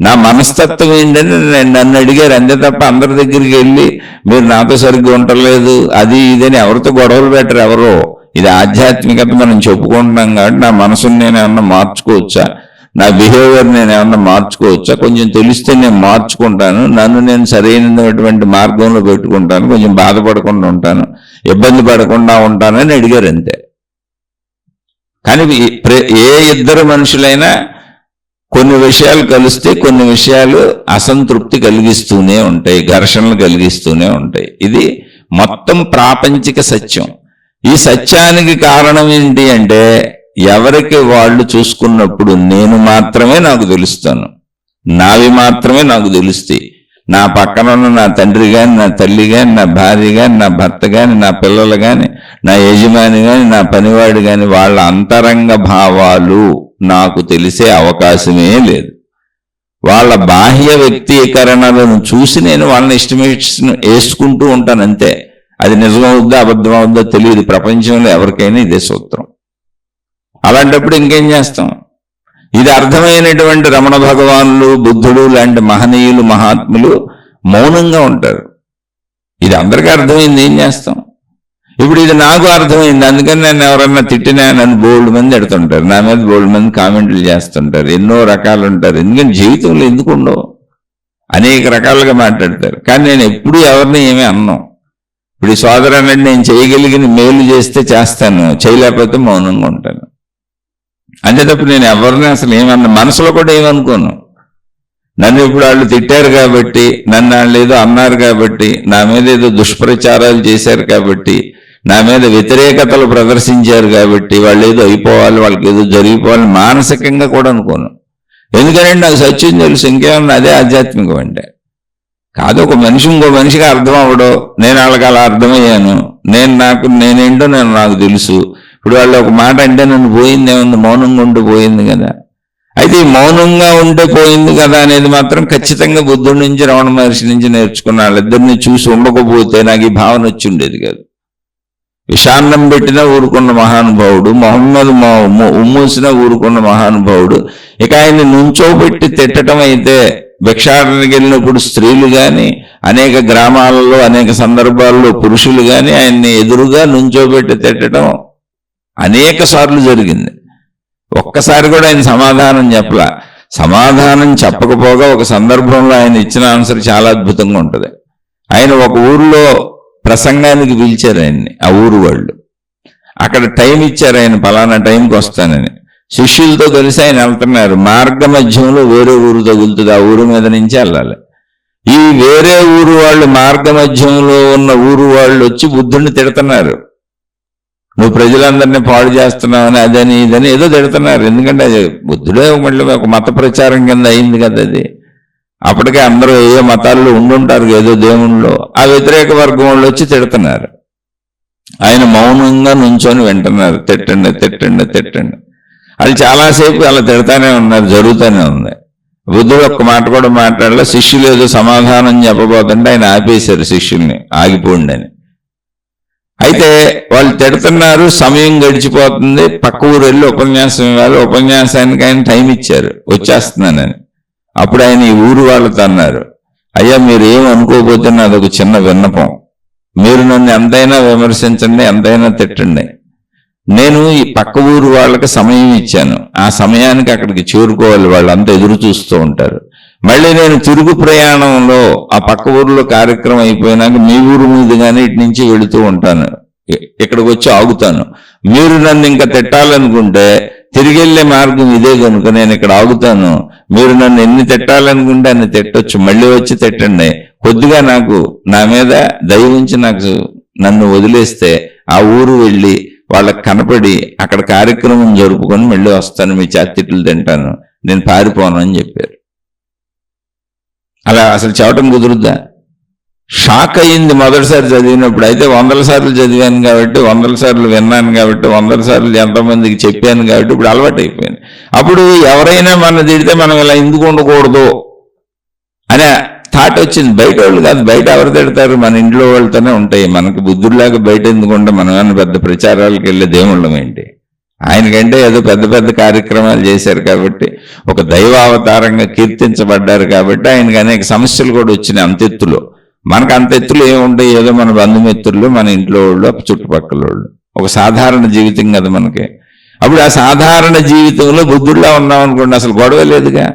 నా మనస్తత్వం ఏంటని నన్ను అడిగారు అంతే తప్ప అందరి దగ్గరికి వెళ్ళి మీరు నాతో సరిగ్గా ఉండలేదు అది ఇదని ఎవరితో గొడవలు పెట్టరు ఎవరో. ఇది ఆధ్యాత్మికత మనం చెప్పుకుంటున్నాం కాబట్టి నా మనసుని నేను ఏమన్నా మార్చుకోవచ్చా, నా బిహేవియర్ నేను ఏమన్నా మార్చుకోవచ్చా, కొంచెం తెలిస్తే నేను మార్చుకుంటాను, నన్ను నేను సరైనటువంటి మార్గంలో పెట్టుకుంటాను, కొంచెం బాధపడకుండా ఉంటాను, ఇబ్బంది పడకుండా ఉంటానని అడిగారు అంతే. కానీ ఏ ఇద్దరు మనుషులైనా కొన్ని విషయాలు కలిస్తే కొన్ని విషయాలు అసంతృప్తి కలిగిస్తూనే ఉంటాయి, ఘర్షణలు కలిగిస్తూనే ఉంటాయి. ఇది మొత్తం ప్రాపంచిక సత్యం. ఈ సత్యానికి కారణం ఏంటి అంటే ఎవరికి వాళ్ళు చూసుకున్నప్పుడు నేను మాత్రమే నాకు తెలుస్తాను, నావి మాత్రమే నాకు తెలుస్తాయి. నా పక్కన ఉన్న నా తండ్రి కానీ, నా తల్లి కానీ, నా భార్య కానీ, నా భర్త కానీ, నా పిల్లలు కానీ, నా యజమాని కానీ, నా పనివాడు కానీ వాళ్ళ అంతరంగ భావాలు నాకు తెలిసే అవకాశమే లేదు. వాళ్ళ బాహ్య వ్యక్తీకరణలను చూసి నేను వాళ్ళని ఎస్టిమేషన్ వేసుకుంటూ ఉంటాను అంతే. అది నిజమవుద్దా అబద్ధమవుద్దా తెలియదు. ప్రపంచంలో ఎవరికైనా ఇదే సూత్రం. అలాంటప్పుడు ఇంకేం చేస్తాం? ఇది అర్థమైనటువంటి రమణ భగవానులు, బుద్ధుడు లాంటి మహనీయులు, మహాత్ములు మౌనంగా ఉంటారు. ఇది అందరికీ అర్థమైంది, ఏం చేస్తాం? ఇప్పుడు ఇది నాకు అర్థమైంది, అందుకని నేను ఎవరన్నా తిట్టినా నన్ను బోల్డ్ మంది ఎడుతుంటారు, నా మీద బోల్డ్ మంది కామెంట్లు చేస్తుంటారు, ఎన్నో రకాలు ఉంటారు. ఎందుకని జీవితంలో ఎందుకు ఉండవు? అనేక రకాలుగా మాట్లాడతారు. కానీ నేను ఎప్పుడూ ఎవరిని ఏమీ అన్నాం. ఇప్పుడు ఈ సోదరు అన్నట్టు నేను చేయగలిగిన మేలు చేస్తే చేస్తాను, చేయలేకపోతే మౌనంగా ఉంటాను అంతే తప్ప నేను ఎవరిని అసలు ఏమన్నా మనసులో కూడా ఏమనుకోను. నన్ను ఇప్పుడు వాళ్ళు తిట్టారు కాబట్టి, నన్ను వాళ్ళు ఏదో అన్నారు కాబట్టి, నా మీద ఏదో దుష్ప్రచారాలు చేశారు కాబట్టి, నా మీద వ్యతిరేకతలు ప్రదర్శించారు కాబట్టి వాళ్ళు ఏదో అయిపోవాలి, వాళ్ళకి ఏదో జరిగిపోవాలి మానసికంగా కూడా అనుకోను. ఎందుకంటే నాకు సత్యం తెలుసు. ఇంకేమన్నా అదే ఆధ్యాత్మికం అంటే కాదు. ఒక మనిషి ఇంకో మనిషికి అర్థం అవ్వడం, నేను వాళ్ళకి అలా అర్థమయ్యాను, నేనేంటో నాకు తెలుసు. ఇప్పుడు వాళ్ళు ఒక మాట అంటే నన్ను పోయిందేముంది, మౌనంగా ఉండి పోయింది కదా. అయితే ఈ మౌనంగా ఉంటే పోయింది కదా అనేది మాత్రం ఖచ్చితంగా బుద్ధుడి నుంచి, రమణ మహర్షి నుంచి నేర్చుకున్న వాళ్ళిద్దరిని చూసి ఉండకపోతే నాకు ఈ భావన వచ్చి ఉండేది కాదు. విషాన్నం పెట్టినా ఊరుకున్న మహానుభావుడు, మొహమ్మద్ ఉమ్మూసినా ఊరుకున్న మహానుభావుడు. ఇక ఆయన్ని నుంచోబెట్టి తిట్టడం అయితే, భిక్షాటనకి వెళ్ళినప్పుడు స్త్రీలు కానీ, అనేక గ్రామాలలో అనేక సందర్భాల్లో పురుషులు కానీ ఆయన్ని ఎదురుగా నుంచోబెట్టి తిట్టడం అనేక సార్లు జరిగింది. ఒక్కసారి కూడా ఆయన సమాధానం చెప్పలా. సమాధానం చెప్పకపోగా ఒక సందర్భంలో ఆయన ఇచ్చిన ఆన్సర్ చాలా అద్భుతంగా ఉంటుంది. ఆయన ఒక ఊరిలో ప్రసంగానికి పిలిచారు ఆయన్ని, ఆ ఊరు వాళ్ళు. అక్కడ టైం ఇచ్చారు, ఆయన పలానా టైంకి వస్తానని. శిష్యులతో కలిసి ఆయన వెళ్తున్నారు. మార్గ మధ్యంలో వేరే ఊరు తగులుతుంది, ఆ ఊరు మీద నుంచి వెళ్ళాలి. ఈ వేరే ఊరు వాళ్ళు, మార్గ మధ్యంలో ఉన్న ఊరు వాళ్ళు వచ్చి బుద్ధుడిని తిడుతున్నారు. నువ్వు ప్రజలందరినీ పాడు చేస్తున్నావని, అదని ఇదని ఏదో తిడుతున్నారు. ఎందుకంటే అది బుద్ధుడే మళ్ళీ ఒక మత ప్రచారం కింద అయింది కదా అది. అప్పటికే అందరూ ఏ మతాల్లో ఉండుంటారు ఏదో దేవుళ్ళలో. ఆ వ్యతిరేక వర్గం వాళ్ళు వచ్చి తిడుతున్నారు. ఆయన మౌనంగా నుంచొని వింటున్నారు. తిట్టండి తిట్టండి తిట్టండి. అది చాలాసేపు అలా తిడతానే ఉన్నారు, జరుగుతూనే ఉంది. బుద్ధుడు ఒక్క మాట కూడా మాట్లాడలే. శిష్యులు ఏదో సమాధానం చెప్పబోతుంటే ఆయన ఆపేశారు శిష్యుల్ని, ఆగిపోండి అని. అయితే వాళ్ళు తిడుతున్నారు, సమయం గడిచిపోతుంది, పక్క ఊరు వెళ్ళి ఉపన్యాసం ఇవ్వాలి. ఉపన్యాసానికి ఆయన టైం ఇచ్చారు, వచ్చేస్తున్నానని. అప్పుడు ఆయన ఈ ఊరు వాళ్ళతో అన్నారు, అయ్యా మీరు ఏం అనుకోకపోతే నాదొక చిన్న విన్నపం. మీరు నన్ను ఎంతైనా విమర్శించండి, ఎంతైనా తిట్టండి. నేను ఈ పక్క ఊరు వాళ్ళకి సమయం ఇచ్చాను, ఆ సమయానికి అక్కడికి చేరుకోవాలి, వాళ్ళంతా ఎదురు చూస్తూ ఉంటారు. మళ్ళీ నేను తిరుగు ప్రయాణంలో ఆ పక్క ఊరిలో కార్యక్రమం అయిపోయినాక మీ ఊరు మీదుగానే ఇటు నుంచి వెళుతూ ఉంటాను, ఇక్కడికి వచ్చి ఆగుతాను. మీరు నన్ను ఇంకా తిట్టాలనుకుంటే తిరిగి వెళ్ళే మార్గం ఇదే కనుక నేను ఇక్కడ ఆగుతాను. మీరు నన్ను ఎన్ని తిట్టాలనుకుంటే అన్ని తిట్టొచ్చు, మళ్ళీ వచ్చి తిట్టండి. కొద్దిగా నాకు నా మీద దయ ఉంచి నన్ను వదిలేస్తే ఆ ఊరు వెళ్ళి వాళ్ళకి కనపడి అక్కడ కార్యక్రమం జరుపుకొని మళ్ళీ వస్తాను, మీ చేతిట్లు తింటాను, నేను పారిపోను అని చెప్పారు. అలా అసలు చెప్పటం కుదురుద్దా? షాక్ అయ్యింది మొదటిసారి చదివినప్పుడు. అయితే 100 సార్లు చదివాను కాబట్టి, 100 సార్లు విన్నాను కాబట్టి, 100 సార్లు ఎంతమందికి చెప్పాను కాబట్టి ఇప్పుడు అలవాటు అయిపోయింది. అప్పుడు ఎవరైనా మన తిడితే మనం ఇలా ఎందుకు ఉండకూడదు అనే థాట్ వచ్చింది. బయట వాళ్ళు కాదు, బయట ఎవరు తిడతారు, మన ఇంట్లో వాళ్ళతోనే ఉంటాయి. మనకి బుద్ధుడిలాగా బయట ఎందుకుంటే మనం ఏమన్నా పెద్ద ప్రచారాలకు వెళ్ళే దేవుళ్ళం ఏంటి? ఆయనకంటే ఏదో పెద్ద పెద్ద కార్యక్రమాలు చేశారు కాబట్టి, ఒక దైవావతారంగా కీర్తించబడ్డారు కాబట్టి ఆయనకి అనేక సమస్యలు కూడా వచ్చినాయి అంతెత్తులో. మనకు అంత ఎత్తులు ఏముంటాయి? ఏదో మన బంధుమిత్రులు, మన ఇంట్లో వాళ్ళు, చుట్టుపక్కల వాళ్ళు. ఒక సాధారణ జీవితం కదా మనకి. అప్పుడు ఆ సాధారణ జీవితంలో బుద్ధుడిలా ఉన్నాం అనుకోండి, అసలు గొడవ లేదుగా.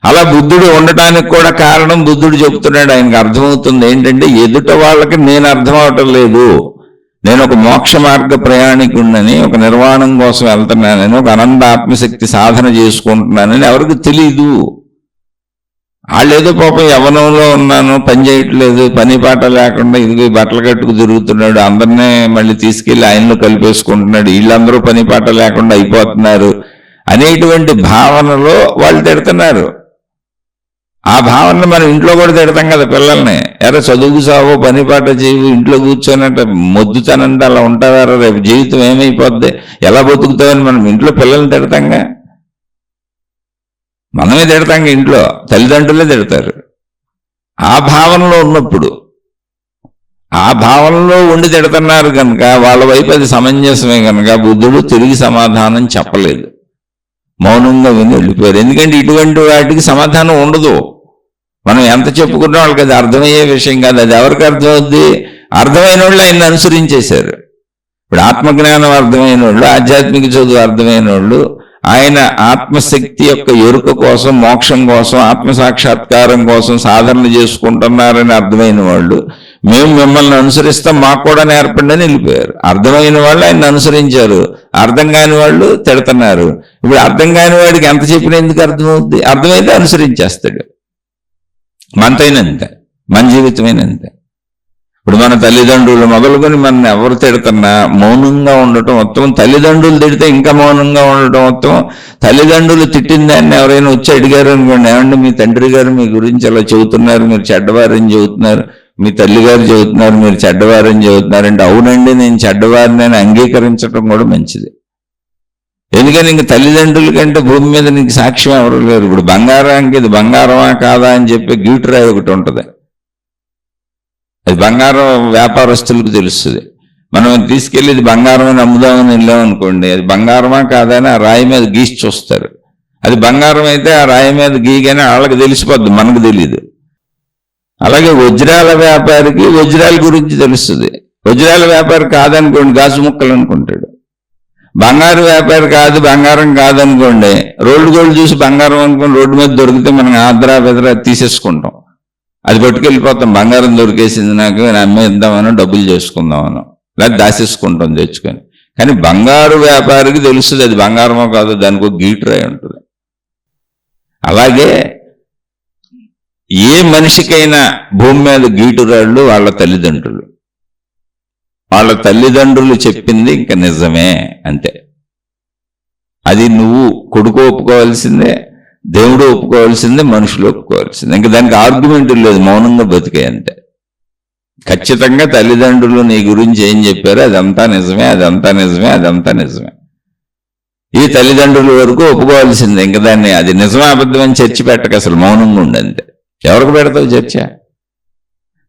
అలా బుద్ధుడు ఉండటానికి కూడా కారణం బుద్ధుడు చెబుతున్నాడు. ఆయనకు అర్థమవుతుంది ఏంటంటే, ఎదుట వాళ్ళకి నేను అర్థం అవటం లేదు, నేను ఒక మోక్ష మార్గ ప్రయాణికుడినని, ఒక నిర్వాణం కోసం వెళ్తున్నానని, ఒక అనంత ఆత్మశక్తి సాధన చేసుకుంటున్నానని ఎవరికి తెలీదు. వాళ్ళేదో పాపం యవ్వనంలో ఉన్నాను, పని చేయట్లేదు, పని పాట లేకుండా ఇది బట్టలు కట్టుకు తిరుగుతున్నాడు, అందరినీ మళ్ళీ తీసుకెళ్లి ఆయనలో కలిపేసుకుంటున్నాడు, వీళ్ళందరూ పని పాట లేకుండా అయిపోతున్నారు అనేటువంటి భావనలో వాళ్ళు తిడుతున్నారు. ఆ భావన మనం ఇంట్లో కూడా తిడతాం కదా పిల్లల్ని. ఎరా చదువుకు సావో, పని పాట చేయవు, ఇంట్లో కూర్చోనంటే మొద్దుతానంటే అలా ఉంటావారా, రేపు జీవితం ఏమైపోద్ది, ఎలా బతుకుతావని మనం ఇంట్లో పిల్లల్ని తిడతాంగా. మనమే తిడతాం, ఇంట్లో తల్లిదండ్రులే తిడతారు. ఆ భావనలో ఉన్నప్పుడు, ఆ భావనలో ఉండి తిడుతున్నారు కనుక వాళ్ళ వైపు అది సమంజసమే కనుక బుద్ధుడు తిరిగి సమాధానం చెప్పలేదు, మౌనంగా విని వెళ్ళిపోయారు. ఎందుకంటే ఇటువంటి వాటికి సమాధానం ఉండదు. మనం ఎంత చెప్పుకున్నా వాళ్ళకి అది అర్థమయ్యే విషయం కాదు. అది ఎవరికి అర్థమవుద్ది? అర్థమైన వాళ్ళు ఆయన్ని అనుసరించేశారు. ఇప్పుడు ఆత్మజ్ఞానం అర్థమైన వాళ్ళు, ఆధ్యాత్మిక చదువు అర్థమైన వాళ్ళు, ఆయన ఆత్మశక్తి యొక్క ఎరుక కోసం, మోక్షం కోసం, ఆత్మసాక్షాత్కారం కోసం సాధన చేసుకుంటున్నారని అర్థమైన వాళ్ళు, మేము మిమ్మల్ని అనుసరిస్తాం, మాకు కూడా నేర్పండి అని వెళ్ళిపోయారు. అర్థమైన వాళ్ళు ఆయన అనుసరించారు, అర్థం కాని వాళ్ళు తిడుతున్నారు. ఇప్పుడు అర్థం కాని వాడికి ఎంత చెప్పినా ఎందుకు అర్థమవుద్ది? అర్థమైతే అనుసరించేస్తాడు. మనతైనంతే, మన జీవితమైనంతే. ఇప్పుడు మన తల్లిదండ్రులు మొదలుకొని మన ఎవరు తిడుతున్నా మౌనంగా ఉండటం ఉత్తమం. తల్లిదండ్రులు తిడితే ఇంకా మౌనంగా ఉండటం ఉత్తమం. తల్లిదండ్రులు తిట్టిన దాన్ని ఎవరైనా వచ్చి అడిగారు అనుకోండి, ఏమంటే మీ తండ్రి గారు మీ గురించి అలా చెబుతున్నారు, మీరు చెడ్డవారని చెబుతున్నారు, మీ తల్లిగారు చెబుతున్నారు మీరు చెడ్డవారని చెబుతున్నారంటే, అవునండి నేను చెడ్డవారిని అని అంగీకరించడం కూడా మంచిది. ఎందుకని ఇంక తల్లిదండ్రుల కంటే భూమి మీద నీకు సాక్ష్యం ఎవరు లేరు. ఇప్పుడు బంగారానికి ఇది బంగారమా కాదా అని చెప్పి గీటురాయి ఒకటి ఉంటుంది, అది బంగారం వ్యాపారస్తులకు తెలుస్తుంది. మనం తీసుకెళ్ళి ఇది బంగారం అని అమ్ముదామని వెళ్ళామనుకోండి, అది బంగారమా కాదా అని ఆ రాయి మీద గీసి చూస్తారు. అది బంగారం అయితే ఆ రాయి మీద గీగానే వాళ్ళకి తెలిసిపోద్ది, మనకు తెలియదు. అలాగే వజ్రాల వ్యాపారికి వజ్రాల గురించి తెలుస్తుంది. వజ్రాల వ్యాపారి కాదనుకోండి, గాజు ముక్కలు అనుకుంటాడు. బంగారు వ్యాపారి కాదు, బంగారం కాదనుకోండి, రోడ్డు గోల్డ్ చూసి బంగారం అనుకోండి, రోడ్డు మీద దొరికితే మనం ఆద్రా బెదరా తీసేసుకుంటాం, అది పట్టుకెళ్ళిపోతాం. బంగారం దొరికేసింది నాకు, అమ్మేద్దామనో డబ్బులు చేసుకుందామనో, లేదా దాచేసుకుంటాం తెచ్చుకొని. కానీ బంగారు వ్యాపారికి తెలుస్తుంది అది బంగారమో కాదో, దానికి ఒక గీటురాయి ఉంటుంది. అలాగే ఏ మనిషికైనా భూమి మీద గీటురాళ్ళు వాళ్ళ తల్లిదండ్రులు. వాళ్ళ తల్లిదండ్రులు చెప్పింది ఇంకా నిజమే అంతే. అది నువ్వు కొడుకు ఒప్పుకోవాల్సిందే, దేవుడు ఒప్పుకోవాల్సిందే, మనుషులు ఒప్పుకోవాల్సిందే. ఇంకా దానికి ఆర్గ్యుమెంట్ లేదు, మౌనంగా బతికే అంతే. ఖచ్చితంగా తల్లిదండ్రులు నీ గురించి ఏం చెప్పారో అదంతా నిజమే, అదంతా నిజమే, అదంతా నిజమే. ఈ తల్లిదండ్రుల వరకు ఒప్పుకోవాల్సిందే. ఇంకా దాన్ని అది నిజమే అబద్ధం అని చర్చ పెట్టక, అసలు మౌనంగా ఉండంతే. ఎవరికి పెడతావు చర్చ?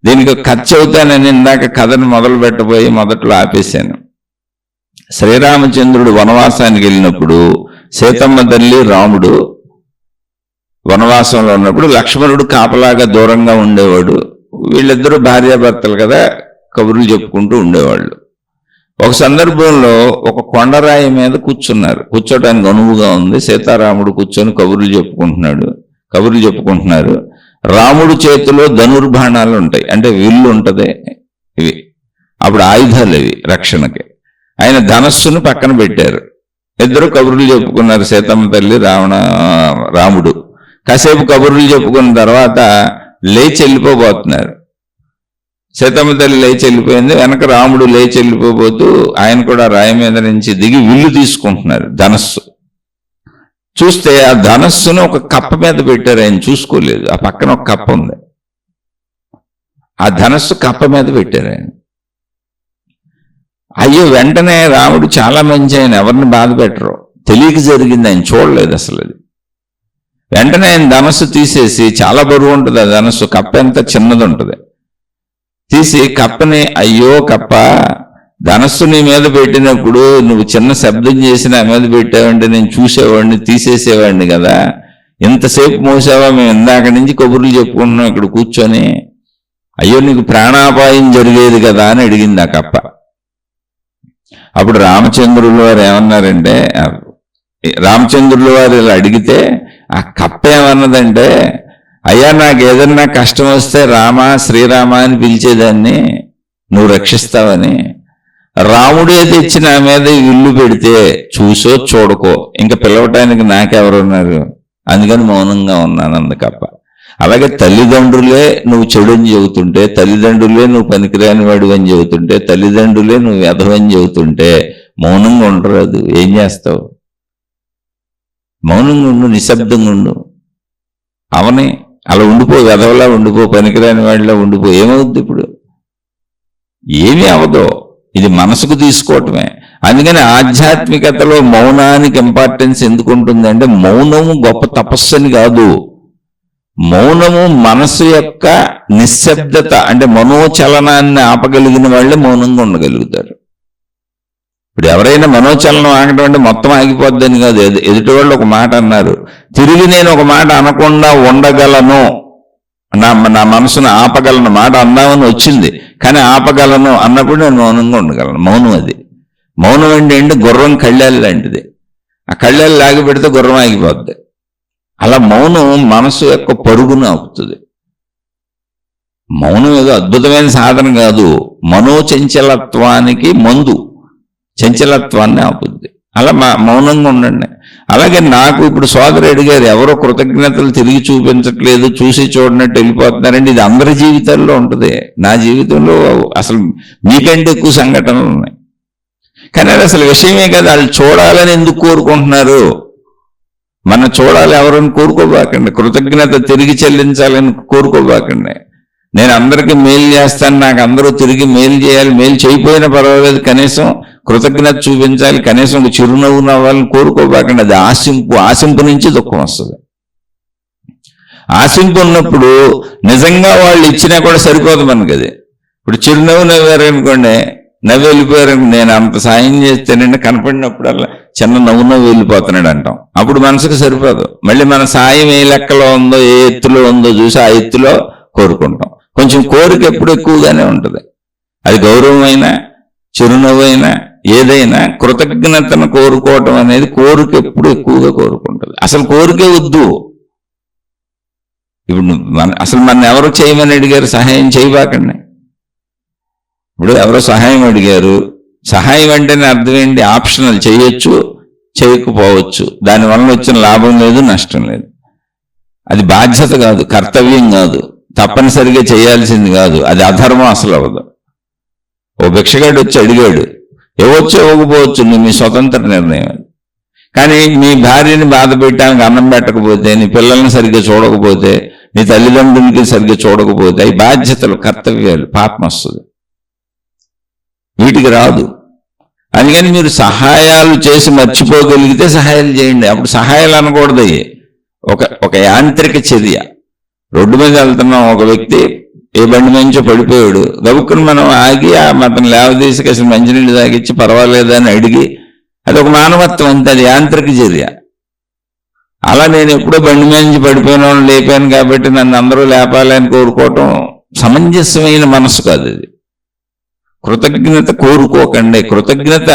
దీనికి ఖర్చు అవుతానని ఇందాక కథను మొదలు పెట్టబోయి మొదట్లో ఆపేశాను. శ్రీరామచంద్రుడు వనవాసానికి వెళ్ళినప్పుడు సీతమ్మ తల్లి రాముడు వనవాసంలో ఉన్నప్పుడు లక్ష్మణుడు కాపలాగా దూరంగా ఉండేవాడు. వీళ్ళిద్దరూ భార్యాభర్తలు కదా, కబుర్లు చెప్పుకుంటూ ఉండేవాళ్ళు. ఒక సందర్భంలో ఒక కొండరాయి మీద కూర్చున్నారు, కూర్చోటానికి అనువుగా ఉంది. సీతారాముడు కూర్చొని కబుర్లు చెప్పుకుంటున్నారు. రాముడు చేతిలో ధనుర్బాణాలు ఉంటాయి, అంటే విల్లు ఉంటుంది, ఇవి అప్పుడు ఆయుధాలు, ఇవి రక్షణకి. ఆయన ధనస్సును పక్కన పెట్టారు. ఇద్దరు కబుర్లు చెప్పుకున్నారు, సీతమ్మ తల్లి రాముడు. కాసేపు కబుర్లు చెప్పుకున్న తర్వాత లేచి వెళ్ళిపోబోతున్నారు. సీతమ్మ తల్లి లేచి వెళ్ళిపోయింది, వెనక రాముడు లేచి వెళ్ళిపోబోతూ ఆయన కూడా రాయి మీద నుంచి దిగి విల్లు తీసుకుంటున్నారు, ధనస్సు. చూస్తే ఆ ధనస్సును ఒక కప్ప మీద పెట్టారు, ఆయన చూసుకోలేదు. ఆ పక్కన ఒక కప్ప ఉంది, ఆ ధనస్సు కప్ప మీద పెట్టారు ఆయన. అయ్యో, వెంటనే రాముడు చాలా మంచి ఆయన, ఎవరిని బాధ పెట్టరు, తెలియక జరిగింది, ఆయన చూడలేదు అసలు. అది వెంటనే ఆయన ధనస్సు తీసేసి, చాలా బరువు ఉంటుంది ఆ ధనస్సు, కప్ప ఎంత చిన్నది ఉంటుంది, తీసి కప్పని, అయ్యో కప్ప ధనస్సు నీ మీద పెట్టినప్పుడు నువ్వు చిన్న శబ్దం చేసి నా మీద పెట్టావంటే నేను చూసేవాడిని, తీసేసేవాడిని కదా. ఇంతసేపు మోసావా? మేము ఇందాక నుంచి కబుర్లు చెప్పుకుంటున్నాం ఇక్కడ కూర్చొని. అయ్యో నీకు ప్రాణాపాయం జరిగేది కదా అని అడిగింది ఆ కప్ప. అప్పుడు రామచంద్రుల వారు ఏమన్నారంటే, రామచంద్రుల వారు ఇలా అడిగితే ఆ కప్ప ఏమన్నదంటే, అయ్యా నాకు ఏదన్నా కష్టం వస్తే రామ శ్రీరామ అని పిలిచేదాన్ని, నువ్వు రక్షిస్తావని. రాముడే తెచ్చి నా మీద ఇల్లు పెడితే చూసో చూడకో ఇంకా పిలవటానికి నాకెవరున్నారు, అందుకని మౌనంగా ఉన్నాను అంది కప్ప. అలాగే తల్లిదండ్రులే నువ్వు చెడు అని చెబుతుంటే, తల్లిదండ్రులే నువ్వు పనికిరాని వాడు అని చెబుతుంటే, తల్లిదండ్రులే నువ్వు ఎదవని చెబుతుంటే మౌనంగా ఉండరాదు. ఏం చేస్తావు? మౌనంగా ఉండు, నిశ్శబ్దంగా ఉండు. అవని అలా ఉండిపో, ఎదవలా ఉండిపో, పనికిరాని వాడిలా ఉండిపో. ఏమవుద్ది ఇప్పుడు? ఏమీ అవదో. ఇది మనసుకు తీసుకోవటమే. అందుకని ఆధ్యాత్మికతలో మౌనానికి ఇంపార్టెన్స్ ఎందుకు ఉంటుందంటే, మౌనము గొప్ప తపస్సు అని కాదు. మౌనము మనసు యొక్క నిశ్శబ్దత, అంటే మనోచలనాన్ని ఆపగలిగిన వాళ్ళే మౌనంగా ఉండగలుగుతారు. ఇప్పుడు ఎవరైనా మనోచలనం ఆగటం అంటే మొత్తం ఆగిపోద్దని కాదు. ఎదుటి వాళ్ళు ఒక మాట అన్నారు, తిరిగి నేను ఒక మాట అనకుండా ఉండగలను, నా మనసును ఆపగలను, మాట అందామని వచ్చింది కానీ ఆపగలను అన్నప్పుడు నేను మౌనంగా ఉండగలను. మౌనం అది. మౌనం ఏంటి? గుర్రం కళ్ళాలి లాంటిది. ఆ కళ్ళాలి లాగి పెడితే గుర్రం ఆగిపోద్ది. అలా మౌనం మనసు యొక్క పరుగును ఆపుతుంది. మౌనం ఏదో అద్భుతమైన సాధన కాదు, మనోచంచలత్వానికి మందు, చంచలత్వాన్ని ఆపుద్ది. అలా మౌనంగా ఉండండి. అలాగే నాకు ఇప్పుడు సోదరు అడిగారు, ఎవరో కృతజ్ఞతలు తిరిగి చూపించట్లేదు, చూసి చూడనట్టు వెళ్ళిపోతున్నారండి. ఇది అందరి జీవితాల్లో ఉంటుంది. నా జీవితంలో అసలు మీకంటే ఎక్కువ సంఘటనలు ఉన్నాయి. కానీ అది అసలు విషయమే కదా. వాళ్ళు చూడాలని ఎందుకు కోరుకుంటున్నారు? మనం చూడాలి ఎవరని కోరుకోబాకండి. కృతజ్ఞత తిరిగి చెల్లించాలని కోరుకోబాకండి. నేను అందరికీ మేలు చేస్తాను, నాకు అందరూ తిరిగి మేలు చేయాలి, మేలు చేయకపోయినా పర్వాలేదు, కనీసం కృతజ్ఞత చూపించాలి, కనీసం చిరునవ్వు నవ్వాలని కోరుకోబాకండి. అది ఆశింపు. ఆశింపు నుంచి దుఃఖం వస్తుంది. ఆశింపు ఉన్నప్పుడు నిజంగా వాళ్ళు ఇచ్చినా కూడా సరిపోదు మనకి. అది ఇప్పుడు చిరునవ్వు నవ్వారు అనుకోండి, నవ్వు వెళ్ళిపోయారు. నేను అంత సాయం చేస్తేనండి కనపడినప్పుడల్లా చిన్న నవ్వు వెళ్ళిపోతున్నాడు అంటాం. అప్పుడు మనసుకు సరిపోదు. మళ్ళీ మన సాయం ఏ లెక్కలో ఉందో, ఏ ఎత్తులో ఉందో చూసి ఆ ఎత్తులో కోరుకుంటాం. కొంచెం కోరిక ఎప్పుడు ఎక్కువగానే ఉంటుంది. అది గౌరవం అయినా, చిరునవ్వు అయినా, ఏదైనా కృతజ్ఞతను కోరుకోవటం అనేది కోరిక ఎప్పుడు ఎక్కువగా కోరుకుంటుంది. అసలు కోరికే వద్దు. ఇప్పుడు అసలు మన ఎవరు చేయమని అడిగారు? సహాయం చేయబాకండి. ఇప్పుడు ఎవరో సహాయం అడిగారు, సహాయం అంటేనే అర్థం ఏంటి? ఆప్షనల్. చేయొచ్చు, చేయకపోవచ్చు. దానివల్ల వచ్చిన లాభం లేదు, నష్టం లేదు. అది బాధ్యత కాదు, కర్తవ్యం కాదు, తప్పనిసరిగా చేయాల్సింది కాదు. అది అధర్మం అసలు అవ్వదు. ఓ భిక్షగాడు వచ్చి అడిగాడు, ఇవ్వచ్చు ఇవ్వకపోవచ్చు, మీ స్వతంత్ర నిర్ణయం. కానీ మీ భార్యని బాధ పెట్టడానికి అన్నం పెట్టకపోతే, నీ పిల్లల్ని సరిగ్గా చూడకపోతే, నీ తల్లిదండ్రులకి సరిగ్గా చూడకపోతే, అవి బాధ్యతలు, కర్తవ్యాలు, పాపం వస్తుంది. వీటికి రాదు. అందుకని మీరు సహాయాలు చేసి మర్చిపోగలిగితే సహాయాలు చేయండి. అప్పుడు సహాయాలు అనకూడదు. ఒక యాంత్రిక చర్య. రోడ్డు మీద వెళ్తున్నాం, ఒక వ్యక్తి ఏ బండి మంచో పడిపోయాడు, గబుక్కుని మనం ఆగి అతను లేవదీసి అసలు మంచినీళ్ళు తాగిచ్చి పర్వాలేదని అడిగి, అది ఒక మానవత్వం అంతే. అది యాంత్రిక చర్య. అలా నేను ఎప్పుడో బండి మంచి పడిపోయిన వాళ్ళు లేపాను కాబట్టి నన్ను అందరూ లేపాలని కోరుకోవటం సమంజసమైన మనసు కాదు. అది కృతజ్ఞత కోరుకోకండి. కృతజ్ఞత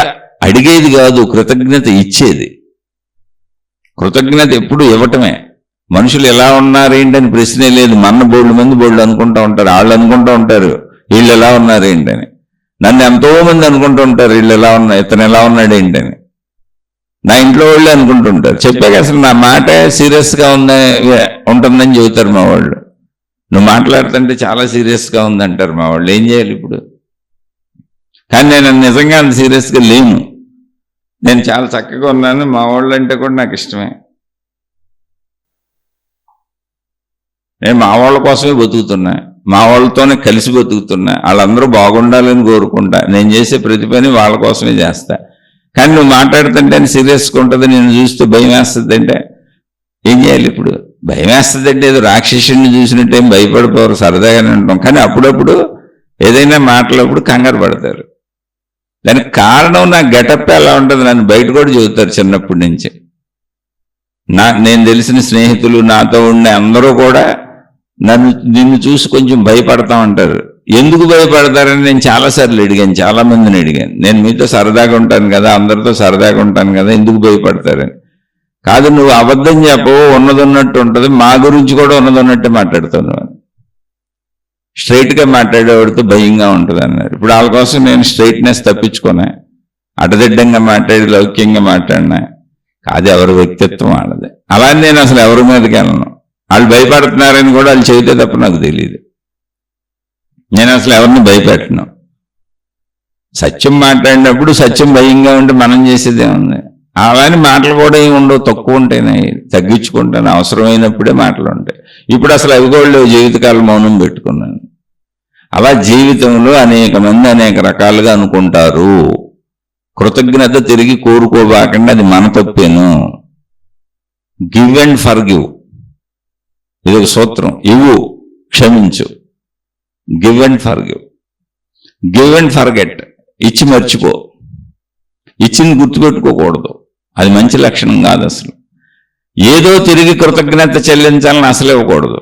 అడిగేది కాదు, కృతజ్ఞత ఇచ్చేది. కృతజ్ఞత ఎప్పుడు ఇవ్వటమే. మనుషులు ఎలా ఉన్నారేంటని ప్రశ్నే లేదు. మన బోళ్ళు మంది బోళ్ళు అనుకుంటూ ఉంటారు. వాళ్ళు అనుకుంటూ ఉంటారు వీళ్ళు ఎలా ఉన్నారేంటని. నన్ను ఎంతో మంది అనుకుంటూ ఉంటారు వీళ్ళు ఎలా ఉన్నారు, ఇతను ఎలా ఉన్నాడు ఏంటని. నా ఇంట్లో వాళ్ళే అనుకుంటుంటారు. చెప్పాక అసలు నా మాట సీరియస్గా ఉంటుందని చెబుతారు మా వాళ్ళు. నువ్వు మాట్లాడుతుంటే చాలా సీరియస్గా ఉందంటారు మా వాళ్ళు. ఏం చేయాలి ఇప్పుడు? కానీ నేను నిజంగా అంత సీరియస్గా లేను. నేను చాలా చక్కగా ఉన్నాను. మా వాళ్ళు అంటే కూడా నాకు ఇష్టమే. నేను మా వాళ్ళ కోసమే బతుకుతున్నా, మా వాళ్ళతోనే కలిసి బతుకుతున్నా. వాళ్ళందరూ బాగుండాలని కోరుకుంటా. నేను చేసే ప్రతి పని వాళ్ళ కోసమే చేస్తా. కానీ నువ్వు మాట్లాడుతుంటే సీరియస్గా ఉంటుంది, నేను చూస్తే భయం వేస్తుంది అంటే ఏం చేయాలి ఇప్పుడు? భయం వేస్తుంది అంటే ఏదో రాక్షసుని చూసినట్టు ఏం భయపడిపోరు, సరదాగానే ఉంటాం. కానీ అప్పుడప్పుడు ఏదైనా మాట్లాడప్పుడు కంగారు పడతారు. దానికి కారణం నా గెటప్ ఎలా ఉంటుంది, నన్ను బయట కూడా చెబుతారు చిన్నప్పటి నుంచి. నేను తెలిసిన స్నేహితులు, నాతో ఉండే అందరూ కూడా నిన్ను చూసి కొంచెం భయపడతా ఉంటారు. ఎందుకు భయపడతారని నేను చాలాసార్లు అడిగాను, చాలా మందిని అడిగాను. నేను మీతో సరదాగా ఉంటాను కదా, అందరితో సరదాగా ఉంటాను కదా, ఎందుకు భయపడతారని. కాదు, నువ్వు అబద్ధం చెప్పవు, ఉన్నదన్నట్టు ఉంటుంది, మా గురించి కూడా ఉన్నదన్నట్టే మాట్లాడుతున్నావు. స్ట్రైట్గా మాట్లాడేవాడితో భయంగా ఉంటుంది అన్నారు. ఇప్పుడు వాళ్ళ కోసం నేను స్ట్రైట్నెస్ తప్పించుకున్నా, అటదిడ్డంగా మాట్లాడి లౌక్యంగా మాట్లాడినా. కాదు, ఎవరి వ్యక్తిత్వం వాళ్ళది. అలా నేను అసలు ఎవరి మీదకి వెళ్ళను. వాళ్ళు భయపడుతున్నారని కూడా వాళ్ళు చెబితే తప్ప నాకు తెలియదు. నేను అసలు ఎవరిని భయపెట్టను. సత్యం మాట్లాడినప్పుడు సత్యం భయంగా ఉంటే మనం చేసేదే ఉంది. అలానే మాటలు కూడా ఏమి ఉండవు, తక్కువ ఉంటాయి, తగ్గించుకుంటాను, అవసరమైనప్పుడే మాటలు ఉంటాయి. ఇప్పుడు అసలు అవి కూడా లేవు, జీవితకాలం మౌనం పెట్టుకున్నాను. అలా జీవితంలో అనేక మంది అనేక రకాలుగా అనుకుంటారు. కృతజ్ఞత తిరిగి కోరుకోబాకండి, అది మన తప్పేను. గివ్ అండ్ ఫర్ గివ్, ఇది ఒక సూత్రం. ఇవ్వు, క్షమించు. Give and for give, give and forget. ఇచ్చి మర్చిపో, ఇచ్చింది గుర్తుపెట్టుకోకూడదు, అది మంచి లక్షణం కాదు అసలు. ఏదో తిరిగి కృతజ్ఞత చెల్లించాలని అసలు ఇవ్వకూడదు.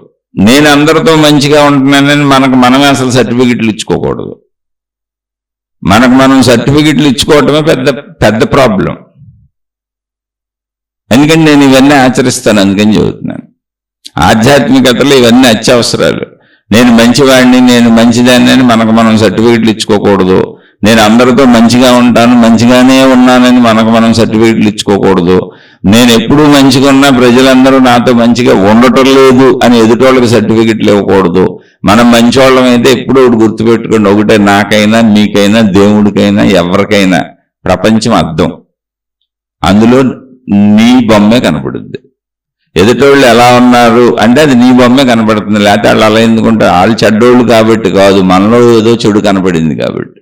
నేను అందరితో మంచిగా ఉంటున్నానని మనమే అసలు సర్టిఫికెట్లు ఇచ్చుకోకూడదు. మనం సర్టిఫికెట్లు ఇచ్చుకోవటమే పెద్ద పెద్ద ప్రాబ్లం. ఎందుకంటే నేను ఇవన్నీ ఆచరిస్తాను, అందుకని చెబుతున్నాను. ఆధ్యాత్మికతలో ఇవన్నీ అత్యవసరాలు. నేను మంచివాడిని, నేను మంచిదాన్ని అని మనం సర్టిఫికెట్లు ఇచ్చుకోకూడదు. నేను అందరితో మంచిగా ఉంటాను, మంచిగానే ఉన్నానని మనం సర్టిఫికెట్లు ఇచ్చుకోకూడదు. నేను ఎప్పుడూ మంచిగా ఉన్నా ప్రజలందరూ నాతో మంచిగా ఉండటం లేదు అని ఎదుటోళ్ళకి సర్టిఫికెట్లు ఇవ్వకూడదు. మనం మంచివాళ్ళం అయితే ఎప్పుడూ ఒకటి గుర్తుపెట్టుకోండి, ఒకటే, నాకైనా మీకైనా దేవుడికైనా ఎవరికైనా ప్రపంచం అర్థం, అందులో నీ బొమ్మే కనపడుద్ది. ఎదుటోళ్ళు ఎలా ఉన్నారు అంటే అది నీ బొమ్మే కనపడుతుంది. లేకపోతే వాళ్ళు అలా ఎందుకుంటారు, వాళ్ళు చెడ్డోళ్ళు కాబట్టి కాదు, మనలో ఏదో చెడు కనపడింది కాబట్టి.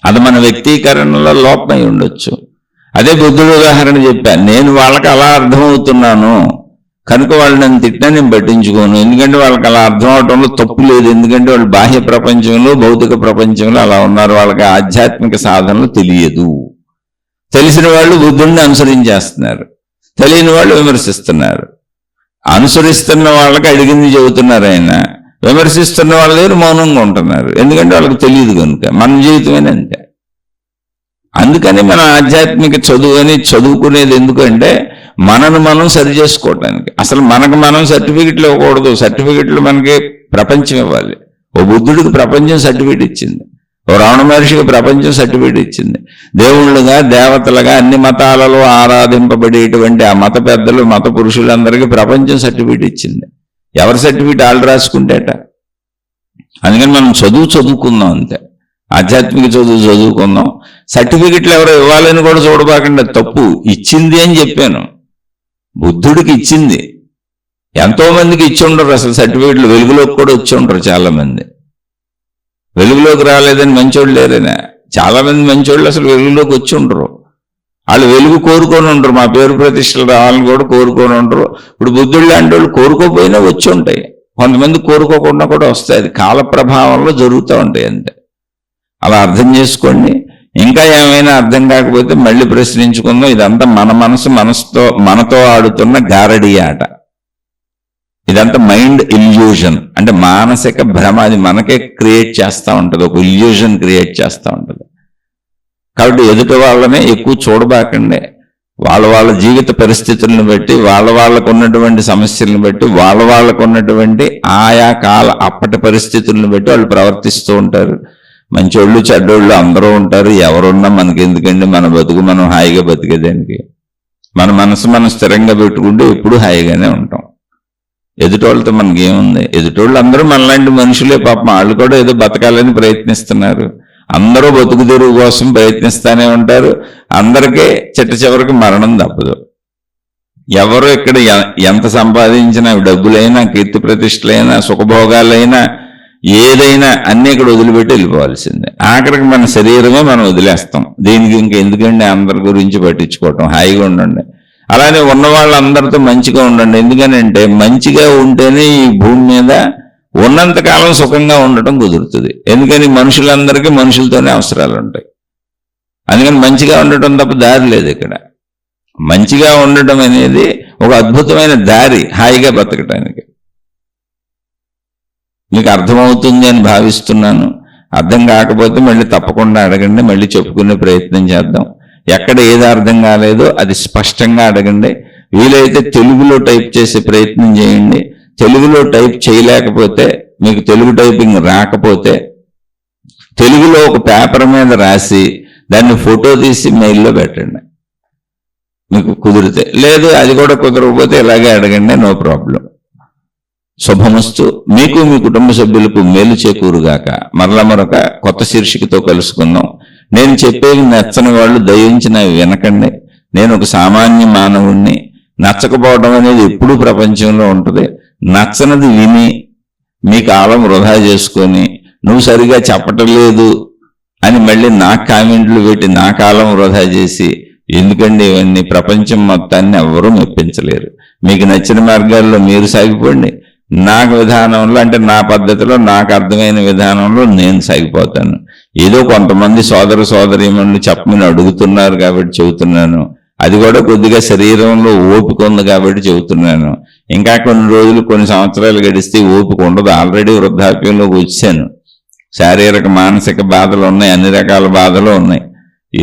అది మన వ్యక్తీకరణలో లోపమై ఉండొచ్చు. అదే బుద్ధుడు ఉదాహరణ చెప్పాను. నేను వాళ్ళకి అలా అర్థమవుతున్నాను కనుక వాళ్ళు నన్ను తిట్టినా నేను పట్టించుకోను, ఎందుకంటే వాళ్ళకి అలా అర్థం అవటంలో తప్పు లేదు. ఎందుకంటే వాళ్ళు బాహ్య ప్రపంచంలో, భౌతిక ప్రపంచంలో అలా ఉన్నారు, వాళ్ళకి ఆధ్యాత్మిక సాధనలు తెలియదు. తెలిసిన వాళ్ళు బుద్ధుడిని అనుసరించేస్తున్నారు, తెలియని వాళ్ళు విమర్శిస్తున్నారు. అనుసరిస్తున్న వాళ్ళకి అడిగింది చెబుతున్నారు ఆయన, విమర్శిస్తున్న వాళ్ళ దగ్గర మౌనంగా ఉంటున్నారు, ఎందుకంటే వాళ్ళకి తెలియదు కనుక. మన జీవితమేనా అంతే. అందుకని మన ఆధ్యాత్మిక చదువు అని చదువుకునేది ఎందుకంటే మనను మనం సరి చేసుకోవటానికి. అసలు మనకు మనం సర్టిఫికెట్లు ఇవ్వకూడదు, సర్టిఫికెట్లు మనకి ప్రపంచం ఇవ్వాలి. ఓ బుద్ధుడికి ప్రపంచం సర్టిఫికెట్ ఇచ్చింది, ఓ రమణ మహర్షికి ప్రపంచం సర్టిఫికెట్ ఇచ్చింది. దేవుళ్ళుగా, దేవతలుగా అన్ని మతాలలో ఆరాధింపబడేటువంటి ఆ మత పెద్దలు, మత పురుషులందరికీ ప్రపంచం సర్టిఫికెట్ ఇచ్చింది. ఎవరి సర్టిఫికెట్ వాళ్ళు రాసుకుంటేట. అందుకని మనం చదువుకుందాం అంతే, ఆధ్యాత్మిక చదువుకుందాం. సర్టిఫికెట్లు ఎవరో ఇవ్వాలని కూడా చూడబాకండి, తప్పు. ఇచ్చింది అని చెప్పాను, బుద్ధుడికి ఇచ్చింది. ఎంతో మందికి ఇచ్చి ఉండరు అసలు సర్టిఫికెట్లు. వెలుగులోకి కూడా వచ్చి ఉండరు చాలా మంది. వెలుగులోకి రాలేదని మంచోళ్ళు లేరైనా, చాలా మంది మంచోళ్ళు అసలు వెలుగులోకి వచ్చి ఉండరు. వాళ్ళు వెలుగు కోరుకొని ఉండరు, మా పేరు ప్రతిష్టలు రావాలని కూడా కోరుకొని ఉండరు. ఇప్పుడు బుద్ధుడు లాంటి వాళ్ళు కోరుకోపోయినా వచ్చి ఉంటాయి, కొంతమంది కోరుకోకుండా కూడా వస్తాయి. అది కాల ప్రభావంలో జరుగుతూ ఉంటాయి అంతే. అలా అర్థం చేసుకోండి. ఇంకా ఏమైనా అర్థం కాకపోతే మళ్ళీ ప్రశ్నించుకుందాం. ఇదంతా మనతో ఆడుతున్న గారడీ ఆట. ఇదంతా మైండ్ ఇల్యూజన్, అంటే మానసిక భ్రమ. అది మనకే క్రియేట్ చేస్తూ ఉంటుంది, ఒక ఇల్యూజన్ క్రియేట్ చేస్తూ ఉంటుంది. కాబట్టి ఎదుటి వాళ్ళనే ఎక్కువ చూడబాకండి. వాళ్ళ జీవిత పరిస్థితులను బట్టి, వాళ్ళకు ఉన్నటువంటి సమస్యలను బట్టి, వాళ్ళకు ఉన్నటువంటి ఆయా కాల అప్పటి పరిస్థితులను బట్టి వాళ్ళు ప్రవర్తిస్తూ ఉంటారు. మంచోళ్ళు చెడ్డోళ్ళు అందరూ ఉంటారు. ఎవరున్నా మనకెందుకండి, మన బతుకు మనం హాయిగా బతికేదానికి. మన మనసు మనం స్థిరంగా పెట్టుకుంటే ఎప్పుడు హాయిగానే ఉంటాం. ఎదుటోళ్ళతో మనకేముంది, ఎదుటోళ్ళు అందరూ మనలాంటి మనుషులే. పాపం వాళ్ళు కూడా ఏదో బతకాలని ప్రయత్నిస్తున్నారు. అందరూ బతుకు తెరువు కోసం ప్రయత్నిస్తూనే ఉంటారు. అందరికీ చివరికి మరణం తప్పదు. ఎవరు ఇక్కడ ఎంత సంపాదించినా, డబ్బులైనా, కీర్తి ప్రతిష్టలైనా, సుఖభోగాలైనా, ఏదైనా అన్ని ఇక్కడ వదిలిపెట్టి వెళ్ళిపోవాల్సిందే. ఆఖరికి మన శరీరమే మనం వదిలేస్తాం. దీనికి ఇంకెందుకండి అందరి గురించి పట్టించుకోవటం, హాయిగా ఉండండి. అలానే ఉన్న వాళ్ళందరితో మంచిగా ఉండండి. ఎందుకనంటే మంచిగా ఉంటేనే ఈ భూమి మీద ఉన్నంతకాలం సుఖంగా ఉండటం కుదురుతుంది. ఎందుకని మనుషులందరికీ మనుషులతోనే అవసరాలు ఉంటాయి. అందుకని మంచిగా ఉండటం తప్ప దారి లేదు ఇక్కడ. మంచిగా ఉండటం అనేది ఒక అద్భుతమైన దారి హాయిగా బతకటానికి. మీకు అర్థమవుతుంది అని భావిస్తున్నాను. అర్థం కాకపోతే మళ్ళీ తప్పకుండా అడగండి, మళ్ళీ చెప్పుకునే ప్రయత్నం చేద్దాం. ఎక్కడ ఏది అర్థం కాలేదో అది స్పష్టంగా అడగండి. వీలైతే తెలుగులో టైప్ చేసే ప్రయత్నం చేయండి. తెలుగులో టైప్ చేయలేకపోతే, మీకు తెలుగు టైపింగ్ రాకపోతే తెలుగులో ఒక పేపర్ మీద రాసి దాన్ని ఫోటో తీసి మెయిల్లో పెట్టండి మీకు కుదిరితే. లేదు అది కూడా కుదరకపోతే ఇలాగే అడగండి, నో ప్రాబ్లం. శుభమస్తు. మీకు మీ కుటుంబ సభ్యులకు మేలు చేకూరుగాక. మరలా మరొక కొత్త శీర్షికతో కలుసుకుందాం. నేను చెప్పేవి నచ్చని వాళ్ళు దయించి నావి వినకండి. నేను ఒక సామాన్య మానవుణ్ణి. నచ్చకపోవడం అనేది ఎప్పుడూ ప్రపంచంలో ఉంటుంది. నచ్చనది విని మీ కాలం వృధా చేసుకొని నువ్వు సరిగా చెప్పటం లేదు అని మళ్ళీ నా కామెంట్లు పెట్టి నా కాలం వృధా చేసి ఎందుకండి ఇవన్నీ? ప్రపంచం మొత్తాన్ని ఎవరూ మెప్పించలేరు. మీకు నచ్చిన మార్గాల్లో మీరు సాగిపోండి. నాకు విధానంలో, అంటే నా పద్ధతిలో, నాకు అర్థమైన విధానంలో నేను సాగిపోతాను. ఏదో కొంతమంది సోదర సోదరీమణులు చెప్పమని అడుగుతున్నారు కాబట్టి చెబుతున్నాను. అది కూడా కొద్దిగా శరీరంలో ఓపిక ఉంది కాబట్టి చెబుతున్నాను. ఇంకా కొన్ని రోజులు, కొన్ని సంవత్సరాలు గడిస్తే ఓపిక ఉండదు. ఆల్రెడీ వృద్ధాప్యంలోకి వచ్చాను. శారీరక మానసిక బాధలు ఉన్నాయి, అన్ని రకాల బాధలు ఉన్నాయి.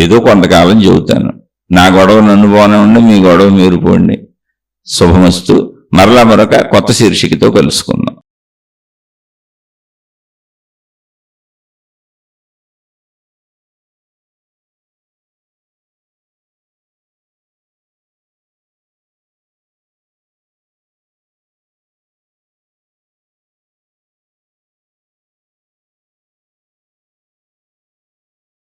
ఏదో కొంతకాలం చెబుతాను. నా గొడవ నన్ను పోనివ్వండి, మీ గొడవ మీరు పోండి. శుభమస్తు. మరలా మరొక కొత్త శీర్షికతో కలుసుకుందాం.